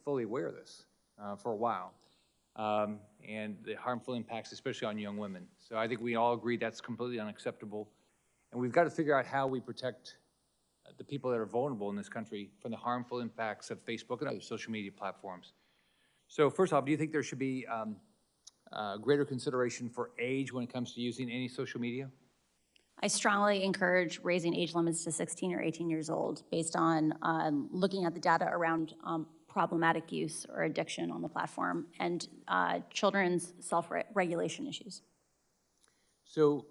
fully aware of this for a while, and the harmful impacts, especially on young women. So I think we all agree that's completely unacceptable, and we've got to figure out how we protect the people that are vulnerable in this country from the harmful impacts of Facebook and other social media platforms. So first off, do you think there should be greater consideration for age when it comes to using any social media? I strongly encourage raising age limits to 16 or 18 years old based on looking at the data around problematic use or addiction on the platform and children's self-regulation issues. So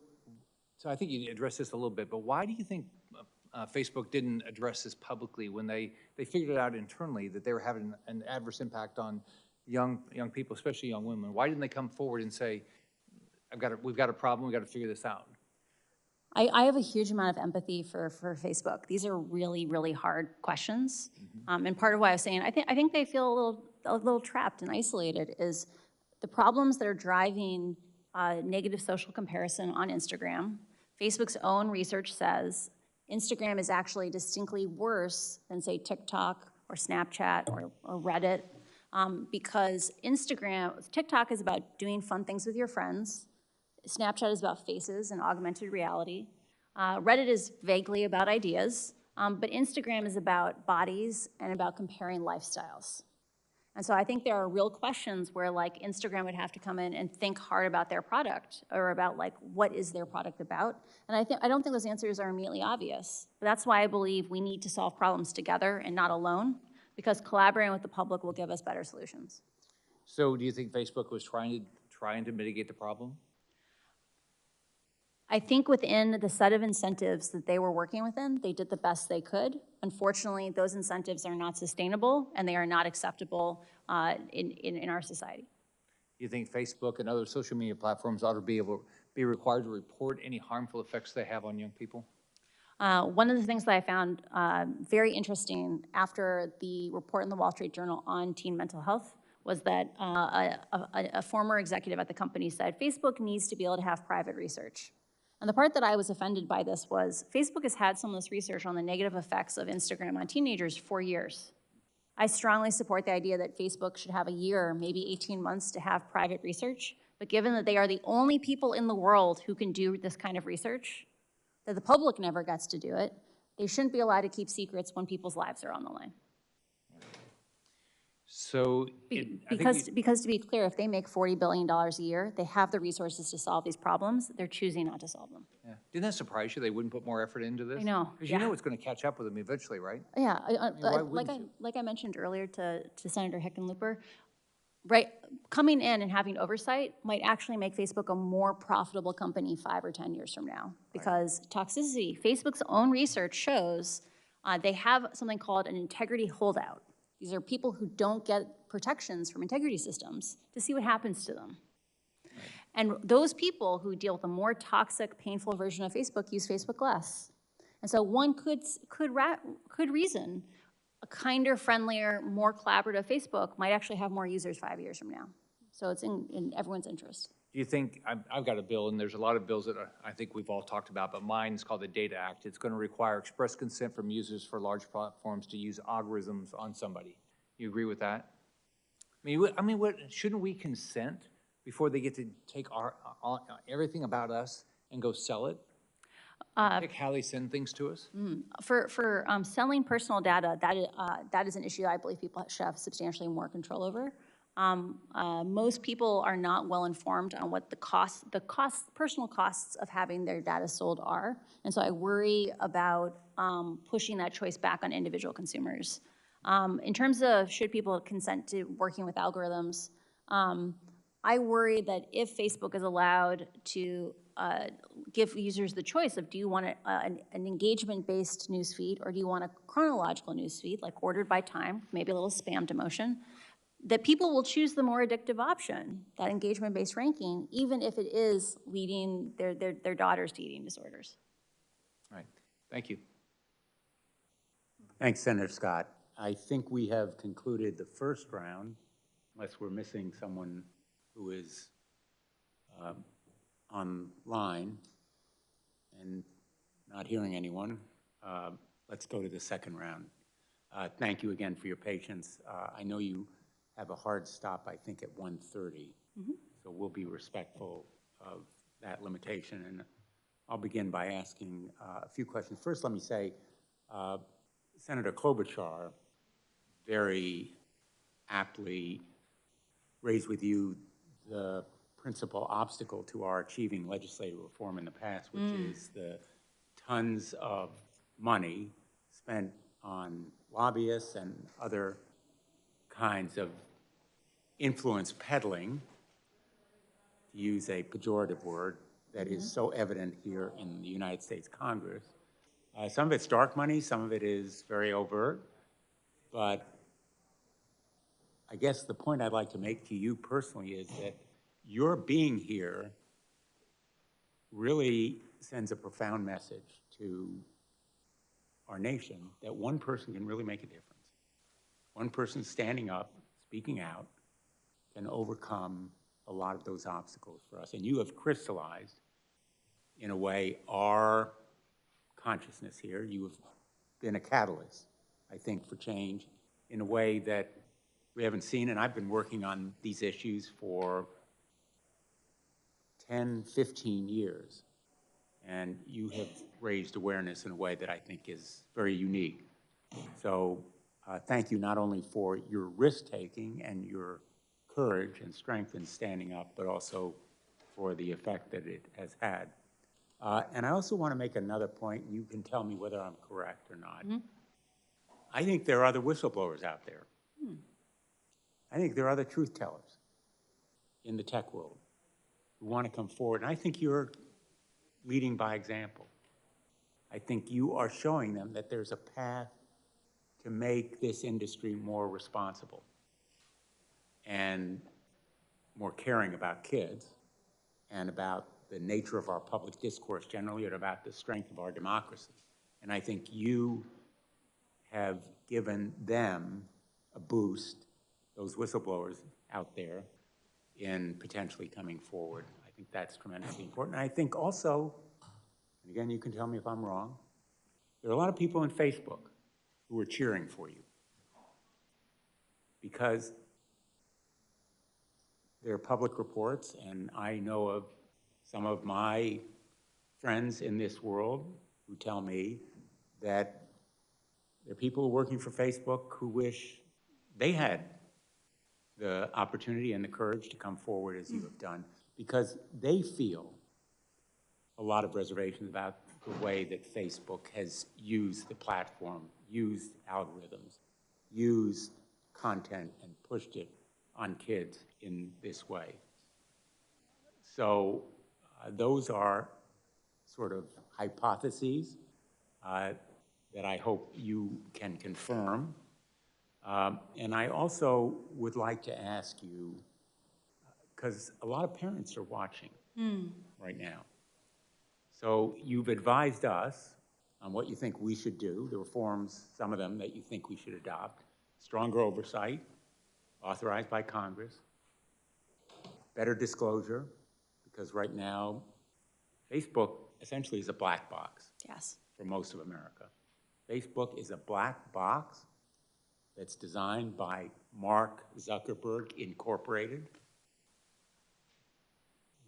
I think you addressed this a little bit, but why do you think Facebook didn't address this publicly when they figured it out internally that they were having an adverse impact on young people, especially young women? Why didn't they come forward and say, we've got a problem, we've got to figure this out? I have a huge amount of empathy for Facebook. These are really, really hard questions. And part of why I was saying, I think they feel a little trapped and isolated is the problems that are driving negative social comparison on Instagram. Facebook's own research says Instagram is actually distinctly worse than, say, TikTok or Snapchat or Reddit, because TikTok is about doing fun things with your friends. Snapchat is about faces and augmented reality. Reddit is vaguely about ideas, but Instagram is about bodies and about comparing lifestyles. And so I think there are real questions where like Instagram would have to come in and think hard about their product or about like what is their product about. And I don't think those answers are immediately obvious. But that's why I believe we need to solve problems together and not alone, because collaborating with the public will give us better solutions. So do you think Facebook was trying to mitigate the problem? I think within the set of incentives that they were working within, they did the best they could. Unfortunately, those incentives are not sustainable and they are not acceptable in our society. Do you think Facebook and other social media platforms ought to be required to report any harmful effects they have on young people? One of the things that I found very interesting after the report in the Wall Street Journal on teen mental health was that a former executive at the company said Facebook needs to be able to have private research. And the part that I was offended by this was Facebook has had some of this research on the negative effects of Instagram on teenagers for years. I strongly support the idea that Facebook should have a year, maybe 18 months to have private research, but given that they are the only people in the world who can do this kind of research, that the public never gets to do it, they shouldn't be allowed to keep secrets when people's lives are on the line. So, because to be clear, if they make $40 billion a year, they have the resources to solve these problems. They're choosing not to solve them. yeah. Didn't that surprise you? They wouldn't put more effort into this? I know. Because you know it's going to catch up with them eventually, right? Yeah, wouldn't you? like I mentioned earlier to Senator Hickenlooper, right? Coming in and having oversight might actually make Facebook a more profitable company 5 or 10 years from now, because toxicity, Facebook's own research shows they have something called an integrity holdout. These are people who don't get protections from integrity systems to see what happens to them. Right. And those people who deal with a more toxic, painful version of Facebook use Facebook less. And so one could reason a kinder, friendlier, more collaborative Facebook might actually have more users 5 years from now. So it's in everyone's interest. Do you think, I've got a bill, and there's a lot of bills that I think we've all talked about, but mine is called the Data Act. It's going to require express consent from users for large platforms to use algorithms on somebody. You agree with that? Shouldn't we consent before they get to take everything about us and go sell it? Pick how they send things to us? For selling personal data, that is an issue I believe people should have substantially more control over. Most people are not well informed on what the personal costs of having their data sold are. And so I worry about pushing that choice back on individual consumers. In terms of should people consent to working with algorithms, I worry that if Facebook is allowed to give users the choice of, do you want an engagement-based newsfeed, or do you want a chronological newsfeed, like ordered by time, maybe a little spam demotion, that people will choose the more addictive option, that engagement-based ranking, even if it is leading their daughters to eating disorders. All right, thank you. Thanks, Senator Scott. I think we have concluded the first round, unless we're missing someone who is online and not hearing anyone. Let's go to the second round. Thank you again for your patience. I know you have a hard stop, I think, at 1:30, so we'll be respectful of that limitation. And I'll begin by asking a few questions. First, let me say, Senator Klobuchar very aptly raised with you the principal obstacle to our achieving legislative reform in the past, which is the tons of money spent on lobbyists and other kinds of influence peddling, to use a pejorative word, that is so evident here in the United States Congress. Some of it's dark money, some of it is very overt, but I guess the point I'd like to make to you personally is that your being here really sends a profound message to our nation that one person can really make a difference. One person standing up, speaking out, can overcome a lot of those obstacles for us. And you have crystallized, in a way, our consciousness here. You have been a catalyst, I think, for change in a way that we haven't seen. And I've been working on these issues for 10, 15 years. And you have raised awareness in a way that I think is very unique. So thank you not only for your risk-taking and your courage and strength in standing up, but also for the effect that it has had. And I also want to make another point, and you can tell me whether I'm correct or not. I think there are other whistleblowers out there. I think there are other truth tellers in the tech world who want to come forward. And I think you're leading by example. I think you are showing them that there's a path to make this industry more responsible and more caring about kids and about the nature of our public discourse generally and about the strength of our democracy. And I think you have given them a boost, those whistleblowers out there, in potentially coming forward. I think that's tremendously important. And I think also, and again, you can tell me if I'm wrong, there are a lot of people in Facebook who are cheering for you because there are public reports, and I know of some of my friends in this world who tell me that there are people working for Facebook who wish they had the opportunity and the courage to come forward as you have done, because they feel a lot of reservations about the way that Facebook has used the platform, used algorithms, used content, and pushed it on kids in this way. So those are sort of hypotheses that I hope you can confirm. And I also would like to ask you, because a lot of parents are watching right now. So you've advised us on what you think we should do, the reforms, some of them that you think we should adopt, stronger oversight, authorized by Congress, better disclosure, because right now, Facebook essentially is a black box for most of America. Facebook is a black box that's designed by Mark Zuckerberg Incorporated.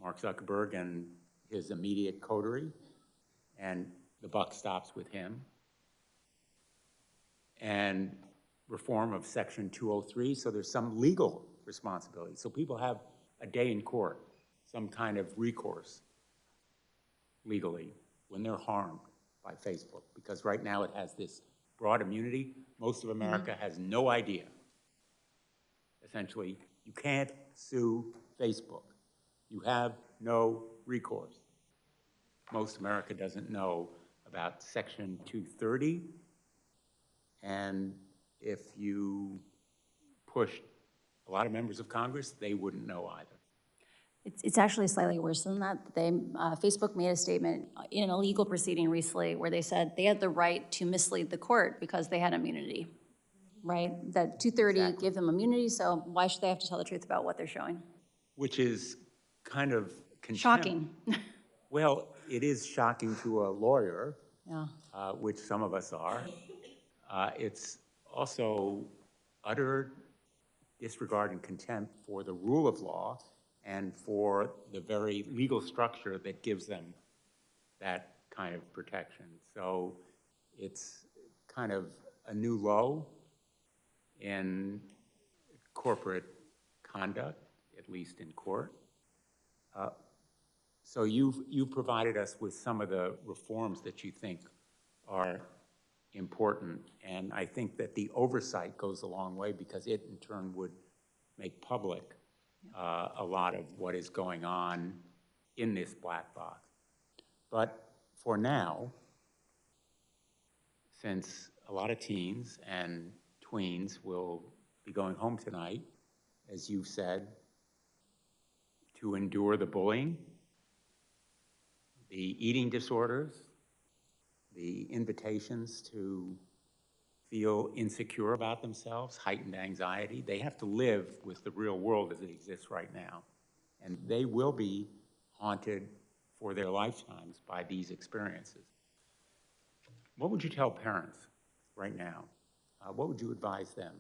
Mark Zuckerberg and his immediate coterie, and the buck stops with him. And reform of Section 203, so there's some legal responsibility. So people have a day in court, some kind of recourse legally when they're harmed by Facebook, because right now it has this broad immunity. Most of America has no idea. Essentially, you can't sue Facebook. You have no recourse. Most America doesn't know about Section 230, and if you pushed a lot of members of Congress, they wouldn't know either. It's actually slightly worse than that. Facebook made a statement in a legal proceeding recently where they said they had the right to mislead the court because they had immunity, right? That 230 gave them immunity, so why should they have to tell the truth about what they're showing? Which is kind of Shocking. Well, it is shocking to a lawyer, Yeah. which some of us are. It's also utter disregard and contempt for the rule of law and for the very legal structure that gives them that kind of protection. So it's kind of a new low in corporate conduct, at least in court. So you've provided us with some of the reforms that you think are important, and I think that the oversight goes a long way because it in turn would make public a lot of what is going on in this black box. But for now, since a lot of teens and tweens will be going home tonight, as you've said, to endure the bullying, the eating disorders, the invitations to feel insecure about themselves, heightened anxiety. They have to live with the real world as it exists right now. And they will be haunted for their lifetimes by these experiences. What would you tell parents right now? What would you advise them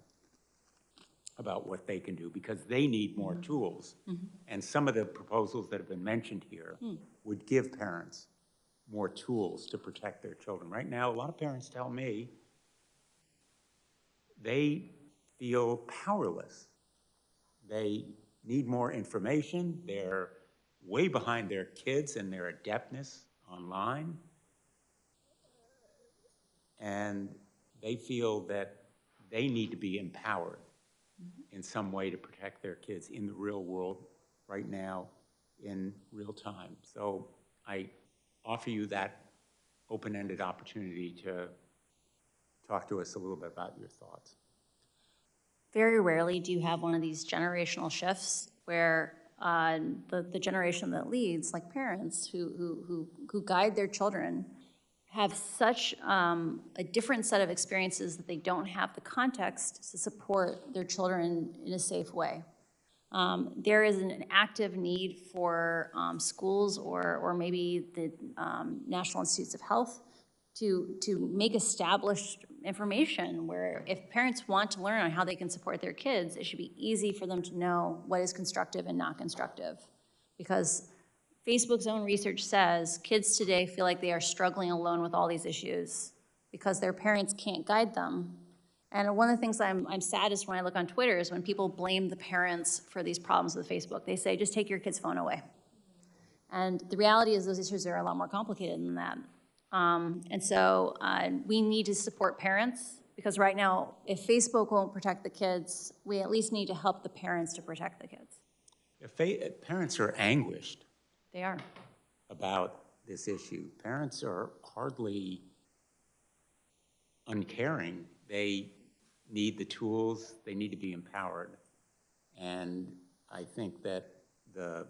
about what they can do? Because they need more tools. And some of the proposals that have been mentioned here would give parents more tools to protect their children. Right now, a lot of parents tell me they feel powerless. They need more information. They're way behind their kids in their adeptness online. And they feel that they need to be empowered in some way to protect their kids in the real world right now in real time. So I offer you that open-ended opportunity to talk to us a little bit about your thoughts. Very rarely do you have one of these generational shifts where the generation that leads, like parents who guide their children, have such a different set of experiences that they don't have the context to support their children in a safe way. There is an active need for schools or maybe the National Institutes of Health to make established information where if parents want to learn on how they can support their kids, it should be easy for them to know what is constructive and not constructive. Because Facebook's own research says kids today feel like they are struggling alone with all these issues because their parents can't guide them. And one of the things I'm saddest when I look on Twitter is when people blame the parents for these problems with Facebook. They say, just take your kid's phone away. And the reality is those issues are a lot more complicated than that. And so we need to support parents because right now, if Facebook won't protect the kids, we at least need to help the parents to protect the kids. If parents are anguished They are. about this issue. Parents are hardly uncaring. They need the tools, they need to be empowered. And I think that the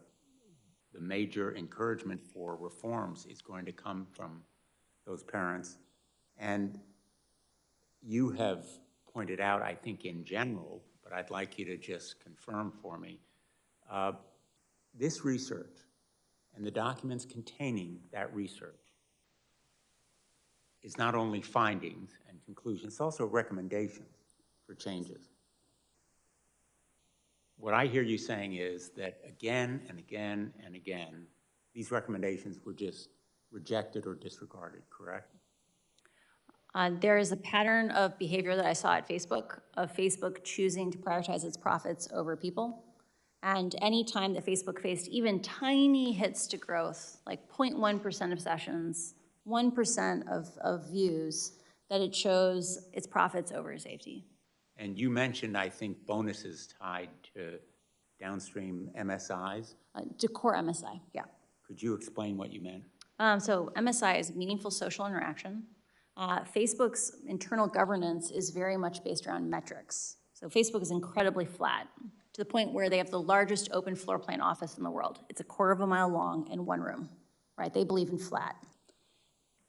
major encouragement for reforms is going to come from those parents. And you have pointed out, I think in general, but I'd like you to just confirm for me, this research and the documents containing that research is not only findings and conclusions, it's also recommendations for changes. What I hear you saying is that again and again and again, these recommendations were just rejected or disregarded, correct? There is a pattern of behavior that I saw at Facebook, of Facebook choosing to prioritize its profits over people. And any time that Facebook faced even tiny hits to growth, like 0.1% of sessions, 1% of views, that it chose its profits over safety. And you mentioned, I think, bonuses tied to downstream MSIs? To core MSI, yeah. Could you explain what you meant? So MSI is meaningful social interaction. Facebook's internal governance is very much based around metrics. So Facebook is incredibly flat, to the point where they have the largest open floor plan office in the world. It's 1/4 mile long in one room, right? They believe in flat.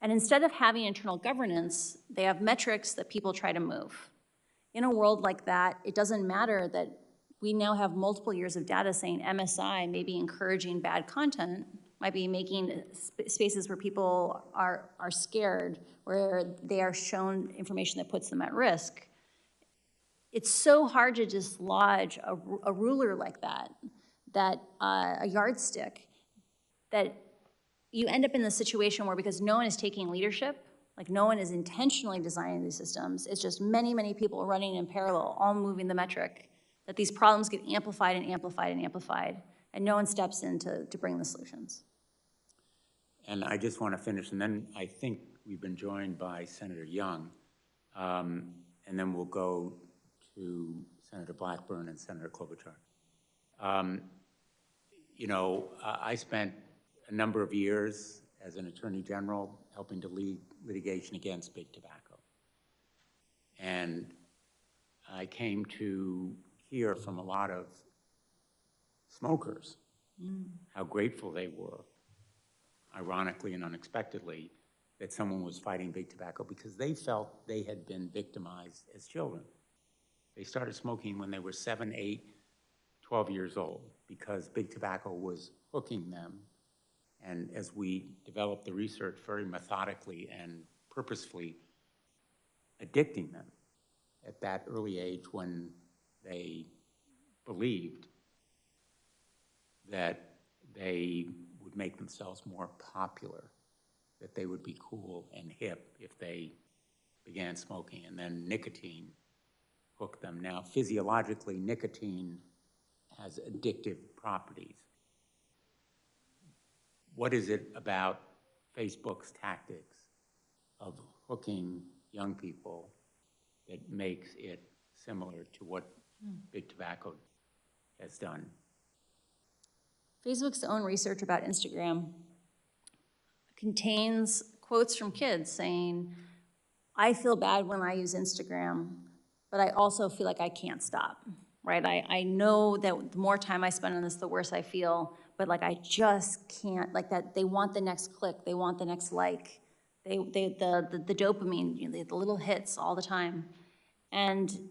And instead of having internal governance, they have metrics that people try to move. In a world like that, it doesn't matter that we now have multiple years of data saying MSI may be encouraging bad content, might be making spaces where people are scared, where they are shown information that puts them at risk. It's so hard to dislodge a ruler like that, a yardstick, that you end up in the situation where, because no one is taking leadership, like no one is intentionally designing these systems, it's just many, many people running in parallel, all moving the metric, that these problems get amplified and amplified and amplified, and no one steps in to bring the solutions. And I just want to finish, and then I think we've been joined by Senator Young, and then we'll go to Senator Blackburn and Senator Klobuchar. You know, I spent a number of years as an attorney general helping to lead litigation against big tobacco. And I came to hear from a lot of smokers how grateful they were, ironically and unexpectedly, that someone was fighting big tobacco, because they felt they had been victimized as children. They started smoking when they were 7, 8, 12 years old, because big tobacco was hooking them. And as we developed the research, very methodically and purposefully addicting them at that early age, when they believed that they would make themselves more popular, that they would be cool and hip if they began smoking. And then nicotine hooked them. Now, physiologically, nicotine has addictive properties. What is it about Facebook's tactics of hooking young people that makes it similar to what big tobacco has done? Facebook's own research about Instagram contains quotes from kids saying, I feel bad when I use Instagram, but I also feel like I can't stop, right? I know that the more time I spend on this, the worse I feel, but like I just can't, like that they want the next click, they want the next like, the dopamine, you know, the little hits all the time. And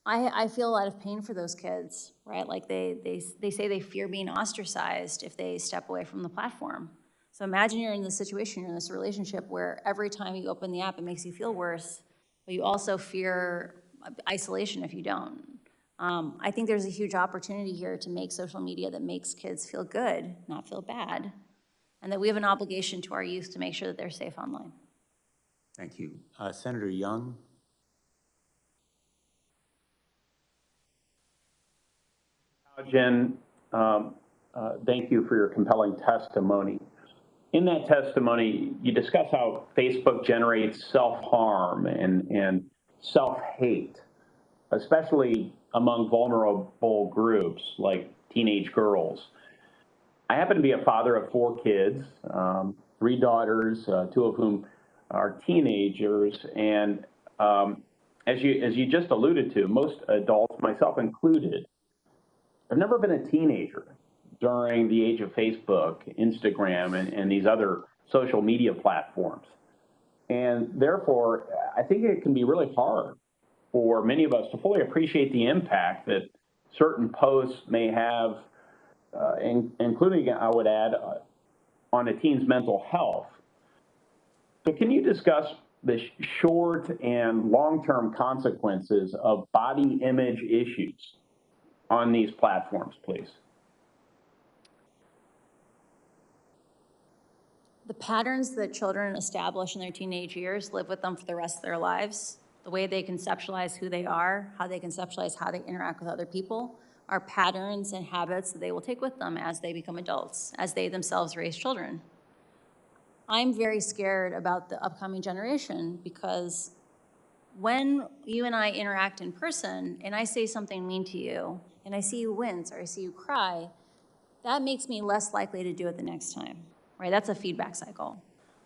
I feel a lot of pain for those kids, right? Like they say they fear being ostracized if they step away from the platform. So imagine you're in this situation, you're in this relationship where every time you open the app, it makes you feel worse, but you also fear isolation if you don't. I think there's a huge opportunity here to make social media that makes kids feel good, not feel bad, and that we have an obligation to our youth to make sure that they're safe online. Thank you. Senator Young? Jen, thank you for your compelling testimony. In that testimony, you discuss how Facebook generates self-harm and self-hate, especially among vulnerable groups like teenage girls. I happen to be a father of 4 kids, 3 daughters, 2 of whom are teenagers, and as you just alluded to, most adults, myself included, I've never been a teenager during the age of Facebook, Instagram, and these other social media platforms. And therefore, I think it can be really hard for many of us to fully appreciate the impact that certain posts may have, including, I would add, on a teen's mental health. So can you discuss the short and long-term consequences of body image issues on these platforms, please? The patterns that children establish in their teenage years live with them for the rest of their lives. The way they conceptualize who they are, how they conceptualize how they interact with other people, are patterns and habits that they will take with them as they become adults, as they themselves raise children. I'm very scared about the upcoming generation, because when you and I interact in person and I say something mean to you, and I see you wince or I see you cry, that makes me less likely to do it the next time, right? That's a feedback cycle.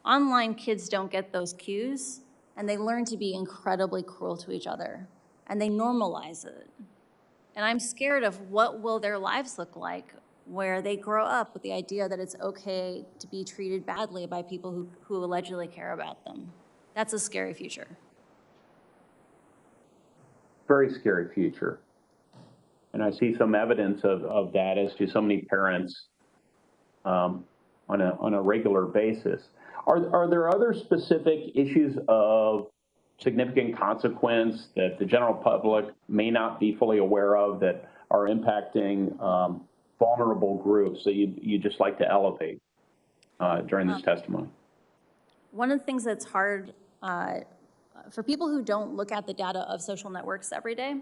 Online kids don't get those cues, and they learn to be incredibly cruel to each other, and they normalize it. And I'm scared of what will their lives look like where they grow up with the idea that it's okay to be treated badly by people who allegedly care about them. That's a scary future. Very scary future. And I see some evidence of that as to so many parents on a regular basis. Are there other specific issues of significant consequence that the general public may not be fully aware of that are impacting vulnerable groups that you'd just like to elevate during this testimony? One of the things that's hard for people who don't look at the data of social networks every day,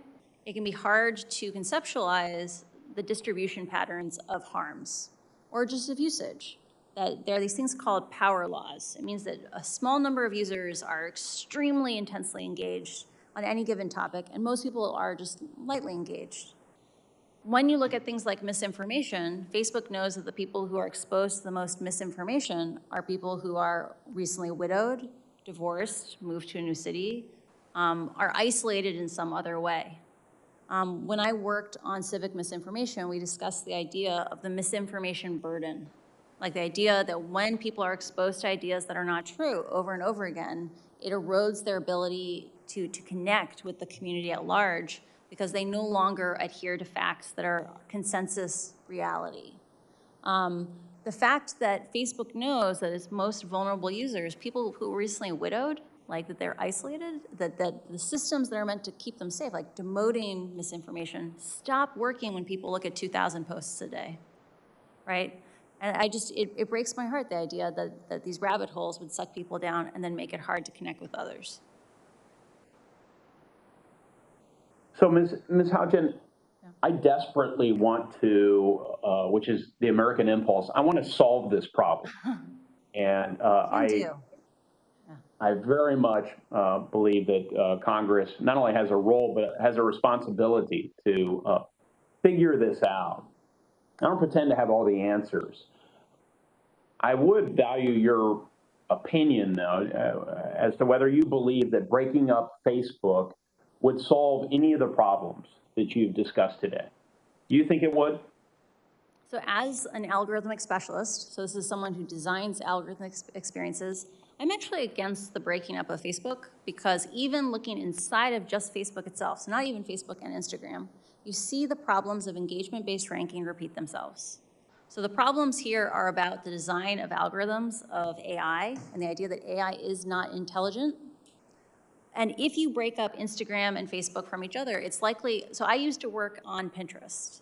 it can be hard to conceptualize the distribution patterns of harms or just of usage. That there are these things called power laws. It means that a small number of users are extremely intensely engaged on any given topic, and most people are just lightly engaged. When you look at things like misinformation, Facebook knows that the people who are exposed to the most misinformation are people who are recently widowed, divorced, moved to a new city, are isolated in some other way. When I worked on civic misinformation, we discussed the idea of the misinformation burden. Like the idea that when people are exposed to ideas that are not true over and over again, it erodes their ability to connect with the community at large because they no longer adhere to facts that are consensus reality. The fact that Facebook knows that its most vulnerable users, people who were recently widowed, like that they're isolated, that the systems that are meant to keep them safe, like demoting misinformation, stop working when people look at 2,000 posts a day, right? And it breaks my heart, the idea that these rabbit holes would suck people down and then make it hard to connect with others. So Ms. Haugen, I desperately want to, which is the American impulse, I want to solve this problem. And I very much believe that Congress not only has a role, but has a responsibility to figure this out. I don't pretend to have all the answers. I would value your opinion, though, as to whether you believe that breaking up Facebook would solve any of the problems that you've discussed today. Do you think it would? So as an algorithmic specialist, so this is someone who designs algorithmic experiences, I'm actually against the breaking up of Facebook because even looking inside of just Facebook itself, so not even Facebook and Instagram, you see the problems of engagement-based ranking repeat themselves. So the problems here are about the design of algorithms of AI and the idea that AI is not intelligent. And if you break up Instagram and Facebook from each other, it's likely, so I used to work on Pinterest.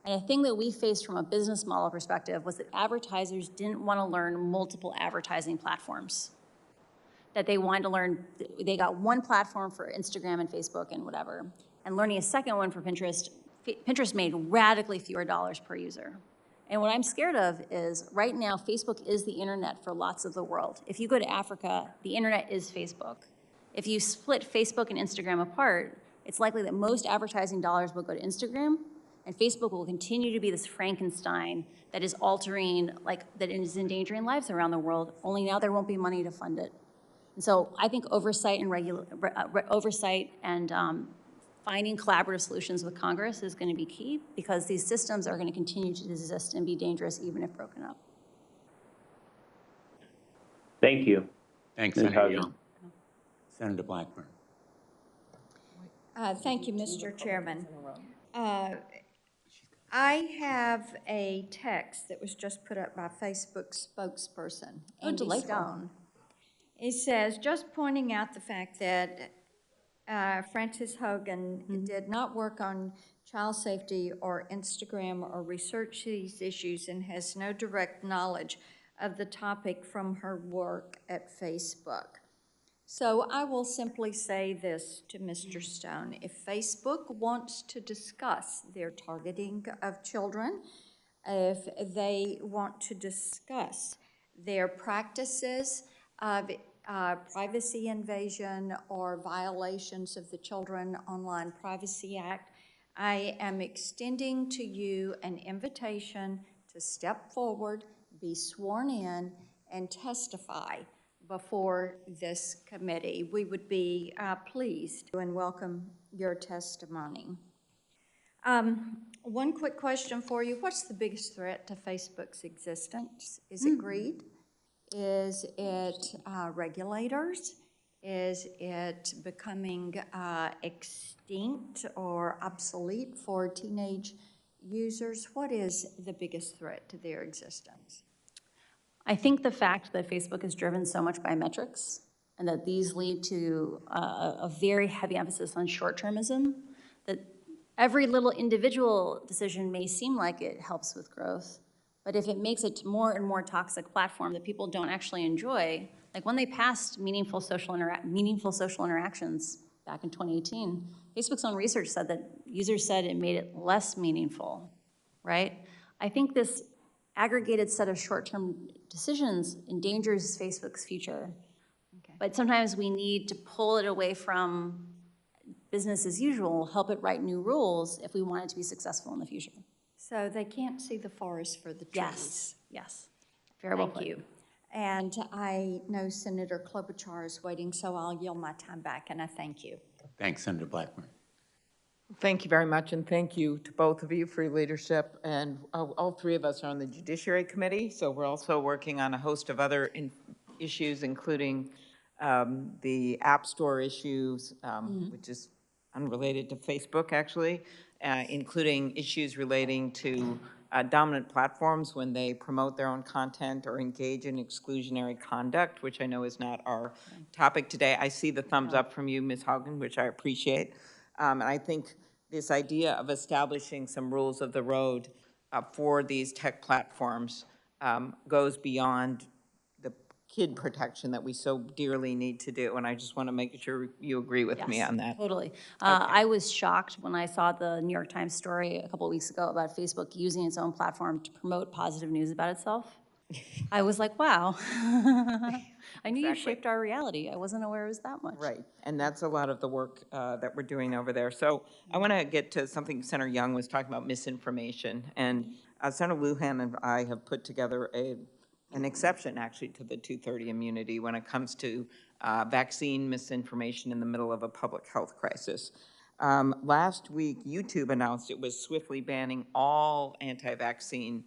And a thing that we faced from a business model perspective was that advertisers didn't want to learn multiple advertising platforms. That they wanted to learn, they got one platform for Instagram and Facebook and whatever, and learning a second one for Pinterest, Pinterest made radically fewer dollars per user. And what I'm scared of is right now, Facebook is the internet for lots of the world. If you go to Africa, the internet is Facebook. If you split Facebook and Instagram apart, it's likely that most advertising dollars will go to Instagram, and Facebook will continue to be this Frankenstein that is altering, that is endangering lives around the world, only now there won't be money to fund it. And so I think oversight and finding collaborative solutions with Congress is going to be key because these systems are going to continue to exist and be dangerous even if broken up. Thank you. Thanks, Ms. Senator Haugen. Young. Senator Blackburn. Thank you, Mr. Chairman. I have a text that was just put up by Facebook's spokesperson, Andy Stone. It says, just pointing out the fact that Frances Haugen did not work on child safety or Instagram or research these issues and has no direct knowledge of the topic from her work at Facebook. So I will simply say this to Mr. Stone. If Facebook wants to discuss their targeting of children, if they want to discuss their practices of privacy invasion or violations of the Children Online Privacy Act, I am extending to you an invitation to step forward, be sworn in, and testify before this committee. We would be pleased and welcome your testimony. One quick question for you. What's the biggest threat to Facebook's existence? Is it greed? Is it regulators? Is it becoming extinct or obsolete for teenage users? What is the biggest threat to their existence? I think the fact that Facebook is driven so much by metrics and that these lead to a very heavy emphasis on short-termism, that every little individual decision may seem like it helps with growth, but if it makes it more and more toxic platform that people don't actually enjoy, like when they passed meaningful social interactions back in 2018, Facebook's own research said that users said it made it less meaningful, right? I think this aggregated set of short-term decisions endangers Facebook's future. Okay. But sometimes we need to pull it away from business as usual, help it write new rules if we want it to be successful in the future. So they can't see the forest for the trees. Yes, yes. Very well put. Thank you. And I know Senator Klobuchar is waiting, so I'll yield my time back, and I thank you. Thanks, Senator Blackburn. Thank you very much, and thank you to both of you for your leadership. And all three of us are on the Judiciary Committee, so we're also working on a host of other issues, including the App Store issues, which is unrelated to Facebook, actually, including issues relating to dominant platforms when they promote their own content or engage in exclusionary conduct, which I know is not our topic today. I see the thumbs up from you, Ms. Haugen, which I appreciate. And I think this idea of establishing some rules of the road for these tech platforms goes beyond the kid protection that we so dearly need to do. And I just want to make sure you agree with me on that. Totally. I was shocked when I saw the New York Times story a couple of weeks ago about Facebook using its own platform to promote positive news about itself. I was like, wow. I knew you shaped our reality. I wasn't aware it was that much. Right, and that's a lot of the work that we're doing over there. So I want to get to something Senator Young was talking about, misinformation. And Senator Lujan and I have put together an exception, actually, to the 230 immunity when it comes to vaccine misinformation in the middle of a public health crisis. Last week, YouTube announced it was swiftly banning all anti-vaccine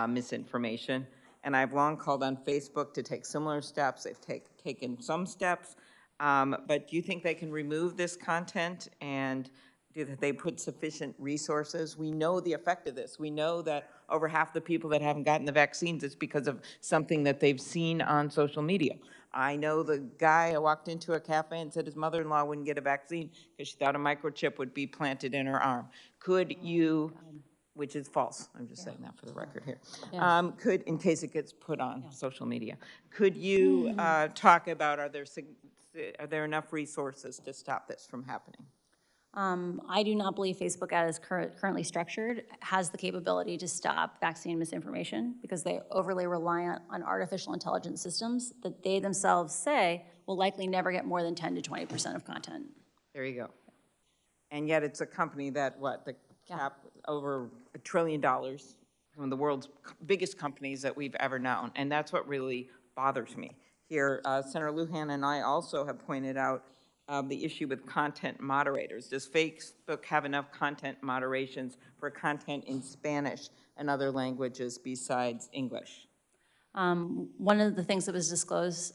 misinformation. And I've long called on Facebook to take similar steps. They've taken some steps, but do you think they can remove this content, and do they put sufficient resources? We know the effect of this. We know that over half the people that haven't gotten the vaccines, it's because of something that they've seen on social media. I know the guy who walked into a cafe and said his mother-in-law wouldn't get a vaccine because she thought a microchip would be planted in her arm. Could you, which is false, I'm just saying that for the record here, could, in case it gets put on social media, could you talk about, are there enough resources to stop this from happening? I do not believe Facebook, as currently structured, has the capability to stop vaccine misinformation because they're overly reliant on artificial intelligence systems that they themselves say will likely never get more than 10 to 20% of content. There you go. And yet it's a company that, the cap over $1 trillion, one of the world's biggest companies that we've ever known. And that's what really bothers me here. Senator Lujan and I also have pointed out the issue with content moderators. Does Facebook have enough content moderations for content in Spanish and other languages besides English? One of the things that was disclosed,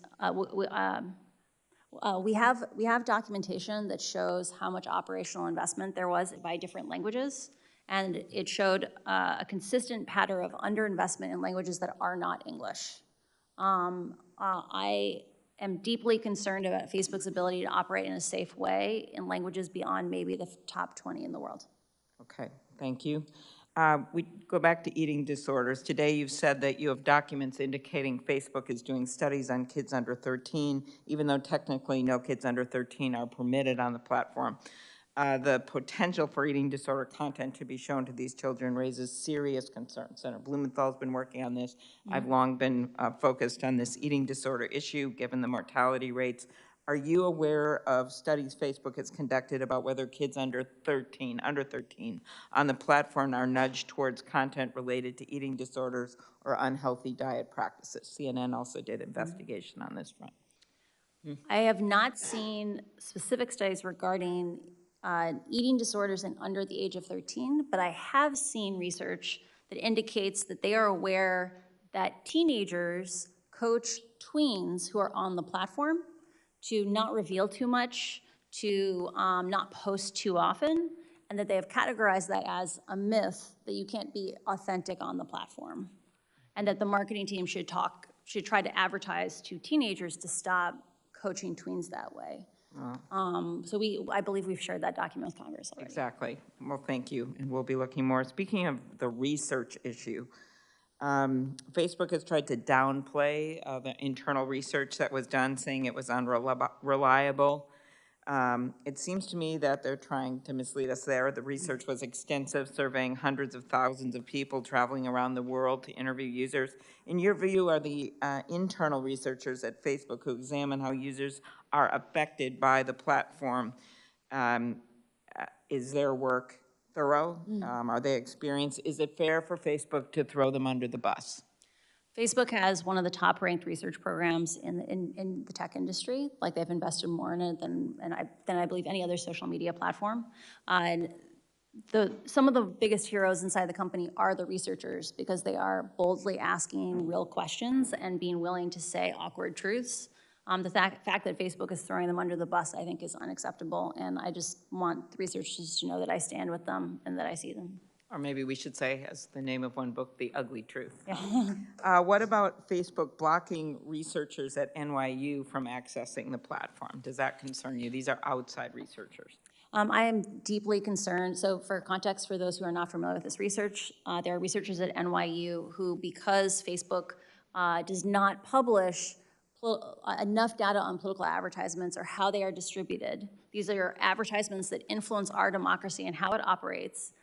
we have documentation that shows how much operational investment there was by different languages, and it showed a consistent pattern of underinvestment in languages that are not English. I am deeply concerned about Facebook's ability to operate in a safe way in languages beyond maybe the top 20 in the world. Okay, thank you. We go back to eating disorders. Today you've said that you have documents indicating Facebook is doing studies on kids under 13, even though technically no kids under 13 are permitted on the platform. The potential for eating disorder content to be shown to these children raises serious concerns. Senator Blumenthal's been working on this. I've long been focused on this eating disorder issue, given the mortality rates. Are you aware of studies Facebook has conducted about whether kids under 13 on the platform are nudged towards content related to eating disorders or unhealthy diet practices? CNN also did investigation on this front. I have not seen specific studies regarding eating disorders in under the age of 13, but I have seen research that indicates that they are aware that teenagers coach tweens who are on the platform to not reveal too much, to not post too often, and that they have categorized that as a myth that you can't be authentic on the platform, and that the marketing team should try to advertise to teenagers to stop coaching tweens that way. So I believe we've shared that document with Congress already. Exactly. Well, thank you, and we'll be looking more. Speaking of the research issue, Facebook has tried to downplay the internal research that was done, saying it was unreliable. It seems to me that they're trying to mislead us there. The research was extensive, surveying hundreds of thousands of people traveling around the world to interview users. In your view, are the internal researchers at Facebook who examine how users are affected by the platform, is their work thorough? Are they experienced? Is it fair for Facebook to throw them under the bus? Facebook has one of the top-ranked research programs in the tech industry. Like, they've invested more in it than I believe any other social media platform. And some of the biggest heroes inside the company are the researchers, because they are boldly asking real questions and being willing to say awkward truths. The fact that Facebook is throwing them under the bus, I think, is unacceptable, and I just want the researchers to know that I stand with them and that I see them. Or maybe we should say, as the name of one book, The Ugly Truth. Yeah. What about Facebook blocking researchers at NYU from accessing the platform? Does that concern you? These are outside researchers. I am deeply concerned. So for context, for those who are not familiar with this research, there are researchers at NYU who, because Facebook does not publish enough data on political advertisements or how they are distributed, these are advertisements that influence our democracy and how it operates,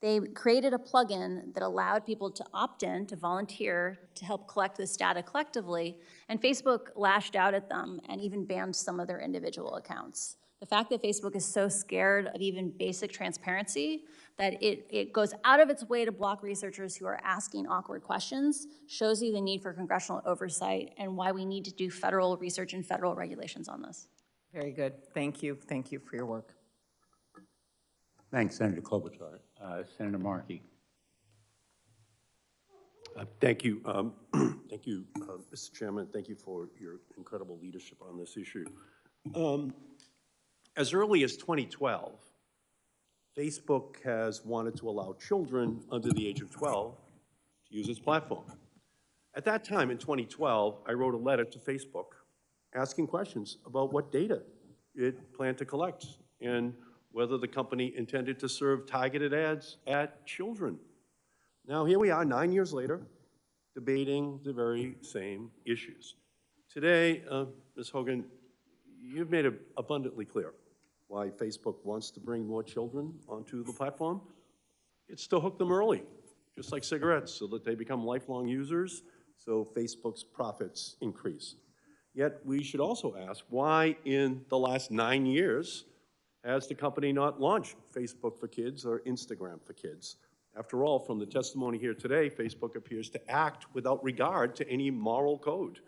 they created a plugin that allowed people to opt in, to volunteer, to help collect this data collectively, and Facebook lashed out at them and even banned some of their individual accounts. The fact that Facebook is so scared of even basic transparency that it goes out of its way to block researchers who are asking awkward questions shows you the need for congressional oversight and why we need to do federal research and federal regulations on this. Very good. Thank you. Thank you for your work. Thanks, Senator Klobuchar. Senator Markey. Thank you. Thank you, Mr. Chairman. Thank you for your incredible leadership on this issue. As early as 2012, Facebook has wanted to allow children under the age of 12 to use its platform. At that time, in 2012, I wrote a letter to Facebook asking questions about what data it planned to collect and whether the company intended to serve targeted ads at children. Now, here we are 9 years later, debating the very same issues. Today, Ms. Haugen, you've made it abundantly clear why Facebook wants to bring more children onto the platform. It's to hook them early, just like cigarettes, so that they become lifelong users, so Facebook's profits increase. Yet, we should also ask why in the last 9 years has the company not launched Facebook for Kids or Instagram for Kids? After all, from the testimony here today, Facebook appears to act without regard to any moral code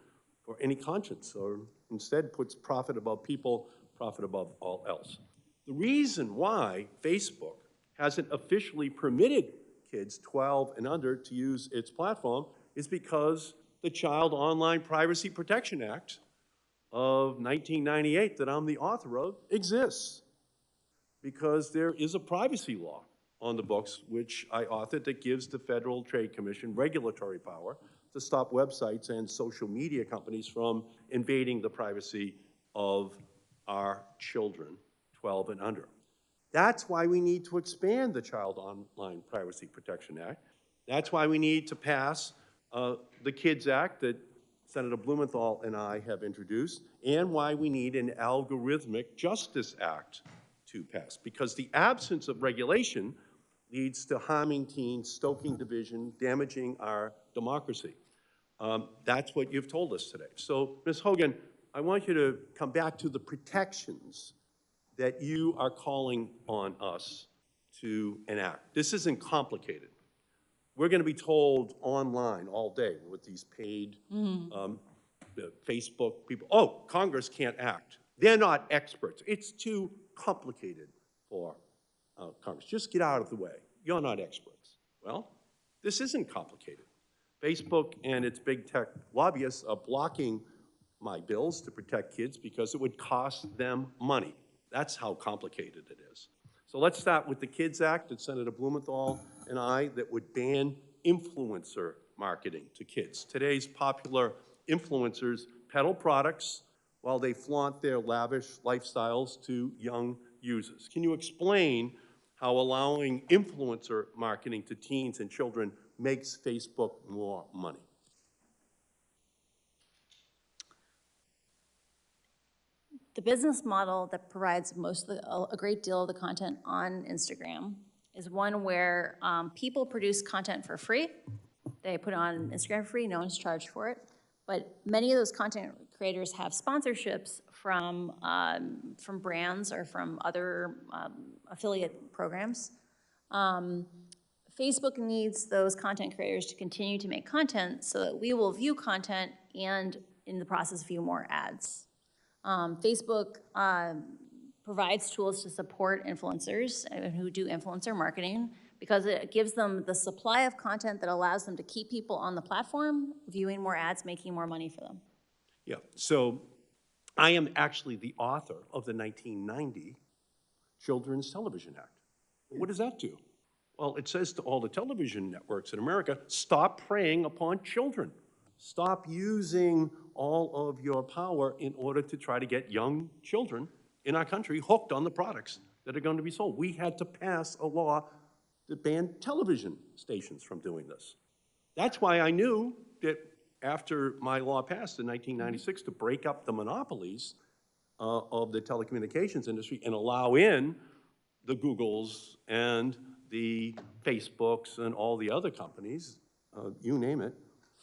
or any conscience, or instead puts profit above people, profit above all else. The reason why Facebook hasn't officially permitted kids 12 and under to use its platform is because the Child Online Privacy Protection Act of 1998 that I'm the author of exists. Because there is a privacy law on the books, which I authored, that gives the Federal Trade Commission regulatory power to stop websites and social media companies from invading the privacy of our children, 12 and under. That's why we need to expand the Child Online Privacy Protection Act. That's why we need to pass the KIDS Act that Senator Blumenthal and I have introduced, and why we need an Algorithmic Justice Act to pass, because the absence of regulation leads to harming teens, stoking division, damaging our democracy. That's what you've told us today. So, Ms. Haugen, I want you to come back to the protections that you are calling on us to enact. This isn't complicated. We're going to be told online all day with these paid Facebook people, oh, Congress can't act. They're not experts. It's too complicated for Congress. Just get out of the way. You're not experts. Well, this isn't complicated. Facebook and its big tech lobbyists are blocking my bills to protect kids because it would cost them money. That's how complicated it is. So let's start with the Kids Act that Senator Blumenthal and I that would ban influencer marketing to kids. Today's popular influencers peddle products while they flaunt their lavish lifestyles to young users. Can you explain how allowing influencer marketing to teens and children makes Facebook more money? The business model that provides a great deal of the content on Instagram is one where people produce content for free. They put it on Instagram for free, no one's charged for it. But many of those content creators have sponsorships from brands or from other affiliate programs. Facebook needs those content creators to continue to make content so that we will view content and in the process view more ads. Facebook provides tools to support influencers who do influencer marketing because it gives them the supply of content that allows them to keep people on the platform, viewing more ads, making more money for them. Yeah, so I am actually the author of the 1990 Children's Television Act. What does that do? Well, it says to all the television networks in America, stop preying upon children. Stop using all of your power in order to try to get young children in our country hooked on the products that are going to be sold. We had to pass a law that banned television stations from doing this. That's why I knew that after my law passed in 1996 to break up the monopolies of the telecommunications industry and allow in the Googles and the Facebooks and all the other companies, you name it,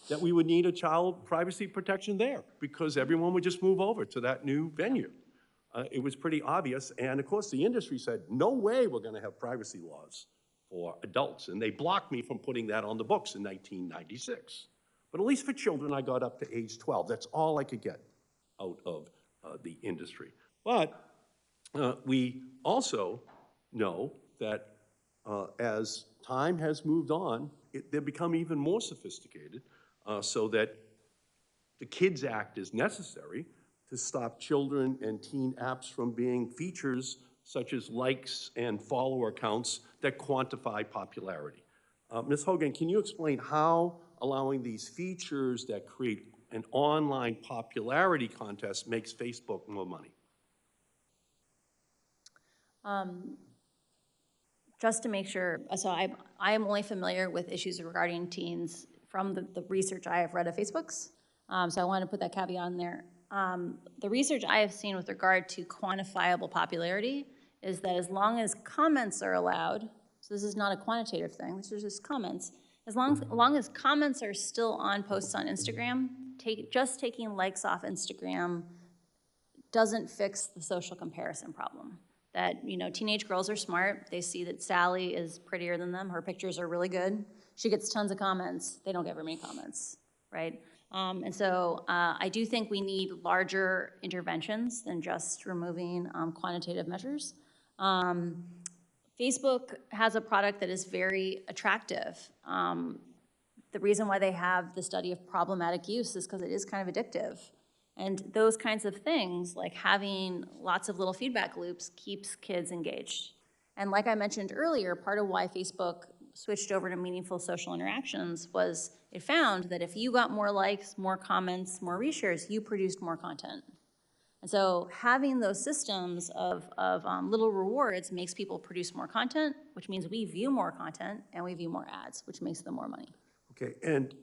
that we would need a child privacy protection there because everyone would just move over to that new venue. It was pretty obvious, and of course the industry said, no way we're gonna have privacy laws for adults, and they blocked me from putting that on the books in 1996. But at least for children, I got up to age 12. That's all I could get out of the industry. But we also know that as time has moved on, they've become even more sophisticated so that the Kids Act is necessary to stop children and teen apps from being features such as likes and follower counts that quantify popularity. Ms. Haugen, can you explain how allowing these features that create an online popularity contest makes Facebook more money? Just to make sure, so I am only familiar with issues regarding teens from the research I have read of Facebook's. So I want to put that caveat in there. The research I have seen with regard to quantifiable popularity is that as long as comments are allowed, so this is not a quantitative thing, this is just comments, as long as comments are still on posts on Instagram, just taking likes off Instagram doesn't fix the social comparison problem. That, you know, teenage girls are smart. They see that Sally is prettier than them. Her pictures are really good. She gets tons of comments. They don't get very many comments, right? And so I do think we need larger interventions than just removing quantitative measures. Facebook has a product that is very attractive. The reason why they have the study of problematic use is because it is kind of addictive. And those kinds of things, like having lots of little feedback loops, keeps kids engaged. And like I mentioned earlier, part of why Facebook switched over to meaningful social interactions was it found that if you got more likes, more comments, more reshares, you produced more content. And so having those systems of little rewards makes people produce more content, which means we view more content and we view more ads, which makes them more money. Okay, and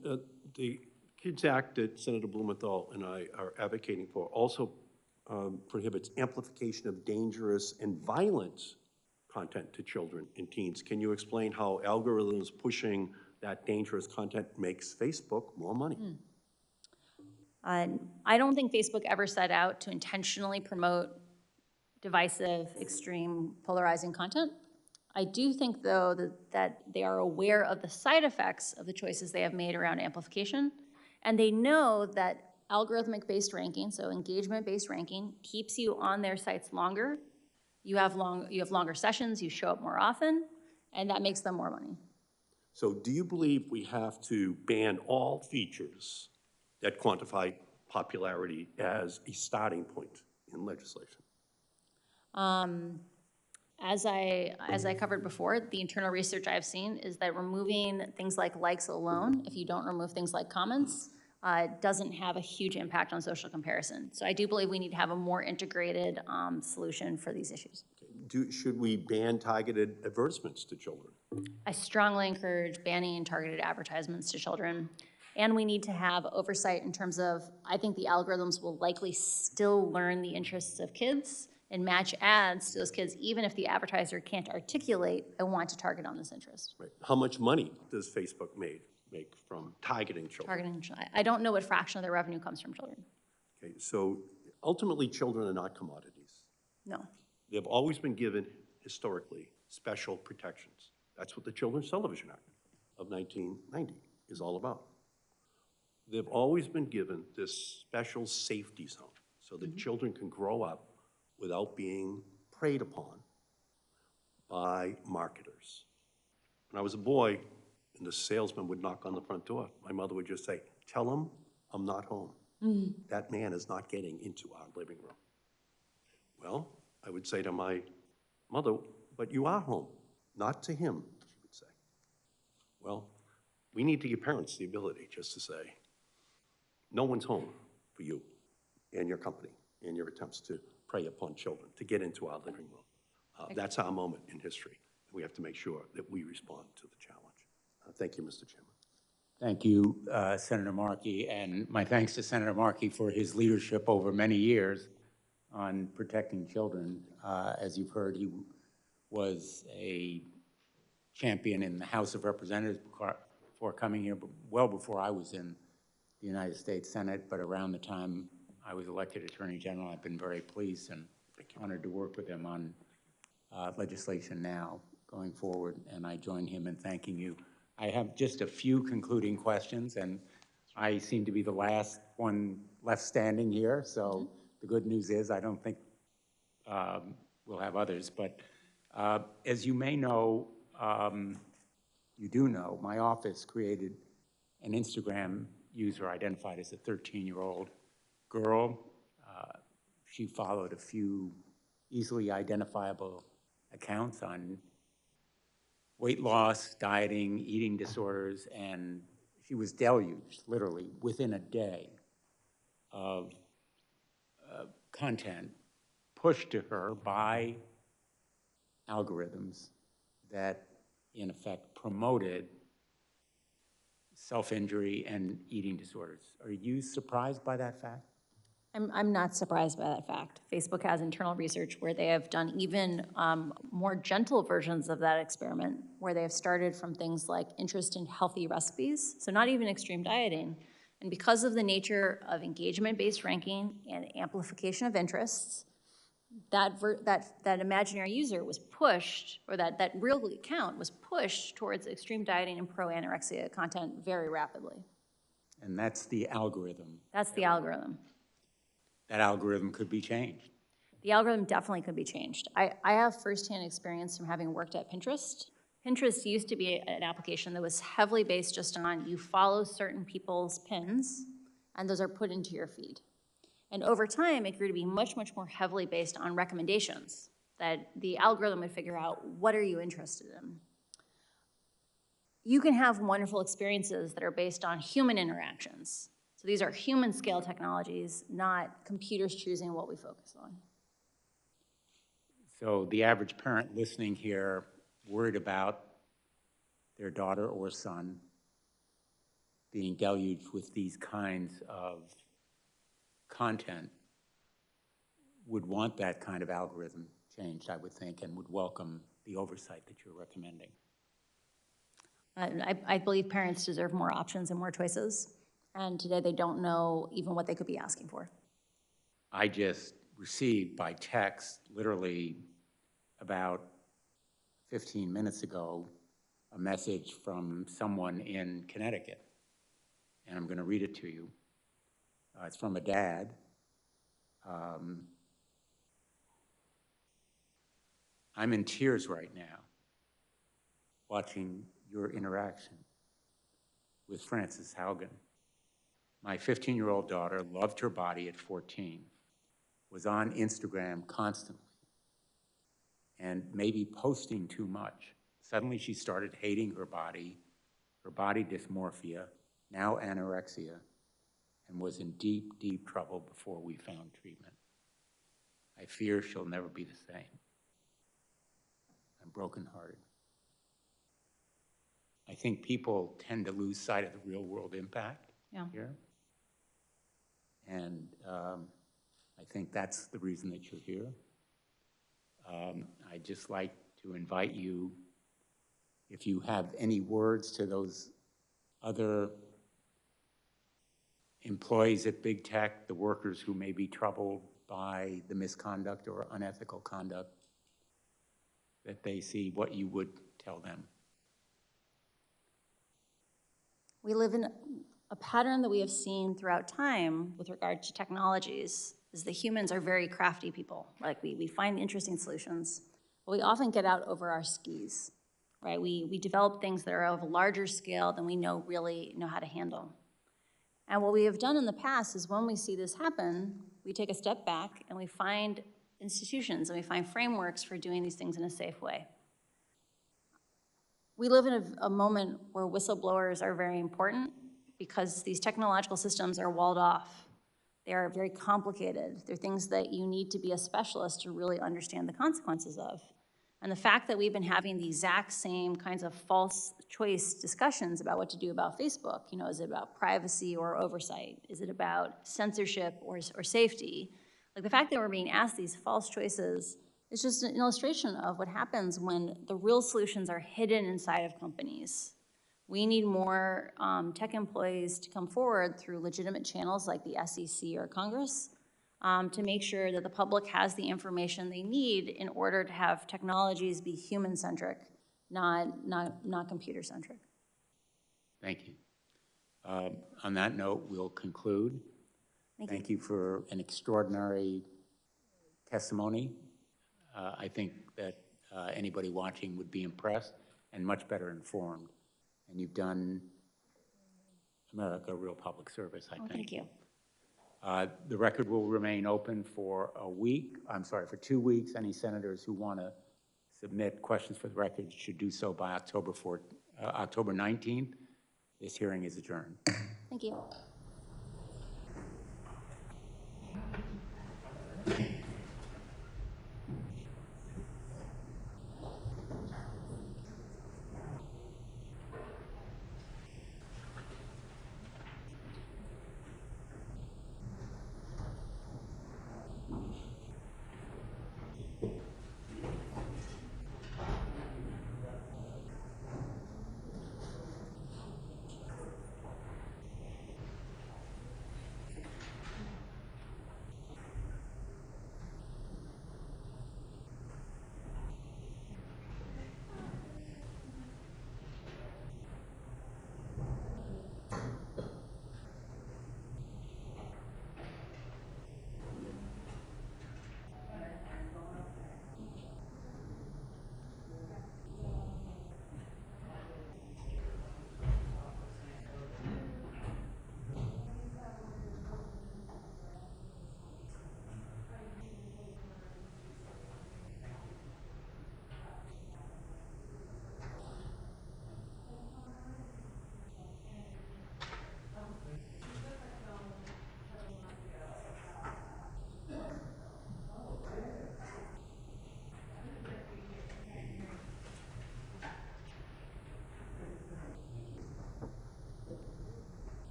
the Kids Act that Senator Blumenthal and I are advocating for also prohibits amplification of dangerous and violent content to children and teens. Can you explain how algorithms pushing that dangerous content makes Facebook more money? I don't think Facebook ever set out to intentionally promote divisive, extreme, polarizing content. I do think, though, that they are aware of the side effects of the choices they have made around amplification, and they know that algorithmic-based ranking, so engagement-based ranking, keeps you on their sites longer. You have longer sessions, you show up more often, and that makes them more money. So do you believe we have to ban all features that quantify popularity as a starting point in legislation? As I covered before, the internal research I've seen is that removing things like likes alone, if you don't remove things like comments, doesn't have a huge impact on social comparison. So I do believe we need to have a more integrated solution for these issues. Should we ban targeted advertisements to children? I strongly encourage banning targeted advertisements to children. And we need to have oversight in terms of, I think the algorithms will likely still learn the interests of kids and match ads to those kids, even if the advertiser can't articulate, I want to target on this interest. Right. How much money does Facebook make from targeting children? I don't know what fraction of their revenue comes from children. Okay, so ultimately children are not commodities. No. They've always been given, historically, special protections. That's what the Children's Television Act of 1990 is all about. They've always been given this special safety zone so that children can grow up without being preyed upon by marketers. When I was a boy, and the salesman would knock on the front door, my mother would just say, "Tell him I'm not home. That man is not getting into our living room." Well, I would say to my mother, "But you are home." "Not to him," she would say. Well, we need to give parents the ability just to say, no one's home for you and your company and your attempts to prey upon children, to get into our living room. That's our moment in history. We have to make sure that we respond to the challenge. Thank you, Mr. Chairman. Thank you, Senator Markey, and my thanks to Senator Markey for his leadership over many years on protecting children. As you've heard, he was a champion in the House of Representatives before coming here, well before I was in the United States Senate, but around the time I was elected Attorney General. I've been very pleased and honored to work with him on legislation now going forward, and I join him in thanking you. I have just a few concluding questions, and I seem to be the last one left standing here, so the good news is I don't think we'll have others, but as you may know, you do know, my office created an Instagram user identified as a 13-year-old girl. She followed a few easily identifiable accounts on weight loss, dieting, eating disorders, and she was deluged, literally, within a day of content pushed to her by algorithms that, in effect, promoted self-injury and eating disorders. Are you surprised by that fact? I'm not surprised by that fact. Facebook has internal research where they have done even more gentle versions of that experiment, where they have started from things like interest in healthy recipes, so not even extreme dieting. And because of the nature of engagement-based ranking and amplification of interests, that imaginary user was pushed, or that real account was pushed towards extreme dieting and pro-anorexia content very rapidly. And that's the algorithm. That's the algorithm. That algorithm could be changed. The algorithm definitely could be changed. I have firsthand experience from having worked at Pinterest. Pinterest used to be an application that was heavily based just on you follow certain people's pins, and those are put into your feed. And over time, it grew to be much, much more heavily based on recommendations, that the algorithm would figure out, what are you interested in? You can have wonderful experiences that are based on human interactions. So these are human scale technologies, not computers choosing what we focus on. So the average parent listening here, worried about their daughter or son being deluged with these kinds of content, would want that kind of algorithm changed, I would think, and would welcome the oversight that you're recommending. I believe parents deserve more options and more choices. And today they don't know even what they could be asking for. I just received by text, literally about 15 minutes ago, a message from someone in Connecticut, and I'm going to read it to you. It's from a dad. I'm in tears right now watching your interaction with Frances Haugen. My 15-year-old daughter loved her body at 14, was on Instagram constantly, and maybe posting too much. Suddenly she started hating her body dysmorphia, now anorexia, and was in deep, deep trouble before we found treatment. I fear she'll never be the same. I'm brokenhearted. I think people tend to lose sight of the real world impact here. And I think that's the reason that you're here. I'd just like to invite you, if you have any words to those other employees at big tech, the workers who may be troubled by the misconduct or unethical conduct that they see, what you would tell them. We live in a pattern that we have seen throughout time with regard to technologies is that humans are very crafty people. Like we find interesting solutions, but we often get out over our skis, right? We develop things that are of a larger scale than we really know how to handle. And what we have done in the past is when we see this happen, we take a step back and we find institutions and we find frameworks for doing these things in a safe way. We live in a moment where whistleblowers are very important because these technological systems are walled off. They are very complicated. They're things that you need to be a specialist to really understand the consequences of. And the fact that we've been having the exact same kinds of false choice discussions about what to do about Facebook, is it about privacy or oversight? Is it about censorship or safety? Like the fact that we're being asked these false choices is just an illustration of what happens when the real solutions are hidden inside of companies. We need more tech employees to come forward through legitimate channels like the SEC or Congress to make sure that the public has the information they need in order to have technologies be human-centric, not computer-centric. Thank you. On that note, we'll conclude. Thank you for an extraordinary testimony. I think that anybody watching would be impressed and much better informed. And you've done America a real public service, I think. Thank you. The record will remain open for 2 weeks. Any senators who want to submit questions for the record should do so by October 19th. This hearing is adjourned. Thank you.